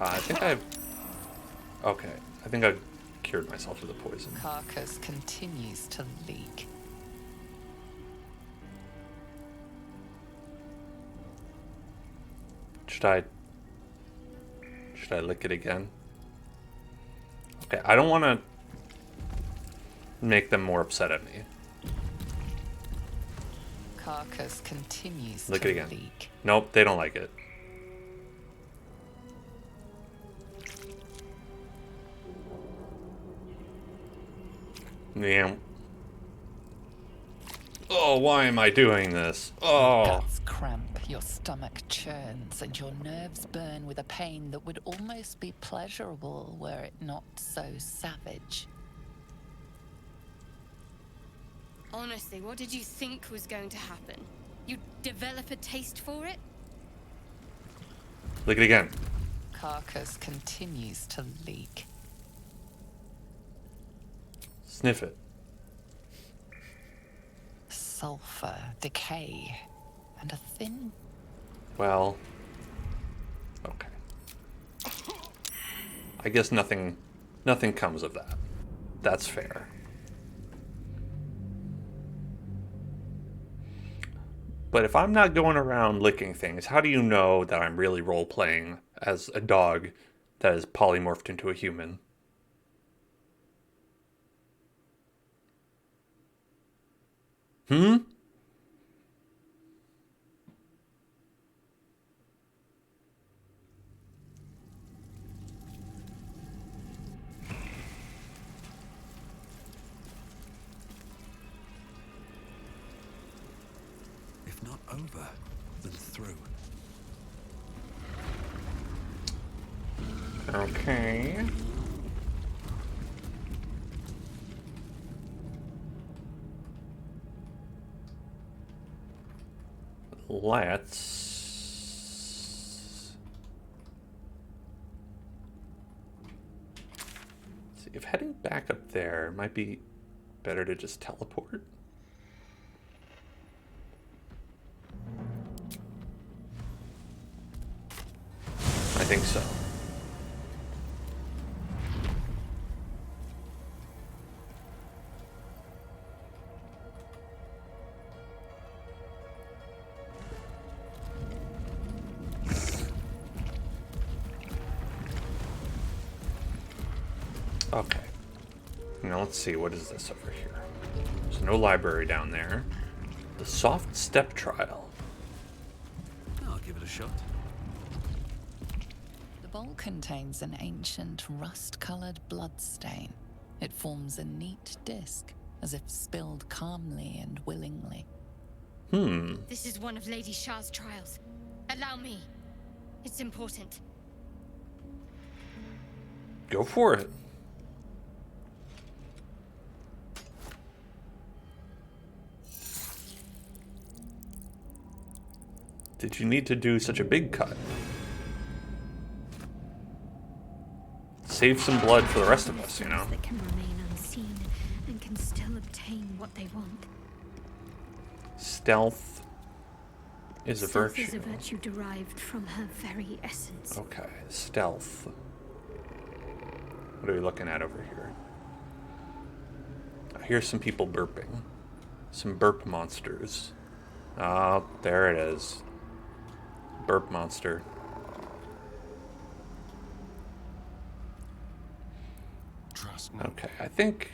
I think I've... Okay, I think I've cured myself of the poison. Carcass continues to leak. Should I lick it again? Okay, I don't want to make them more upset at me. Carcass continues Lick to it again. leak. Nope, they don't like it. Yeah. Oh, why am I doing this? Oh. Guts cramp, your stomach churns, and your nerves burn with a pain that would almost be pleasurable were it not so savage. Honestly, what did you think was going to happen? You'd develop a taste for it? Lick it again. Carcass continues to leak. Sniff it. Sulfur, decay, and a thin... Well... Okay. I guess nothing comes of that. That's fair. But if I'm not going around licking things, how do you know that I'm really role-playing as a dog that is polymorphed into a human? Hmm? If not over, then through. Okay. Let's see if heading back up there might be better to just teleport. I think so. Okay. Now let's see, what is this over here? There's no library down there. The soft step trial. I'll give it a shot. The bowl contains an ancient rust-colored bloodstain. It forms a neat disc, as if spilled calmly and willingly. This is one of Lady Shah's trials. Allow me. It's important. Go for it. Did you need to do such a big cut? Save some blood for the rest of us, you know? That can remain unseen and can still obtain what they want. Stealth is a Stealth virtue. is a virtue derived from her very essence. Okay, stealth. What are we looking at over here? I hear some people burping. Some burp monsters. Ah, there it is. Burp monster. Trust me. Okay, I think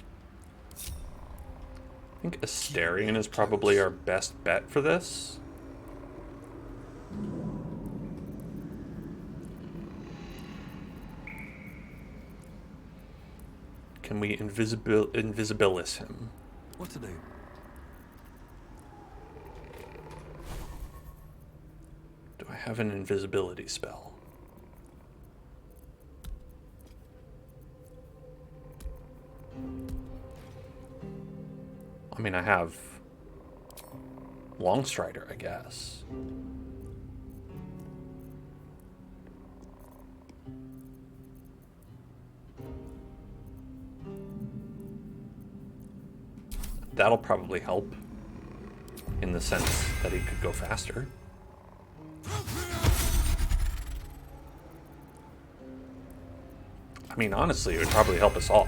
Asterion is probably our best bet for this. Can we invisibilis him? What to do? Do I have an invisibility spell? I mean, I have Longstrider, I guess. That'll probably help in the sense that he could go faster. I mean, honestly, it would probably help us all.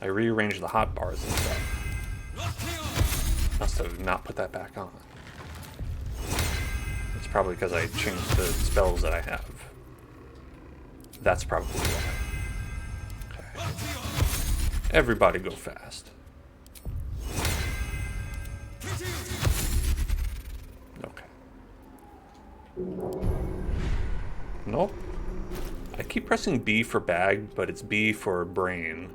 I rearranged the hotbars and stuff. Must have not put that back on. It's probably because I changed the spells that I have. That's probably why. Okay. Everybody go fast. Okay. Nope. I keep pressing B for bag, but it's B for brain.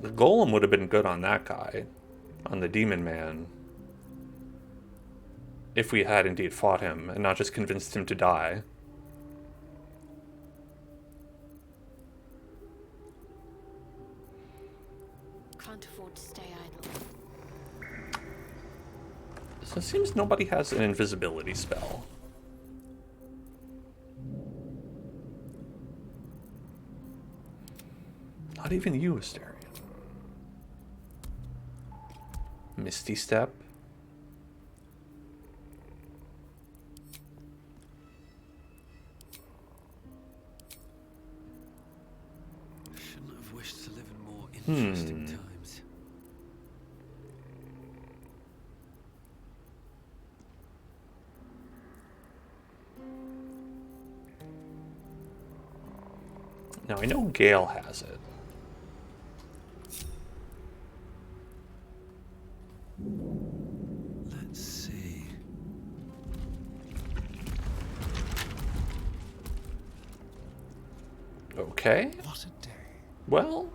The golem would have been good on that guy, on the demon man, if we had indeed fought him and not just convinced him to die. Can't afford to stay idle. So it seems nobody has an invisibility spell. Not even you, Asterion. Misty Step. Shouldn't have wished to live in more interesting times. Now I know Gale has it. Let's see. Okay. What a day. Well,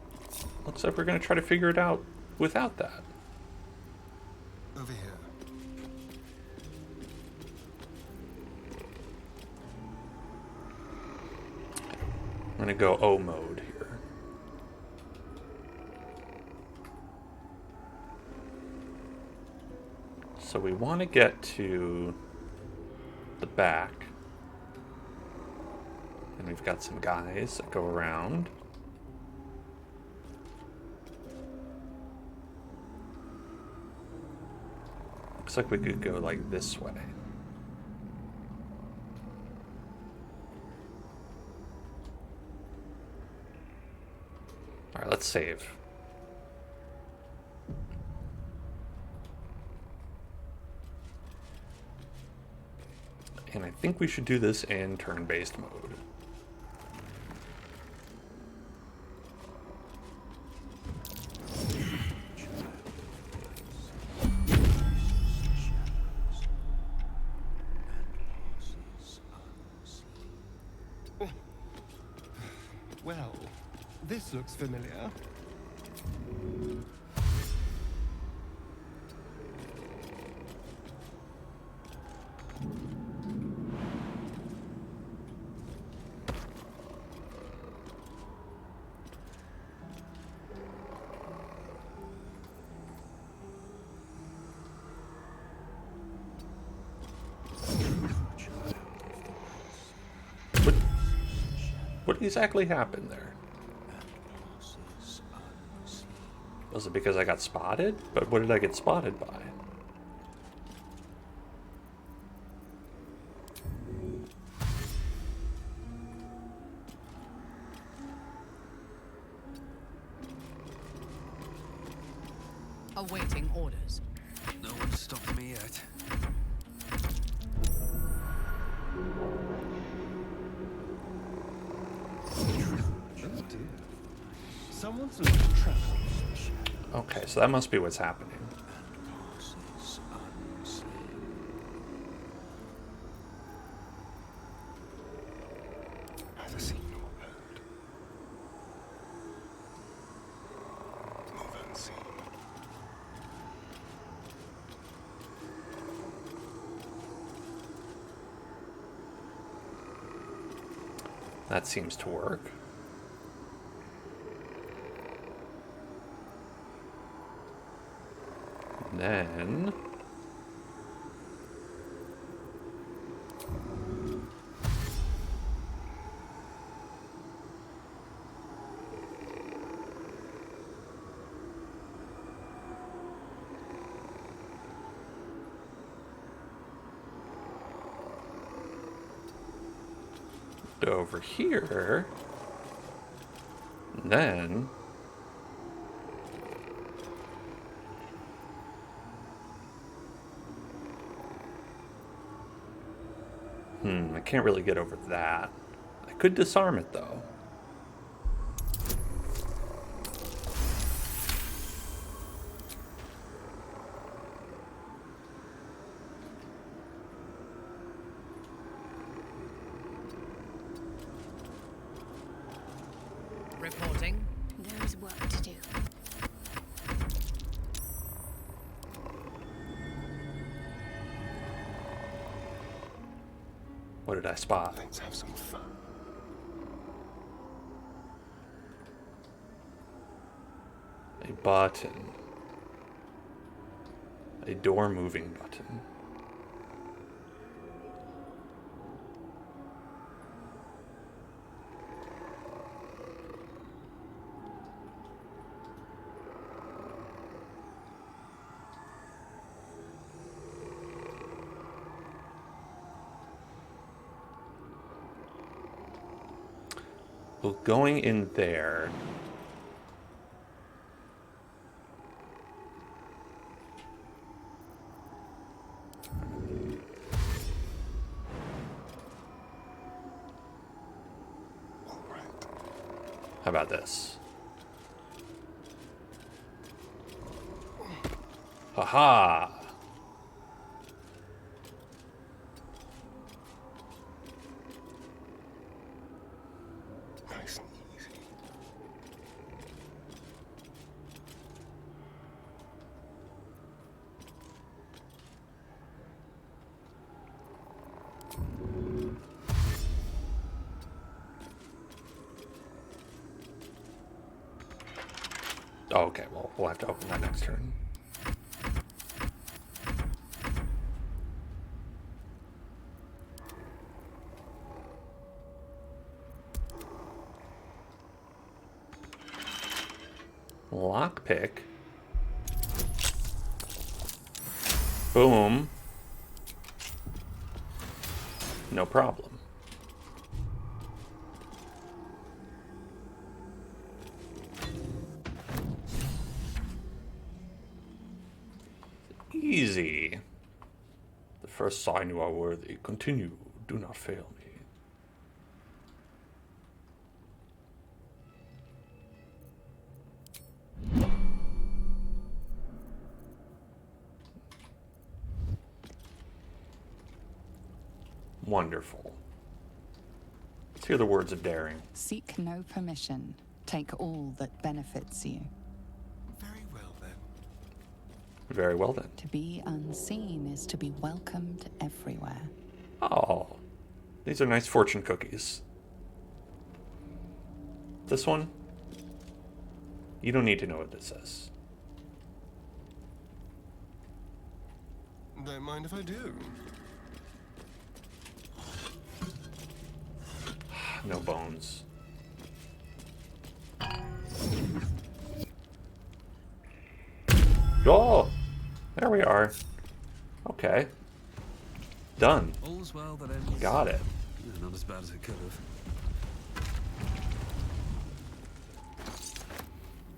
looks like we're going to try to figure it out without that. Over here. I'm going to go O mode here. So we want to get to the back. And we've got some guys that go around. Looks like we could go like this way. Alright, let's save. And I think we should do this in turn-based mode. Well, this looks familiar. What exactly happened there? Was it because I got spotted? But what did I get spotted by? Awaiting orders. No one's stopped me yet. Someone's left a trap. Okay, so that must be what's happening. Neither seen nor heard. Move unseen. That seems to work. Then over here, and then I can't really get over that. I could disarm it, though. What did I spot? Let's have some fun. A button. A door moving button. Well, going in there. How about this? Haha! Nice and easy. Oh, okay, well, we'll have to open that next turn. Lockpick. Boom. No problem. Easy. The first sign you are worthy. Continue. Do not fail me. Wonderful. Let's hear the words of daring. Seek no permission. Take all that benefits you. Very well then. Very well then. To be unseen is to be welcomed everywhere. Oh, these are nice fortune cookies. This one? You don't need to know what this says. Don't mind if I do. No bones. Oh! There we are. Okay. Done. All's well that ends. Got it. Yeah, not as bad as it could have.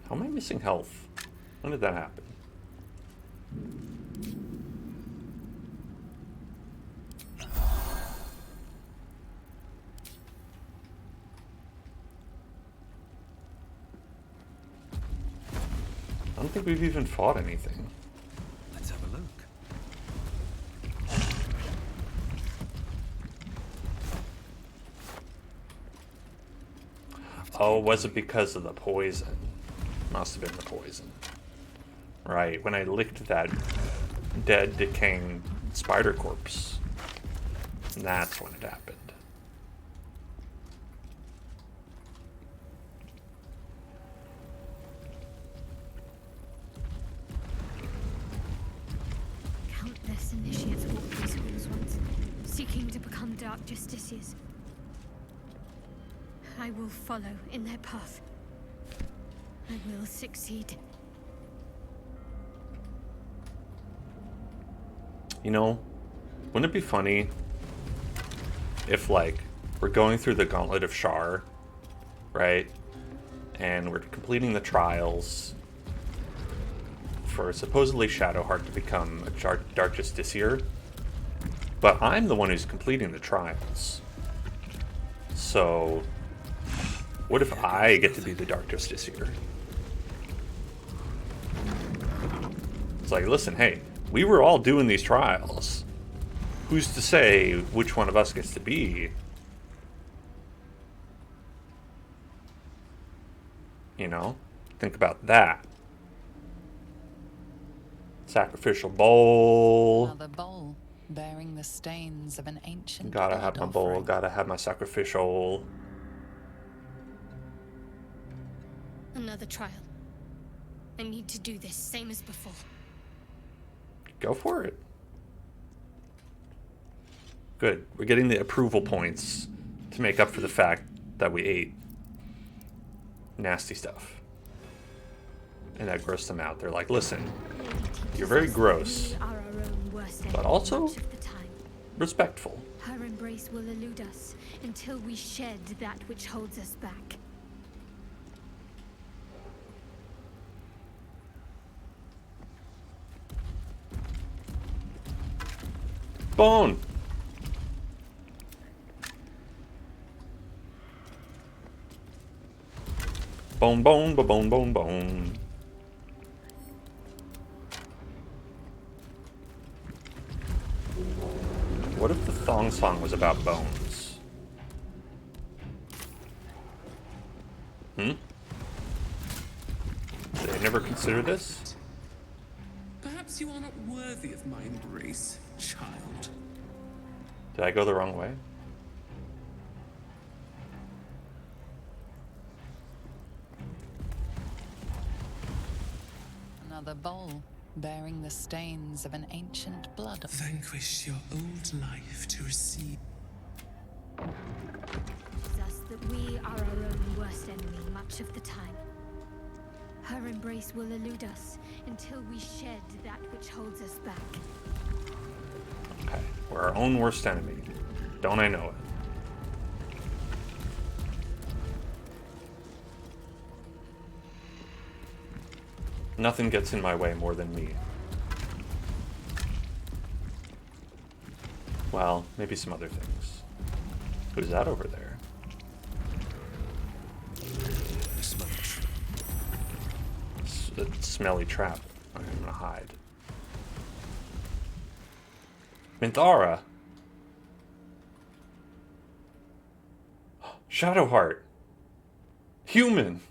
How am I missing health? When did that happen? I don't think we've even fought anything. Let's have a look. Oh, was it because of the poison? Must have been the poison. Right, when I licked that dead, decaying spider corpse. That's when it happened. Countless initiates walked these halls once, seeking to become dark justiciars. I will follow in their path. I will succeed. You know, wouldn't it be funny if, like, we're going through the Gauntlet of Shar, right? And we're completing the trials for supposedly Shadowheart to become a Dark Justiciar, but I'm the one who's completing the trials. So, what if I get to be the Dark Justiciar? It's like, listen, hey, we were all doing these trials. Who's to say which one of us gets to be? You know? Think about that. Sacrificial bowl. Another bowl. bearing the stains of an ancient Gotta have my blood bowl, offering. gotta have my sacrificial. Another trial. I need to do this, same as before. Go for it. Good. We're getting the approval points to make up for the fact that we ate nasty stuff. And that grossed them out. They're like, listen, you're very gross, but also respectful. Her embrace will elude us until we shed that which holds us back. Bone! Bone, bone, ba-bone, bone, bone. What if the thong song was about bones? Did I never consider this? Perhaps you are not worthy of my embrace, child. Did I go the wrong way? Another bowl, bearing the stains of an ancient blood. Vanquish your old life to receive. Thus that we are our own worst enemy much of the time. Her embrace will elude us until we shed that which holds us back. Okay, we're our own worst enemy. Don't I know it? Nothing gets in my way more than me. Well, maybe some other things. Who's that over there? A smelly trap. I'm gonna hide. Minthara! Shadowheart! Human!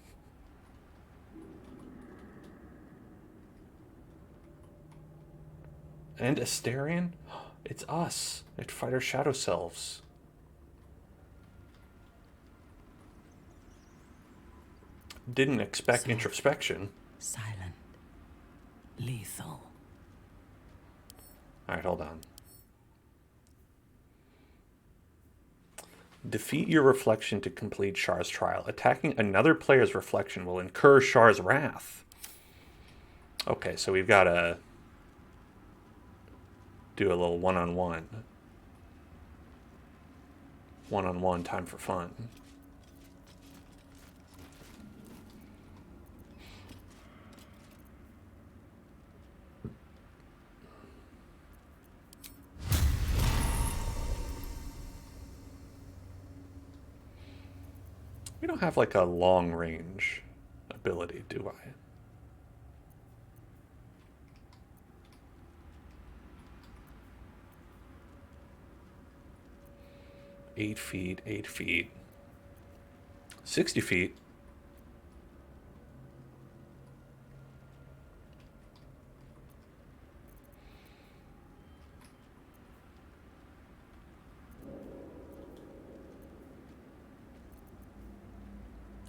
And Asterion? It's us. We have to fight our shadow selves. Didn't expect introspection. Silent. Lethal. Alright, hold on. Defeat your reflection to complete Shar's trial. Attacking another player's reflection will incur Shar's wrath. Okay, so we've got to do a little one-on-one. One-on-one time for fun. We don't have like a long range ability, do I? Eight feet, 8 feet. 60 feet.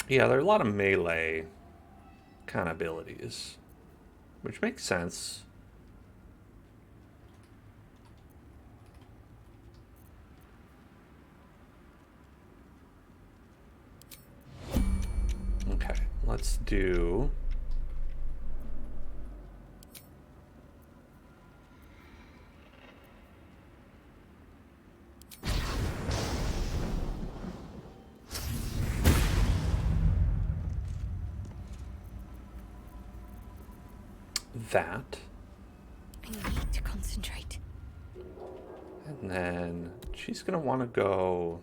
Yeah, there are a lot of melee kind of abilities, which makes sense. Okay, let's do... that. I need to concentrate. And then she's going to want to go...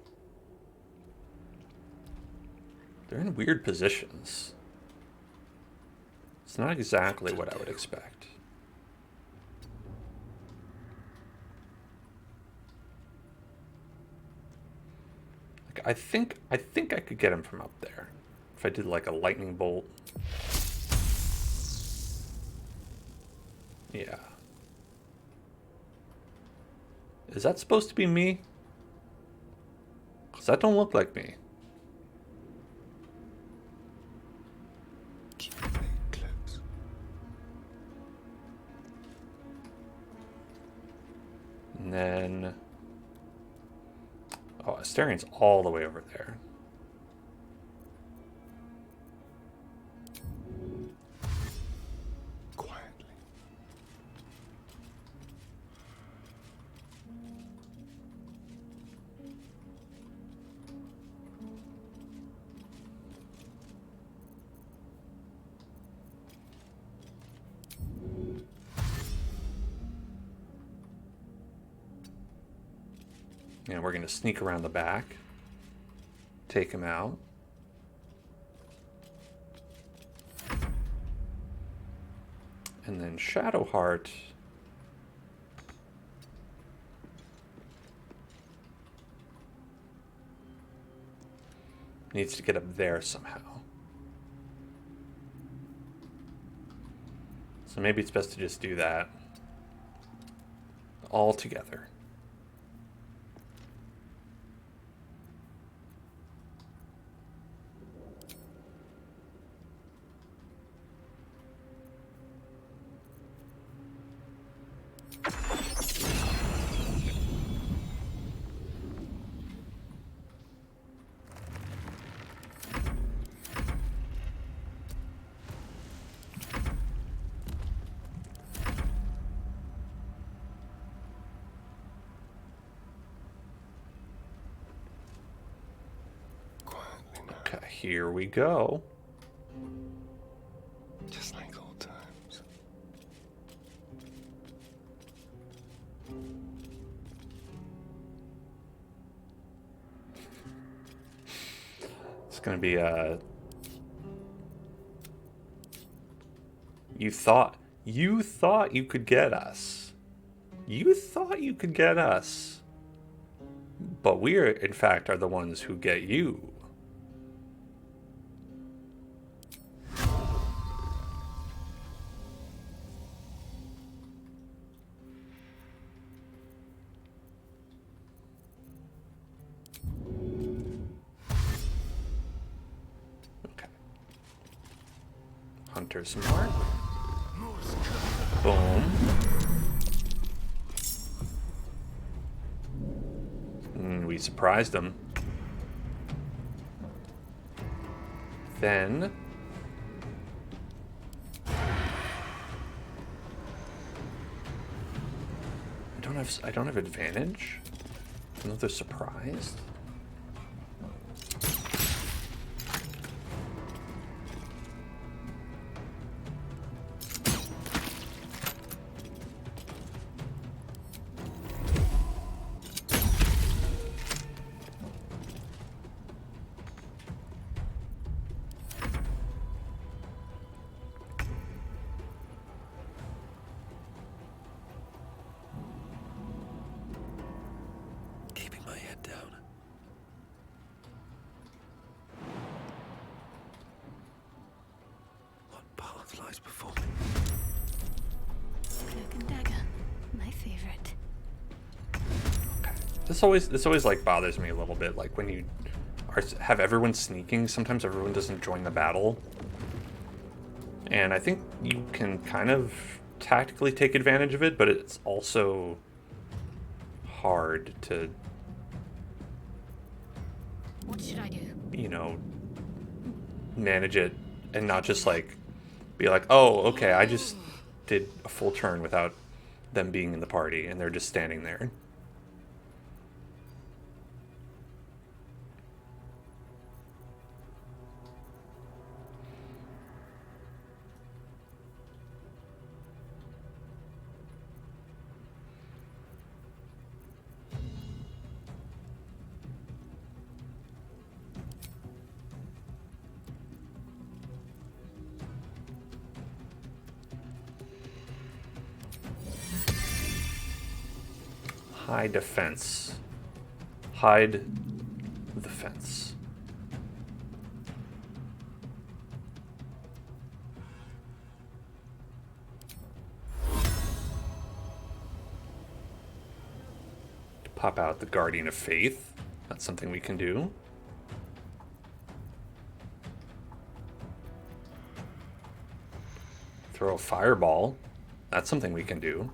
They're in weird positions. It's not exactly what I would expect. Like, I think I could get him from up there. If I did like a lightning bolt. Yeah. Is that supposed to be me? Because that don't look like me. Keep your blade close. And then... Oh, Asterian's all the way over there. Quietly. And we're going to sneak around the back. Take him out. And then Shadowheart needs to get up there somehow. So maybe it's best to just do that all together. Okay, here we go. Just like old times. It's gonna be you thought you could get us. You thought you could get us. But we, in fact, are the ones who get you. Hunter's mark. Boom. We surprised him. Then I don't have advantage. I don't know if they're surprised. This always like bothers me a little bit, like when you have everyone sneaking, sometimes everyone doesn't join the battle. And I think you can kind of tactically take advantage of it, but it's also hard to, What should I do? you know, manage it and not just like be like, oh, okay, I just did a full turn without them being in the party and they're just standing there. High defense. Hide the fence. Pop out the Guardian of Faith. That's something we can do. Throw a fireball. That's something we can do.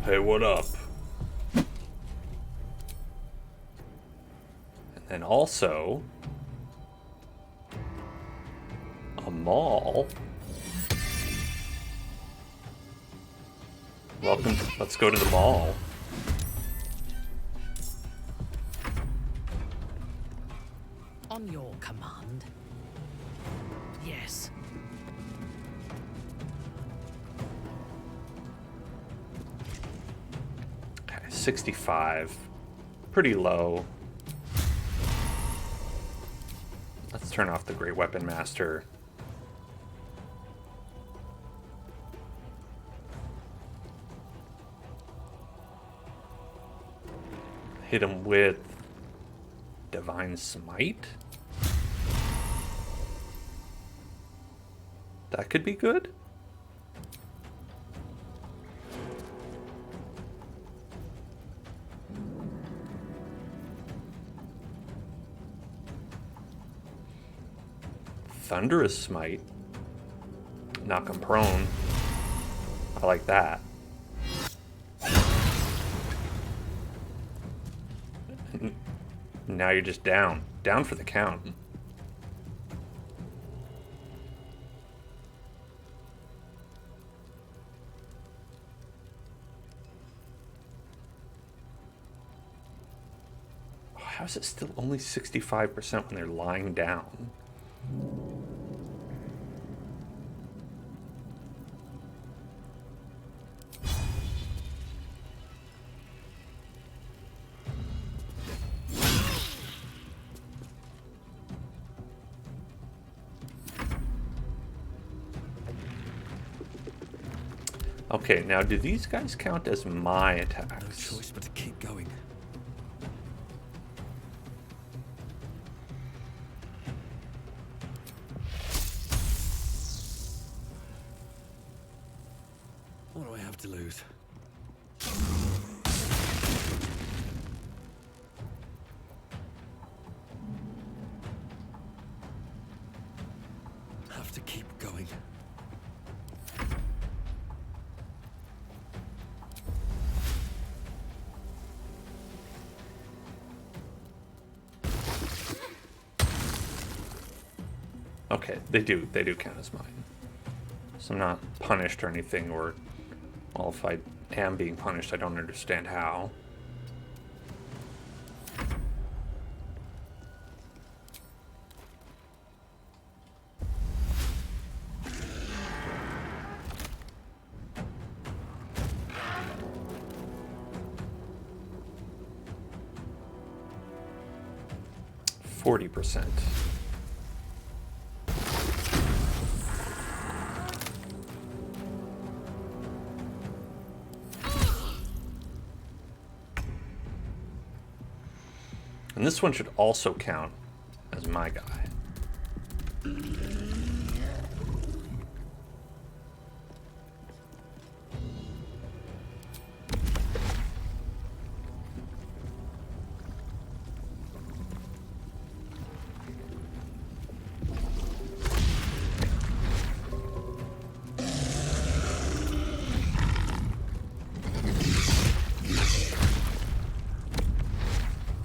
Hey, what up? And then also a mall. Welcome. Let's go to the mall. On your command. Yes. Okay, 65. Pretty low. Let's turn off the Great Weapon Master. Hit him with Divine Smite. That could be good. Thunderous Smite. Knock him prone. I like that. Now you're just down. Down for the count. How is it still only 65% when they're lying down? Okay, now do these guys count as my attacks? No choice but to keep going. What do I have to lose? Have to keep going. Okay, they do count as mine. So I'm not punished or anything, or, well, if I am being punished, I don't understand how. %. And this one should also count as my guy.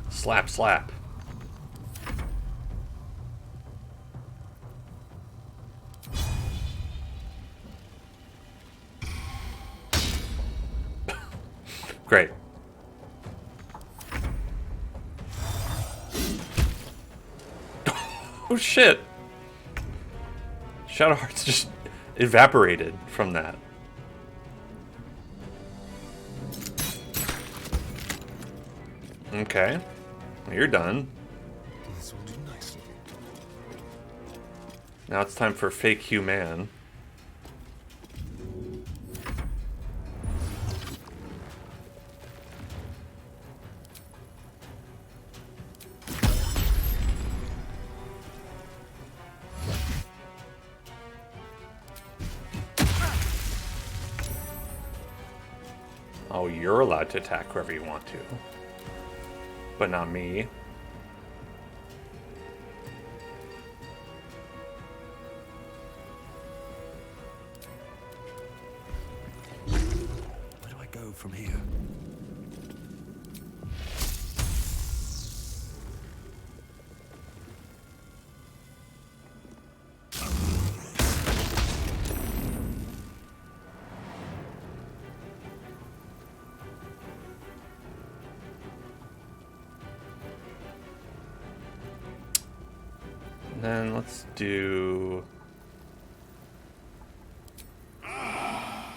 Slap, slap. Great. Oh shit. Shadow Hearts just evaporated from that. Okay. You're done. This will do. Now it's time for fake Hugh Mann. Oh, you're allowed to attack whoever you want to. But not me. Where do I go from here? Then let's do...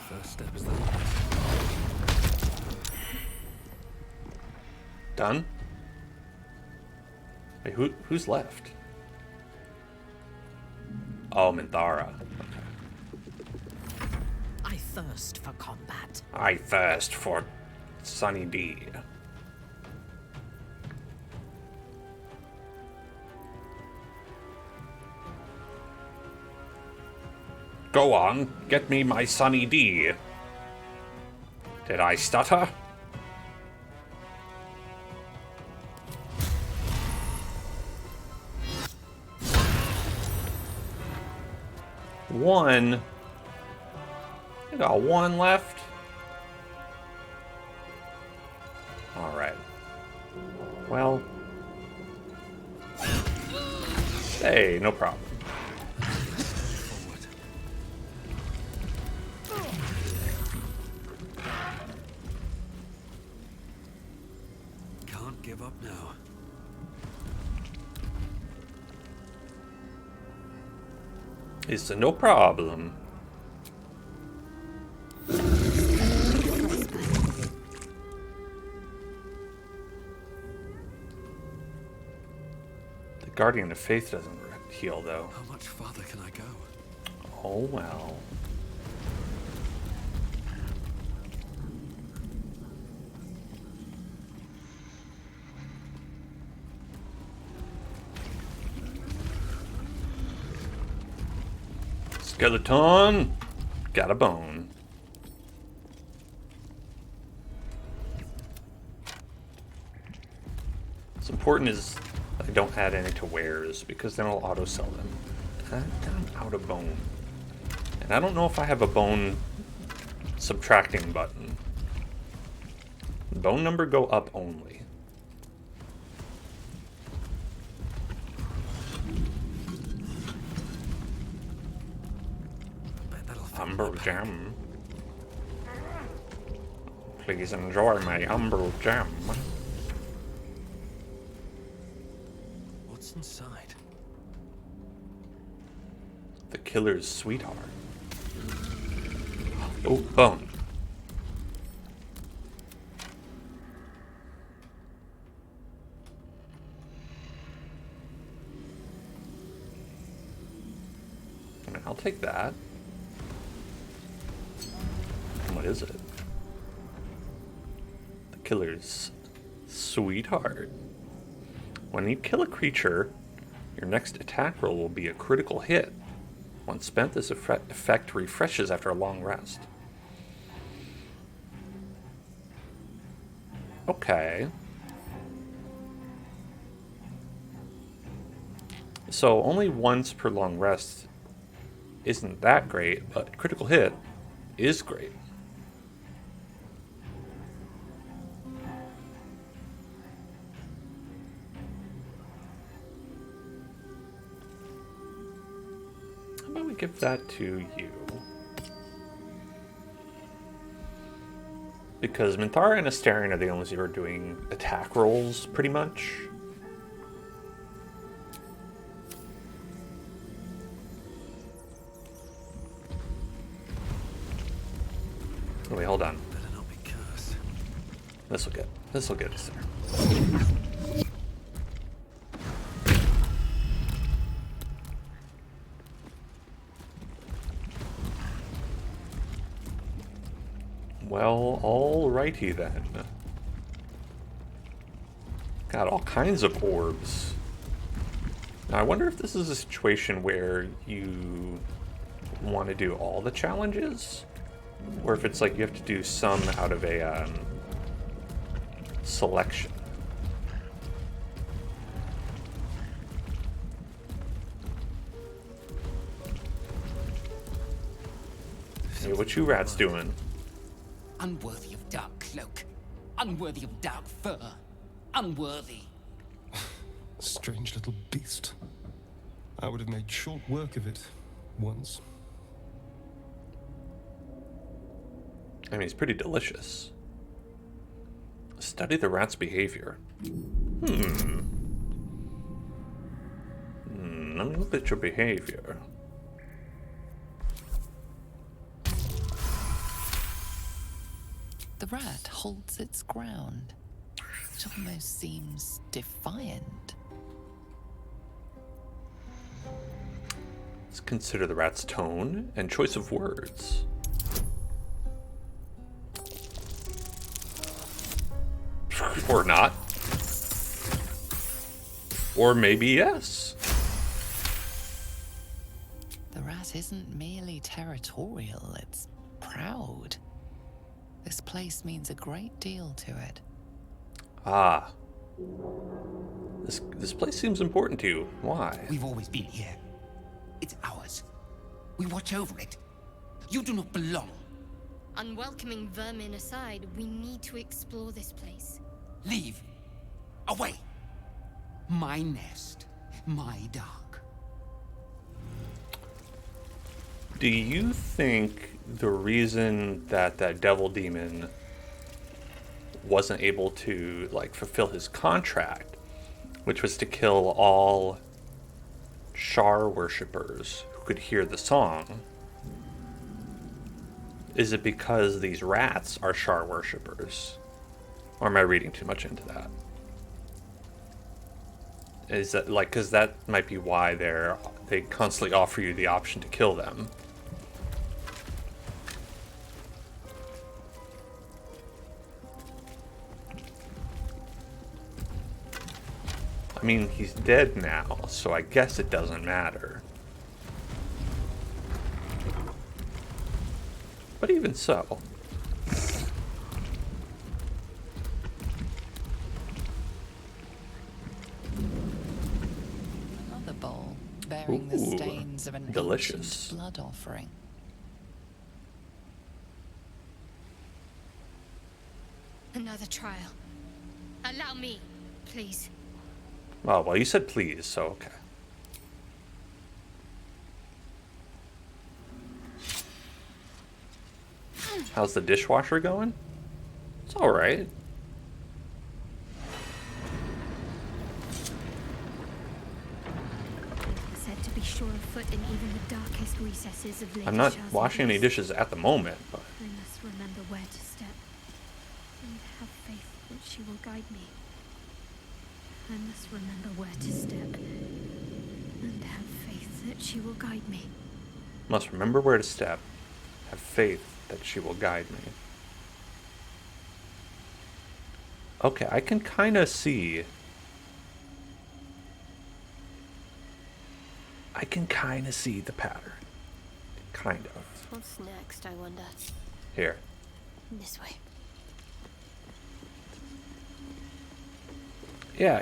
First step is the Done? Wait, who's left? Oh, Minthara. I thirst for combat. I thirst for Sunny D. Go on, get me my Sunny D. Did I stutter? One. I got one left. Alright. Well. Hey, no problem. Can't give up now. It's no problem. The Guardian of Faith doesn't heal, though. How much farther can I go? Oh, well. Skeleton! Got a bone. What's important is I don't add any to wares, because then I'll auto-sell them. I'm out of bone. And I don't know if I have a bone subtracting button. Bone number go up only. Umber gem. Please enjoy my umber gem. What's inside? The killer's sweetheart. Oh, bone. I'll take that. What is it? The killer's sweetheart. When you kill a creature, your next attack roll will be a critical hit. Once spent, this effect refreshes after a long rest. Okay. So only once per long rest isn't that great, but critical hit is great. How about we give that to you? Because Minthara and Astarion are the only ones who are doing attack rolls, pretty much. Oh, wait, hold on. Better not be cursed. This'll get us there. Well, alrighty then. Got all kinds of orbs. Now I wonder if this is a situation where you want to do all the challenges, or if it's like you have to do some out of a selection. Hey, what you rats doing? Unworthy of dark cloak. Unworthy of dark fur. Unworthy. Strange little beast. I would have made short work of it once. I mean, it's pretty delicious. Study the rat's behavior. Let me look at your behavior. The rat holds its ground. It almost seems defiant. Let's consider the rat's tone and choice of words. Or not. Or maybe yes. The rat isn't merely territorial, it's proud. This place means a great deal to it. Ah. This place seems important to you. Why? We've always been here. It's ours. We watch over it. You do not belong. Unwelcoming vermin aside, we need to explore this place. Leave. Away. My nest. My dark. Do you think the reason that that devil demon wasn't able to like fulfill his contract, which was to kill all Shar worshippers who could hear the song, is it because these rats are Shar worshippers? Or am I reading too much into that? Is that like, because that might be why they constantly offer you the option to kill them. I mean, he's dead now, so I guess it doesn't matter. But even so. Another bowl bearing the stains of an delicious ancient blood offering. Another trial. Allow me, please. Oh, well, you said please, so okay. How's the dishwasher going? It's alright. Said to be sure of foot in even the darkest recesses of Lady I'm not Shah's washing any place. dishes at the moment, but... I must remember where to step and have faith that she will guide me. I must remember where to step and have faith that she will guide me. Must remember where to step. Have faith that she will guide me. Okay, I can kind of see... I can kind of see the pattern. Kind of. What's next, I wonder? Here. This way. Yeah.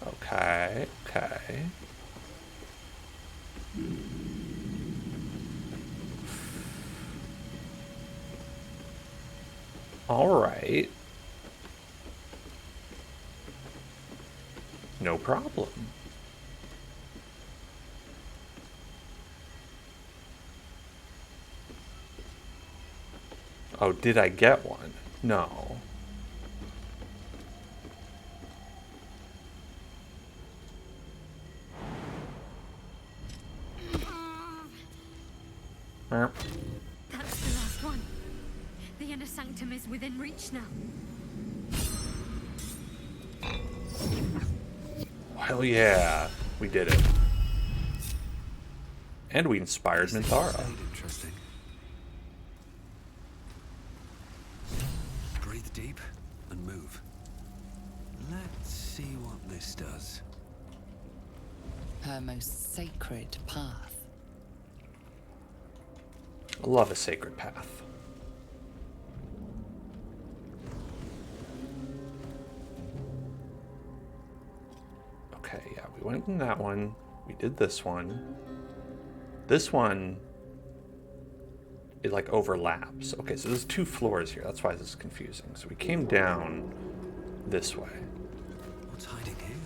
Okay. All right. No problem. Oh, did I get one? No. That's the last one. The inner sanctum is within reach now. Hell yeah, we did it. And we inspired Minthara. Interesting. Breathe deep and move. Let's see what this does. Her most sacred path. I love a sacred path. Okay, yeah, we went in that one. We did this one. This one, it like overlaps. Okay, so there's 2 floors here. That's why this is confusing. So we came down this way. What's hiding here?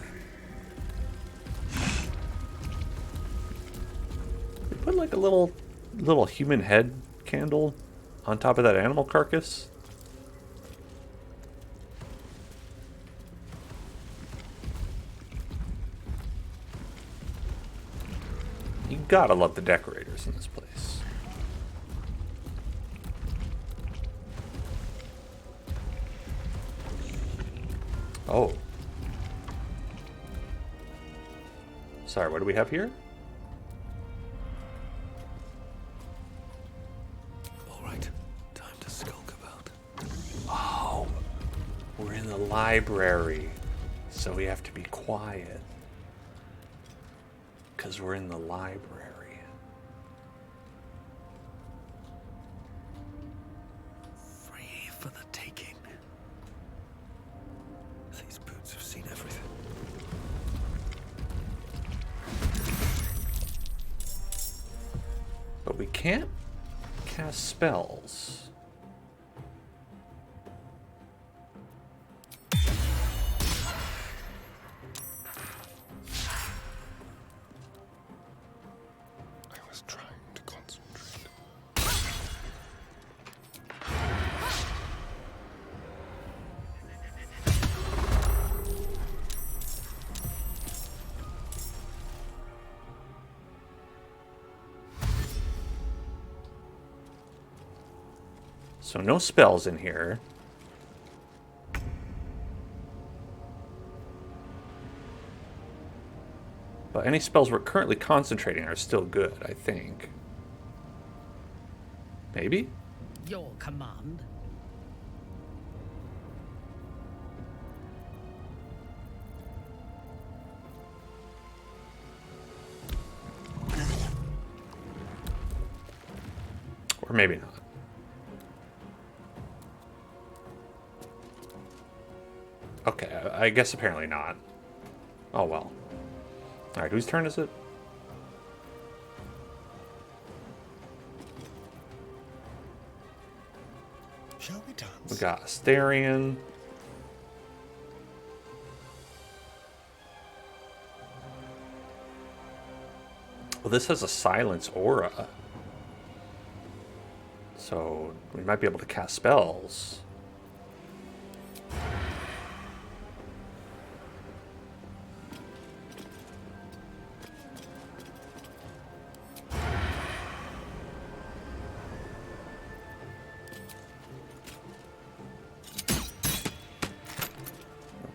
We put like a little human head candle on top of that animal carcass. You gotta love the decorators in this place. Oh. Sorry, what do we have here? All right, time to skulk about. Oh, we're in the library, so we have to be quiet. Because we're in the library. Free for the taking. These boots have seen everything. But we can't cast spells. I was trying to concentrate. So no spells in here. But any spells we're currently concentrating are still good, I think. Maybe? Your command. Or maybe not. Okay, I guess apparently not. Oh well. Alright, whose turn is it? Shall we dance? We got Astarion. Well, this has a silence aura. So we might be able to cast spells.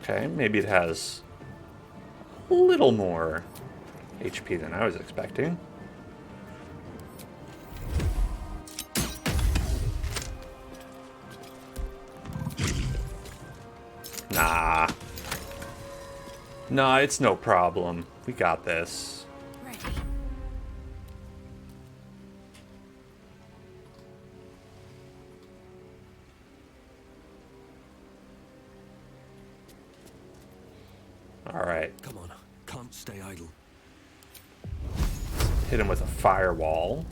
Okay, maybe it has a little more HP than I was expecting. Nah. Nah, it's no problem. We got this. Ready. Alright. Come on, can't stay idle. Hit him with a firewall.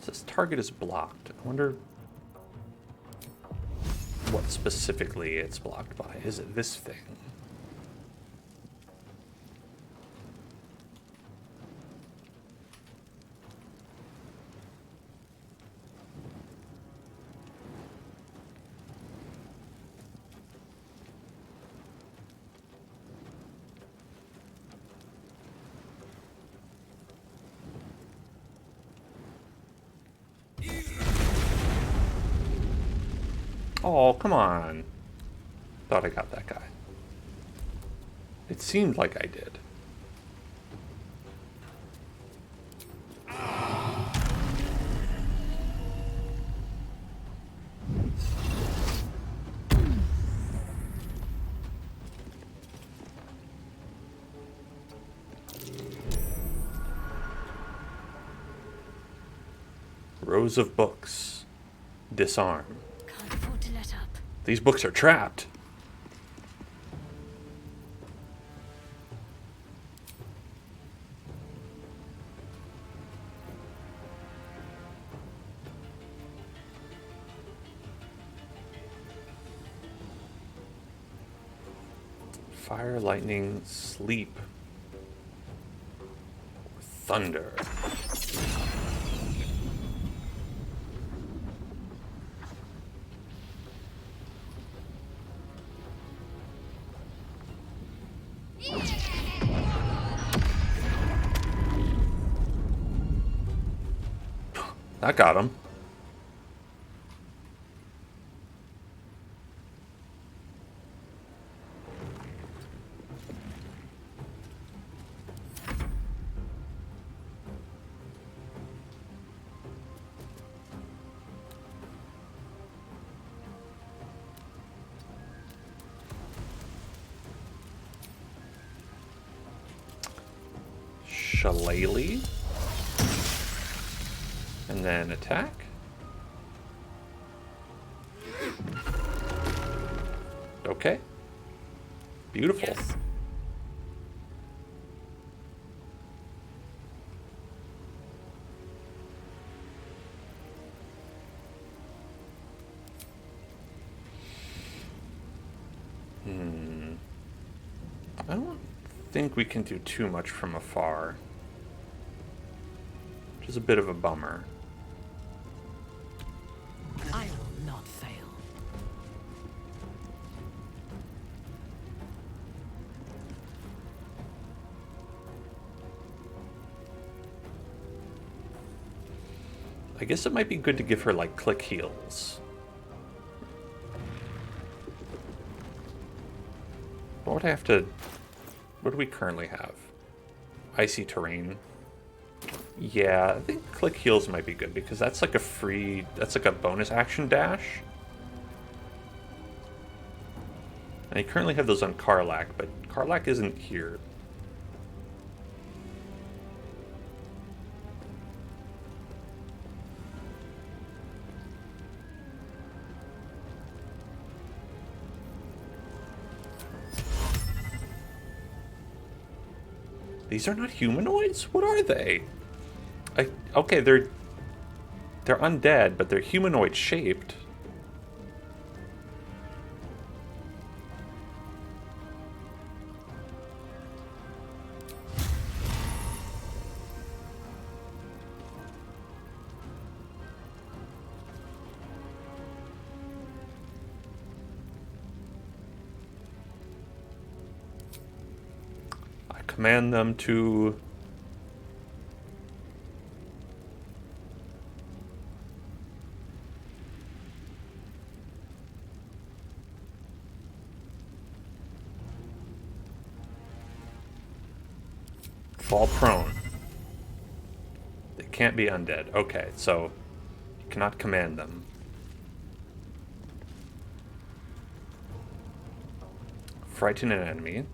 This target is blocked. I wonder what specifically it's blocked by. Is it this thing? Oh, come on. Thought I got that guy. It seemed like I did. Rows of books. Disarm. Can't afford to let up. These books are trapped. Fire, lightning, sleep, thunder. That got him. Shillelagh. And then attack. Okay. Beautiful. Yes. I don't think we can do too much from afar. Which is a bit of a bummer. I will not fail. I guess it might be good to give her, like, click heals. What would I have to... What do we currently have? Icy terrain. Yeah, I think click heals might be good, because that's like a free... That's like a bonus action dash. And I currently have those on Karlach, but Karlach isn't here. These are not humanoids? What are they? Okay, they're undead, but they're humanoid shaped. Command them to fall prone. They can't be undead. Okay, so you cannot command them. Frighten an enemy.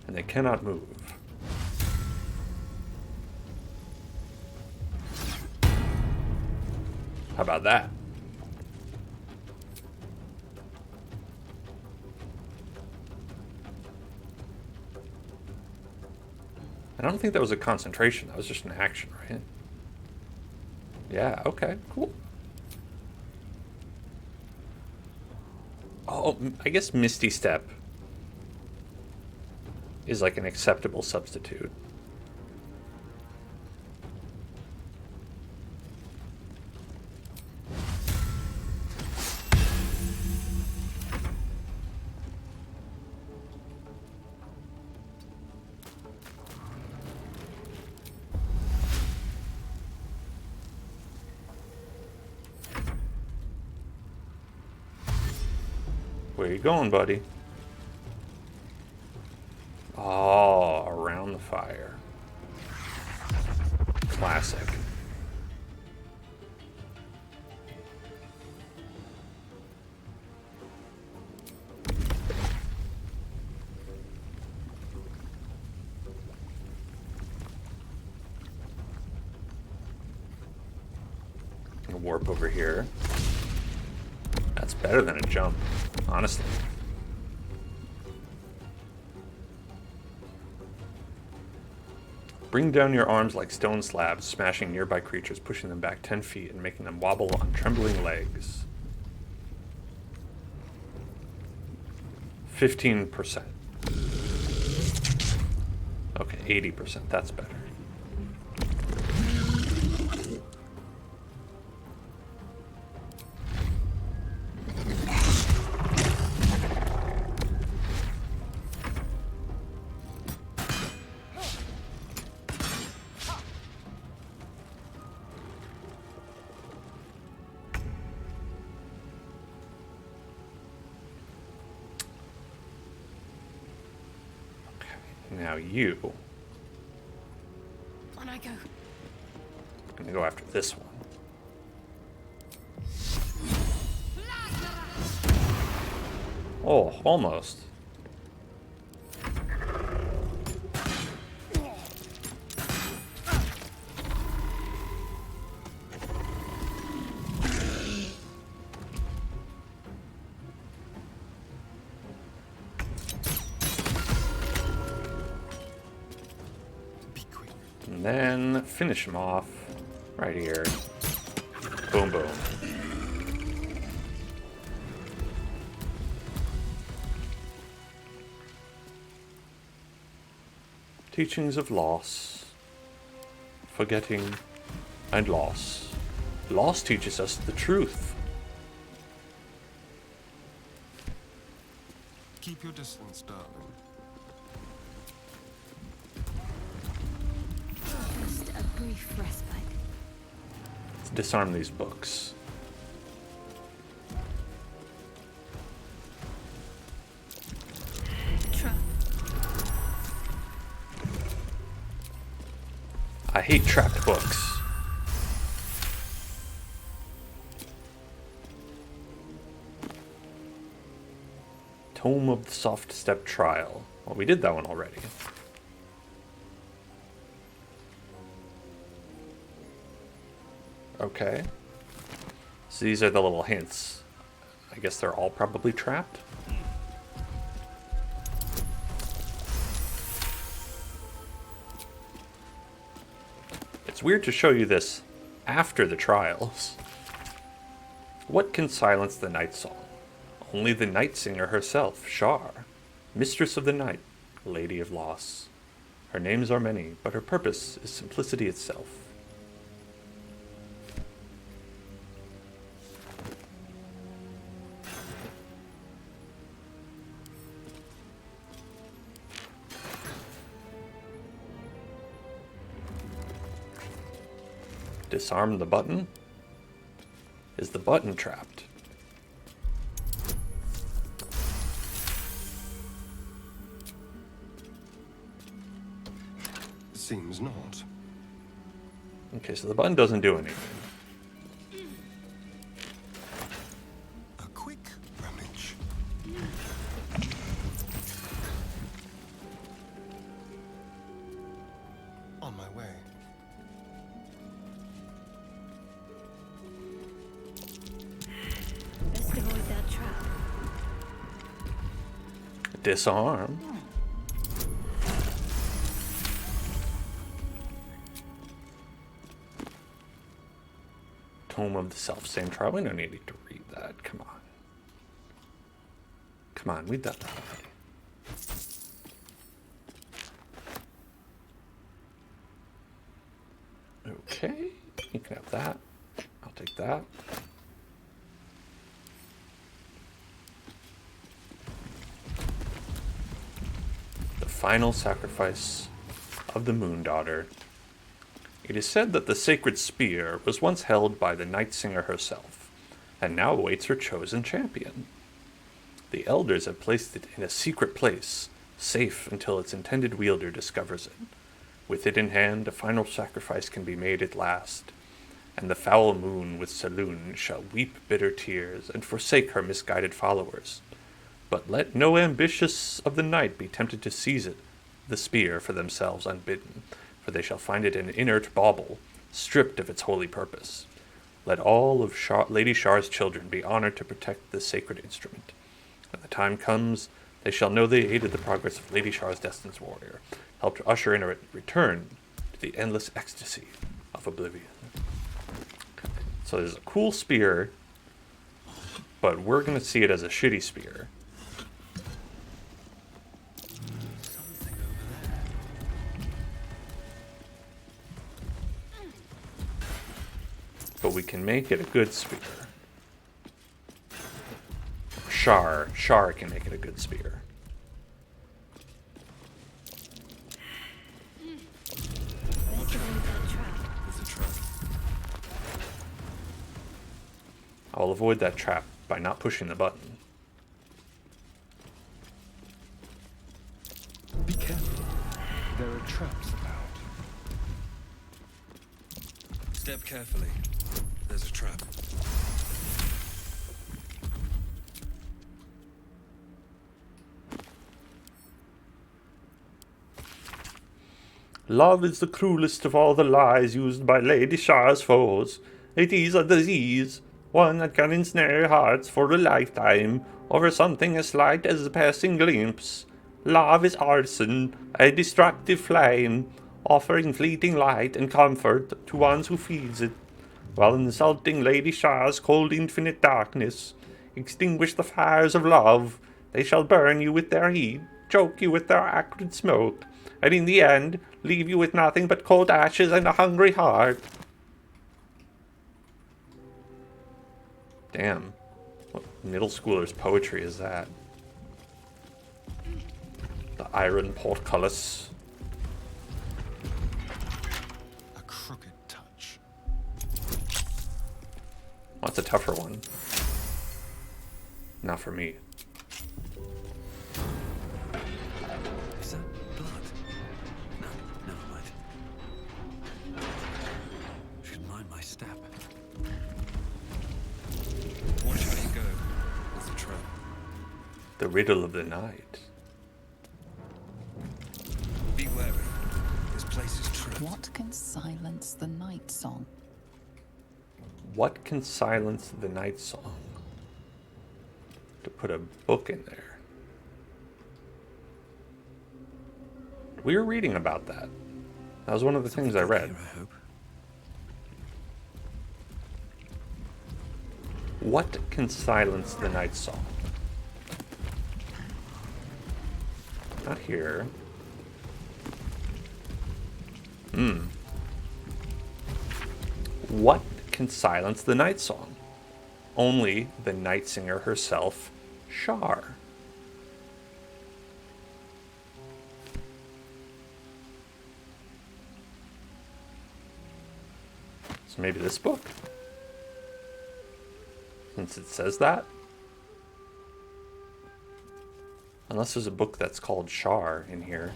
And they cannot move. How about that? I don't think that was a concentration. That was just an action, right? Yeah, okay, cool. Oh, I guess Misty Step is like an acceptable substitute. Where you going, buddy? Oh, around the fire. Classic. Warp over here. That's better than a jump, honestly. Bring down your arms like stone slabs, smashing nearby creatures, pushing them back 10 feet and making them wobble on trembling legs. 15%. Okay, 80%. That's better. Now you. On I go. I'm gonna go after this one. Oh, almost. And then finish him off right here. Boom, boom. Teachings of loss, forgetting, and loss. Loss teaches us the truth. Keep your distance, darling. Just a brief respite. Let's disarm these books. Trap. I hate trapped books. Tome of the Soft Step Trial. Well, we did that one already. Okay. So these are the little hints. I guess they're all probably trapped. It's weird to show you this after the trials. What can silence the night song? Only the night singer herself, Shar, mistress of the night, lady of loss. Her names are many, but her purpose is simplicity itself. Disarm the button? Is the button trapped? Seems not. Okay, so the button doesn't do anything. A quick rummage. On my way. Best avoid that trap. Disarm. Tome of the Self-Same Trial. We don't need to read that. Come on. Come on, we've done that already. Okay, you can have that. I'll take that. The final sacrifice of the Moon Daughter. It is said that the sacred spear was once held by the Night Singer herself, and now awaits her chosen champion. The elders have placed it in a secret place, safe until its intended wielder discovers it. With it in hand, a final sacrifice can be made at last, and the foul moon with Saloon shall weep bitter tears and forsake her misguided followers. But let no ambitious of the night be tempted to seize it, the spear, for themselves unbidden, for they shall find it an inert bauble, stripped of its holy purpose. Let all of Lady Shar's children be honored to protect this sacred instrument. When the time comes, they shall know they aided the progress of Lady Shar's destined warrior, helped usher in a return to the endless ecstasy of oblivion. So there's a cool spear, but we're going to see it as a shitty spear. But we can make it a good spear. Shar can make it a good spear. I'll avoid that trap by not pushing the button. Be careful. There are traps about. Step carefully. There's a trap. Love is the cruelest of all the lies used by Lady Shar's foes. It is a disease, one that can ensnare hearts for a lifetime, over something as slight as a passing glimpse. Love is arson, a destructive flame, offering fleeting light and comfort to ones who feeds it, while insulting Lady Shar's cold infinite darkness. Extinguish the fires of love. They shall burn you with their heat, choke you with their acrid smoke, and in the end, leave you with nothing but cold ashes and a hungry heart. Damn. What middle schooler's poetry is that? The iron portcullis. A crooked touch. What's a tougher one? Not for me. Is that blood? No, never mind. Should mind my step. Watch how you go. There's a trap. The riddle of the night. Be wary. This place is trapped. What can silence the night song? What can silence the night song? To put a book in there. We were reading about that. That was one of the things I read. Here, I hope. What can silence the night song? Not here. What can silence the night song? Only the night singer herself, Shar. So maybe this book? Since it says that? Unless there's a book that's called Shar in here.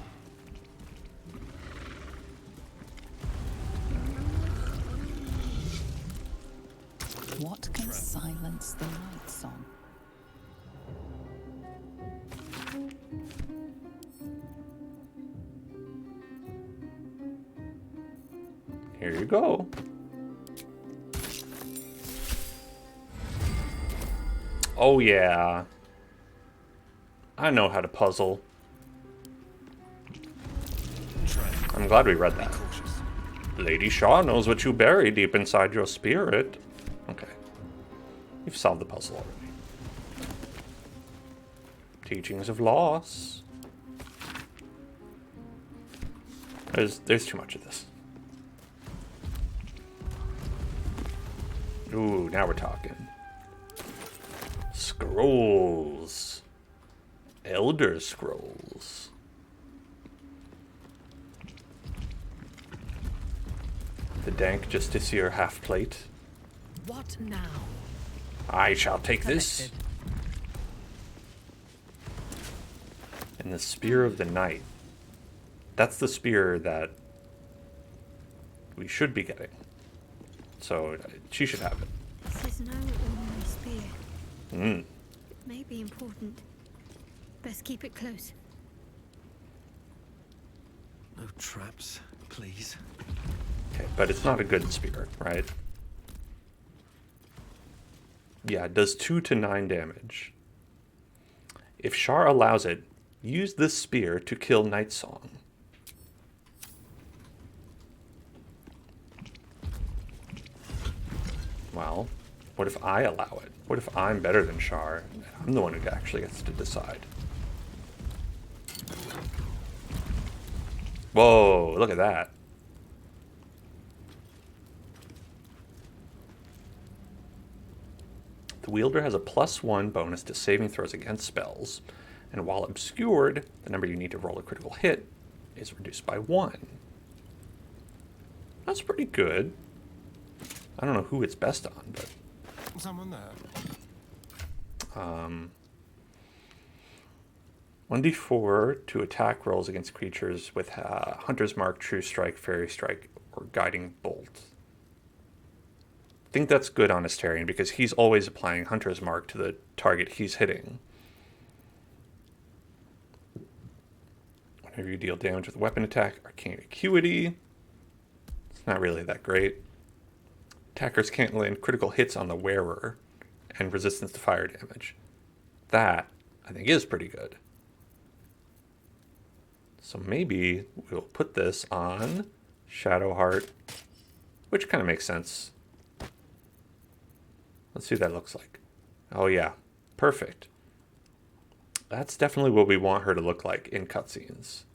What can silence the night song? Here you go. Oh yeah. I know how to puzzle. I'm glad we read that. Lady Shar knows what you bury deep inside your spirit. Okay. You've solved the puzzle already. Teachings of loss. There's too much of this. Ooh, now we're talking. Scrolls. Elder Scrolls. The dank justiciar half plate. What now? I shall take this. And the Spear of the Night. That's the spear that we should be getting. So she should have it. This is no ordinary spear. Mm. It may be important. Best keep it close. No traps, please. Okay, but it's not a good spear, right? Yeah, it does 2 to 9 damage. If Shar allows it, use this spear to kill Night Song. Well, what if I allow it? What if I'm better than Shar? I'm the one who actually gets to decide. Whoa, look at that. The wielder has a +1 bonus to saving throws against spells, and while obscured, the number you need to roll a critical hit is reduced by 1. That's pretty good. I don't know who it's best on, but... Someone there. 1d4 to attack rolls against creatures with Hunter's Mark, True Strike, Fairy Strike, or Guiding Bolt. I think that's good on Astarion because he's always applying Hunter's Mark to the target he's hitting. Whenever you deal damage with a weapon attack, Arcane Acuity. It's not really that great. Attackers can't land critical hits on the wearer, and resistance to fire damage. That, I think, is pretty good. So maybe we'll put this on Shadowheart, which kind of makes sense. Let's see what that looks like. Oh yeah, perfect. That's definitely what we want her to look like in cutscenes.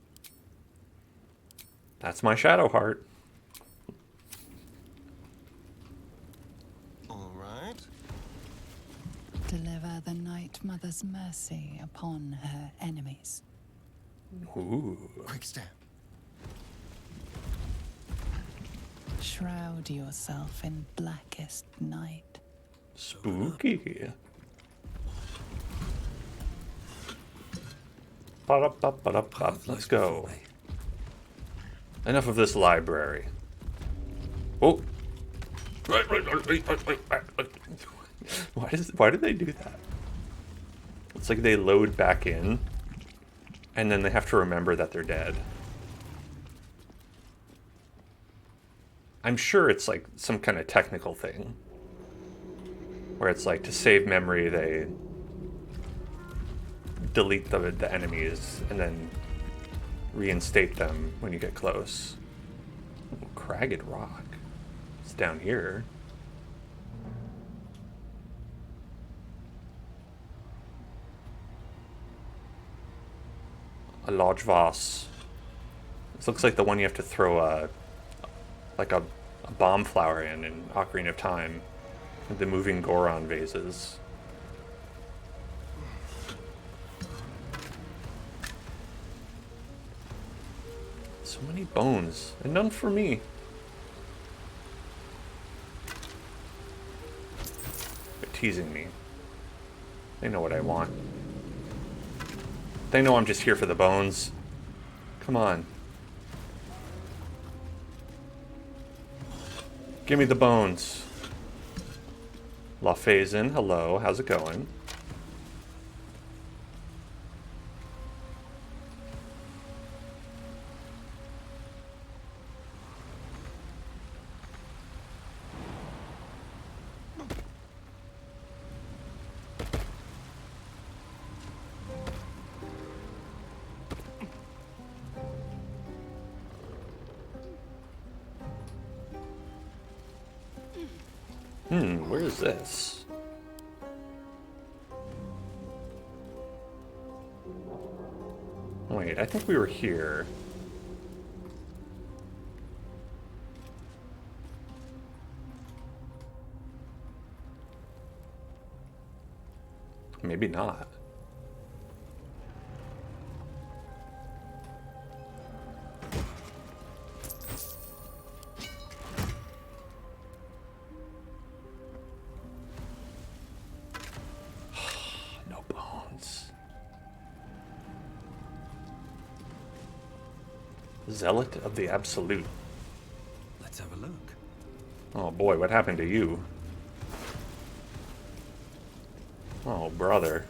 That's my Shadowheart. All right. Deliver the Night Mother's mercy upon her enemies. Ooh. Quick step. Shroud yourself in blackest night. Spooky. Ba-da-ba-ba-da-ba. Let's go. Enough of this library. Oh. Why do they do that? It's like they load back in, and then they have to remember that they're dead. I'm sure it's like some kind of technical thing. Where it's like to save memory, they delete the enemies and then reinstate them when you get close. Ooh, Cragged Rock. It's down here. A large vase. This looks like the one you have to throw a bomb flower in Ocarina of Time. The moving Goron vases. So many bones, and none for me. They're teasing me. They know what I want. They know I'm just here for the bones. Come on. Give me the bones. La Phazin, hello, how's it going? Where is this? Wait, I think we were here. Maybe not. Zealot of the Absolute. Let's have a look. Oh boy, what happened to you? Oh, brother.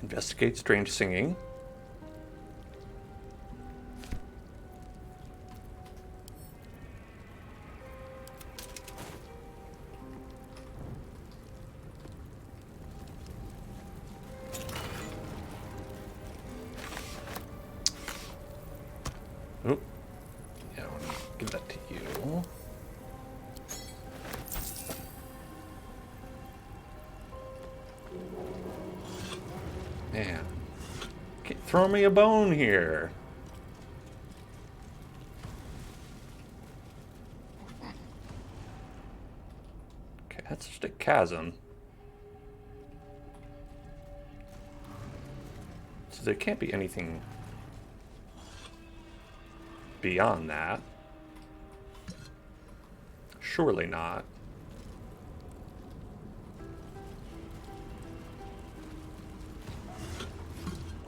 Investigate strange singing. Oop. Yeah, I want to give that to you. Man. Throw me a bone here. Okay, that's just a chasm. So there can't be anything beyond that. Surely not.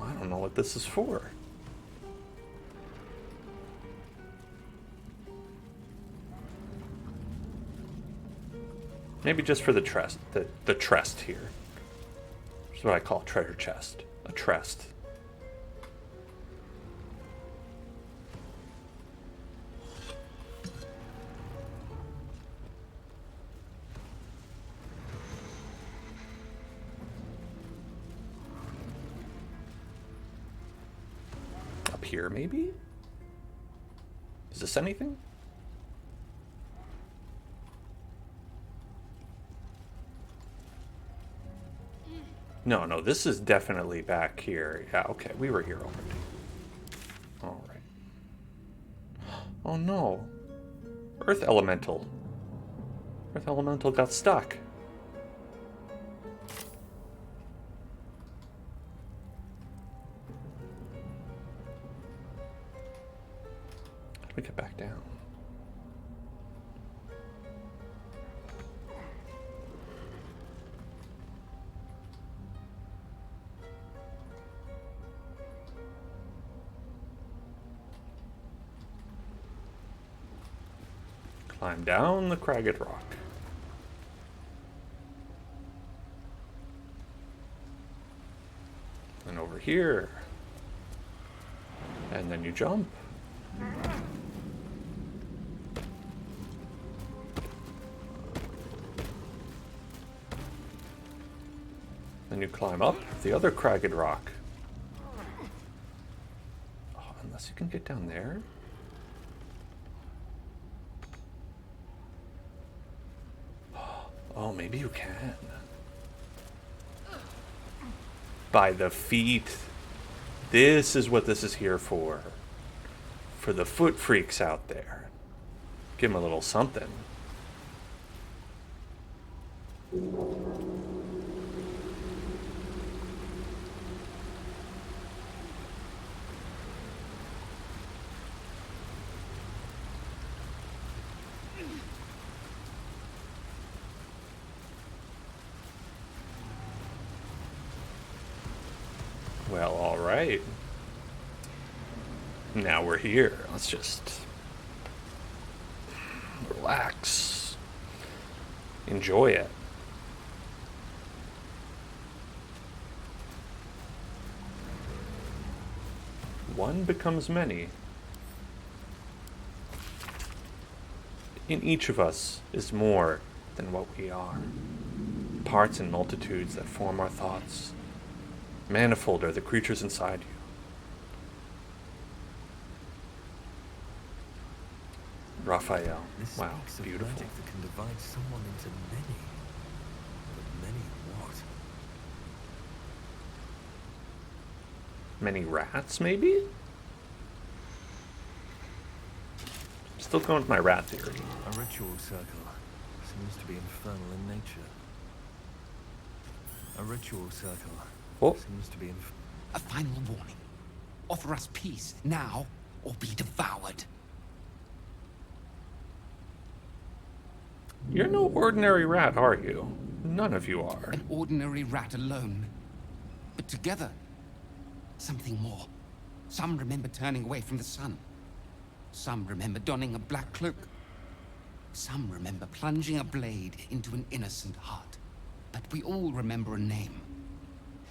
I don't know what this is for. Maybe just for the trest, the trest here. That's what I call a treasure chest. A trest. Up here, maybe? Is this anything? No, no, this is definitely back here. Yeah, okay, we were here already. All right. Oh no. Earth Elemental. Earth Elemental got stuck. How do we get back down? Climb down the cragged rock. And over here. And then you jump. Then you climb up the other cragged rock. Oh, unless you can get down there. Oh, maybe you can. By the feet. This is what this is here for. For the foot freaks out there. Give them a little something. Well, all right. Now we're here. Let's just relax. Enjoy it. One becomes many. In each of us is more than what we are. Parts and multitudes that form our thoughts. Manifold are the creatures inside you. Raphael. Wow, beautiful. Magic that can divide someone into many. But many what? Many rats, maybe? Still going with my rat theory. A ritual circle seems to be infernal in nature. A ritual circle. Oh. Seems to be A final warning. Offer us peace now, or be devoured. You're no ordinary rat, are you? None of you are. An ordinary rat alone. But together, Something more. Some remember turning away from the sun. Some remember donning a black cloak. Some remember plunging a blade into an innocent heart. But we all remember a name.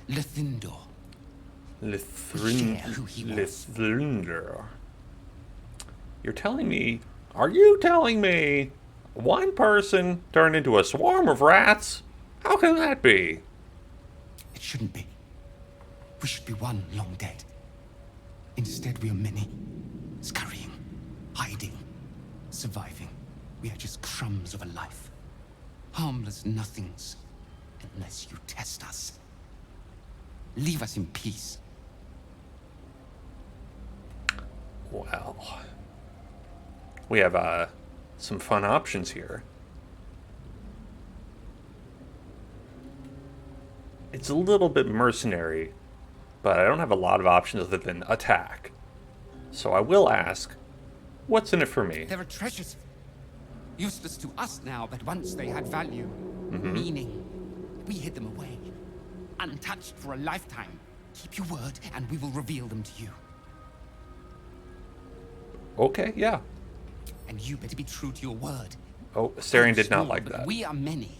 Lithindor. Lithindor. You're telling me... Are you telling me one person turned into a swarm of rats? How can that be? It shouldn't be. We should be one long dead. Instead, we are many. Scurrying, hiding, surviving. We are just crumbs of a life. Harmless nothings. Unless you test us. Leave us in peace. Well, we have some fun options here. It's a little bit mercenary, but I don't have a lot of options other than attack. So I will ask, what's in it for me? There are treasures. Useless to us now, but once they had value, meaning. We hid them away. Untouched for a lifetime. Keep your word, and we will reveal them to you. Okay, yeah. And you better be true to your word. Oh, Astarion did not like that. We are many.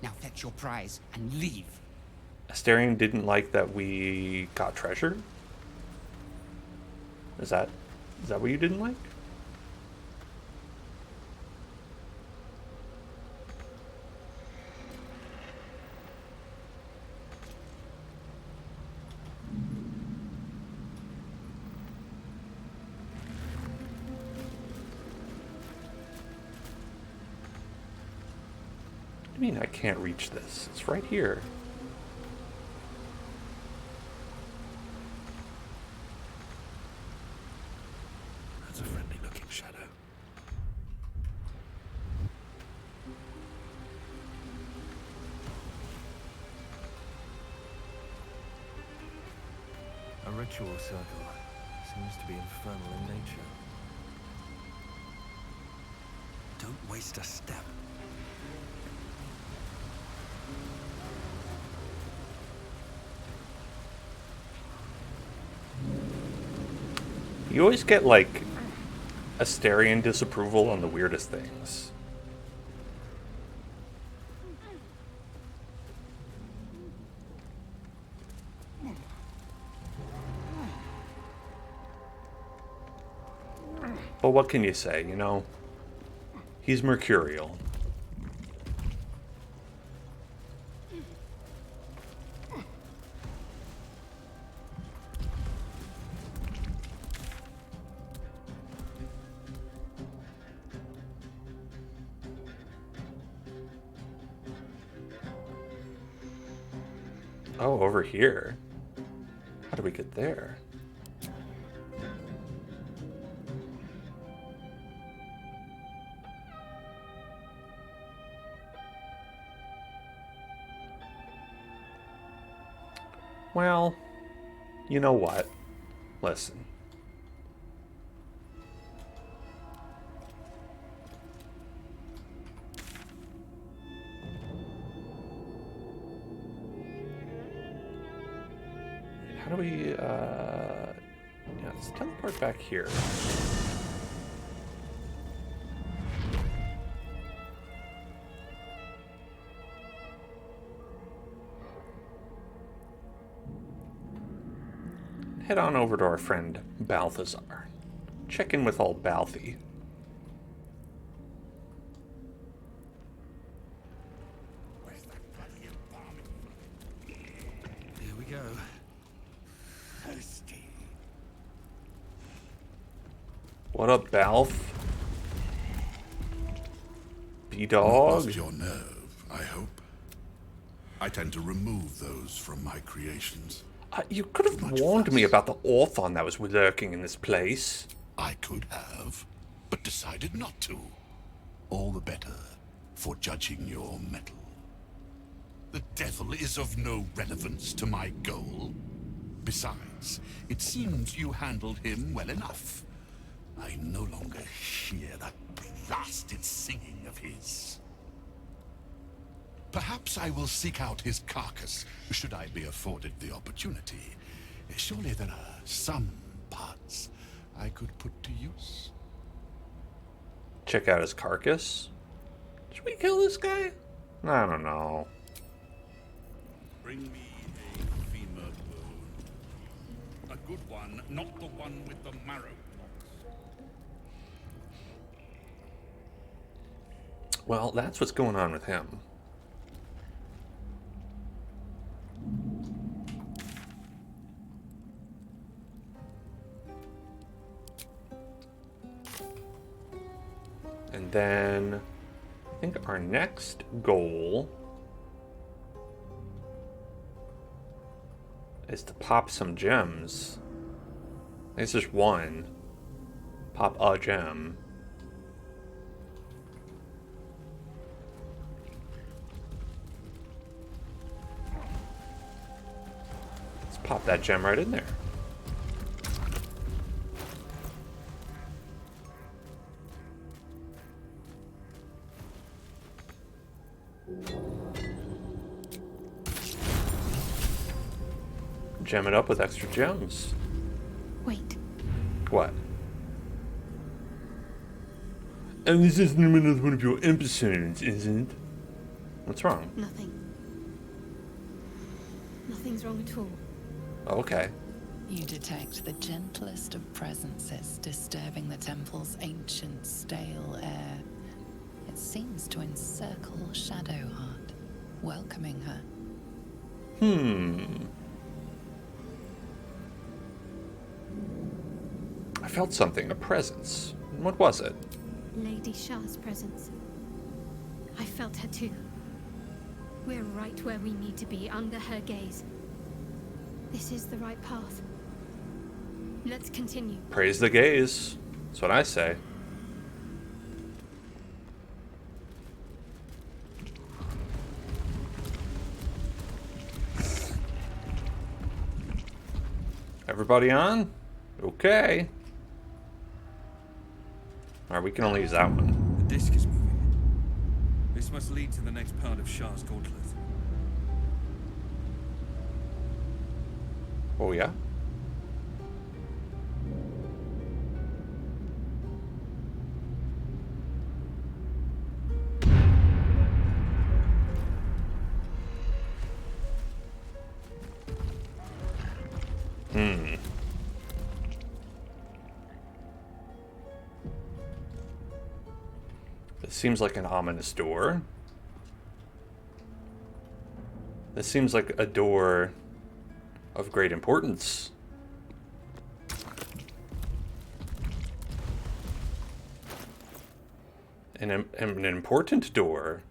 Now fetch your prize and leave. Astarion didn't like that we got treasure? Is that what you didn't like? I mean, I can't reach this. It's right here. That's a friendly-looking shadow. A ritual circle. Seems to be infernal in nature. Don't waste a step. You always get, like, Astarion disapproval on the weirdest things. But what can you say, you know? He's mercurial. Oh, over here. How do we get there? Well, you know what? Listen. How do we, yeah, let's teleport back here. Head on over to our friend Balthazar. Check in with old Balthy. Here we go. What up, Balth? B-dog? Lost your nerve, I hope. I tend to remove those from my creations. You could have warned me about the Orthon that was lurking in this place. I could have, but decided not to. All the better for judging your mettle. The devil is of no relevance to my goal. Besides, it seems you handled him well enough. I no longer hear that blasted singing of his. Perhaps I will seek out his carcass, should I be afforded the opportunity. Surely there are some parts I could put to use. Check out his carcass. Should we kill this guy? I don't know. Bring me a femur bone. A good one, not the one with the marrow. Well, that's what's going on with him. And then I think our next goal is to pop some gems. It's just one. Pop a gem. Let's pop that gem right in there. Gem it up with extra gems. Wait. What? And this isn't another one of your episodes, isn't it? What's wrong? Nothing. Nothing's wrong at all. Okay. You detect the gentlest of presences disturbing the temple's ancient, stale air. It seems to encircle Shadowheart, welcoming her. I felt something, a presence. What was it? Lady Shah's presence. I felt her too. We're right where we need to be, under her gaze. This is the right path. Let's continue. Praise the gaze. That's what I say. Everybody on? Okay. Alright, we can only use that one. The disc is moving. This must lead to the next part of Shah's gauntlet. Oh, yeah? This seems like an ominous door. This seems like a door of great importance. An important door.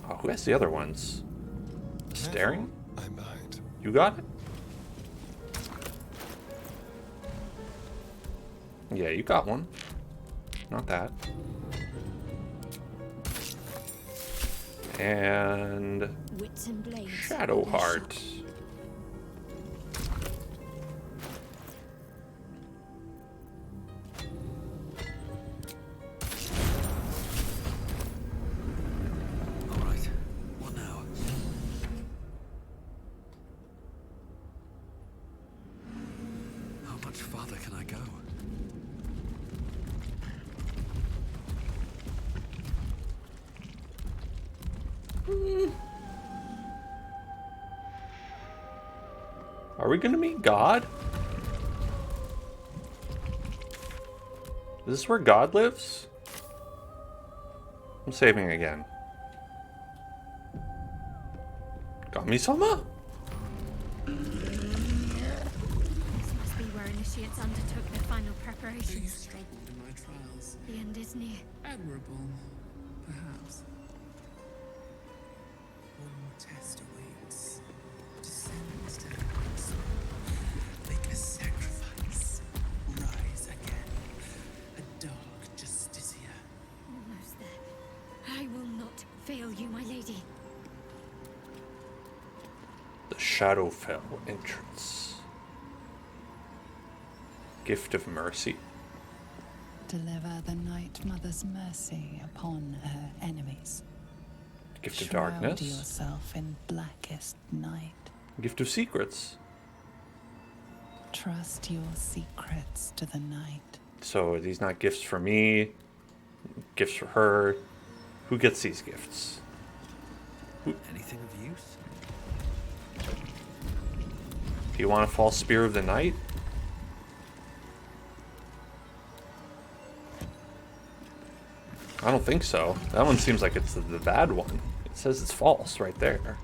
Oh, who has the other ones? Staring? I'm behind. You got it? Yeah, you got one. Not that. And Wits and blades. Shadowheart. All right. What now? How much farther can I go? Are we gonna meet God? Is this where God lives? I'm saving again. Kami-sama? This must be where initiates undertook their final You preparations. struggled in my trials. The end is near. Admirable, perhaps. One more test awaits. Descend to heavens. Make a sacrifice. Rise again. A dark justiciar. Almost there. I will not fail you, my lady. The Shadowfell entrance. Gift of Mercy. Deliver the Night Mother's mercy upon her enemies. Gift of Shroud darkness. yourself in blackest night. Gift of secrets. Trust your secrets to the night. So are these not gifts for me? Gifts for her? Who gets these gifts? Anything of use? Do you want a false spear of the night? I don't think so. That one seems like it's the bad one. It says it's false right there.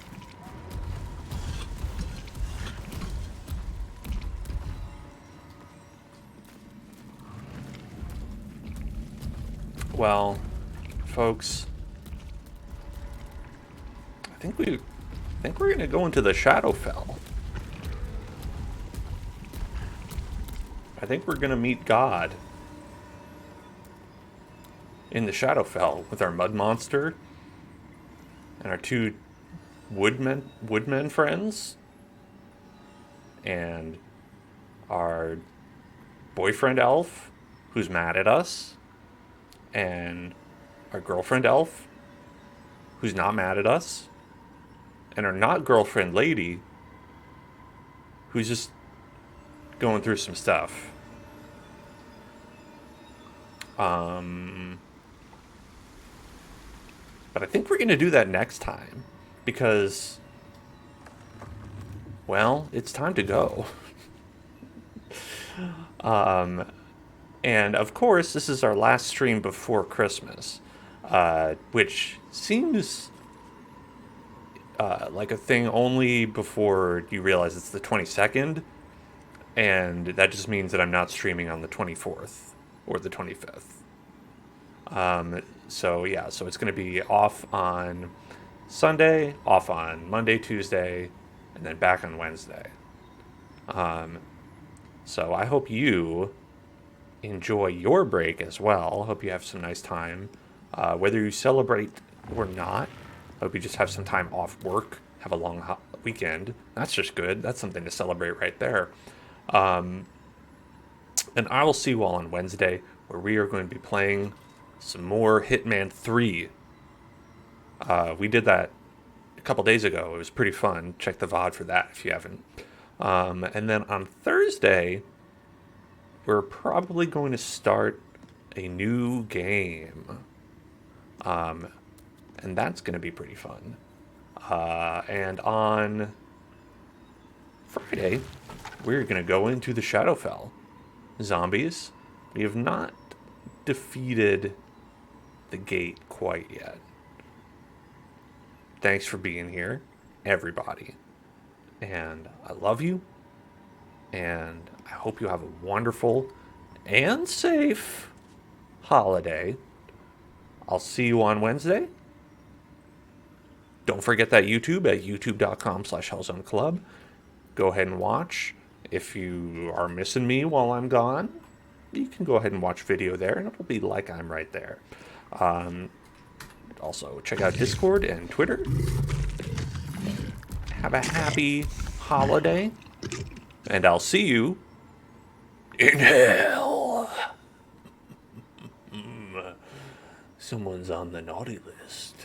Well, folks, I think we're gonna go into the Shadowfell. I think we're gonna meet God in the Shadowfell with our mud monster and our two woodmen friends and our boyfriend elf who's mad at us and our girlfriend elf who's not mad at us and our not girlfriend lady who's just going through some stuff. But I think we're going to do that next time because, well, it's time to go. And of course, this is our last stream before Christmas, which seems like a thing only before you realize it's the 22nd. And that just means that I'm not streaming on the 24th or the 25th. So yeah, so it's going to be off on Sunday, off on Monday, Tuesday, and then back on Wednesday. So I hope you enjoy your break as well. Hope you have some nice time. Whether you celebrate or not, hope you just have some time off work, have a long weekend. That's just good. That's something to celebrate right there. And I will see you all on Wednesday, where we are going to be playing some more Hitman 3. We did that a couple days ago. It was pretty fun. Check the VOD for that if you haven't. And then on Thursday, we're probably going to start a new game. And that's going to be pretty fun. And on Friday, we're going to go into the Shadowfell. Zombies. We have not defeated the gate quite yet. Thanks for being here, everybody. And I love you. And I hope you have a wonderful and safe holiday. I'll see you on Wednesday. Don't forget that YouTube at youtube.com/HellzoneClub. Go ahead and watch. If you are missing me while I'm gone, you can go ahead and watch video there, and it'll be like I'm right there. Also, check out Discord and Twitter. Have a happy holiday, and I'll see you in hell. Someone's on the naughty list.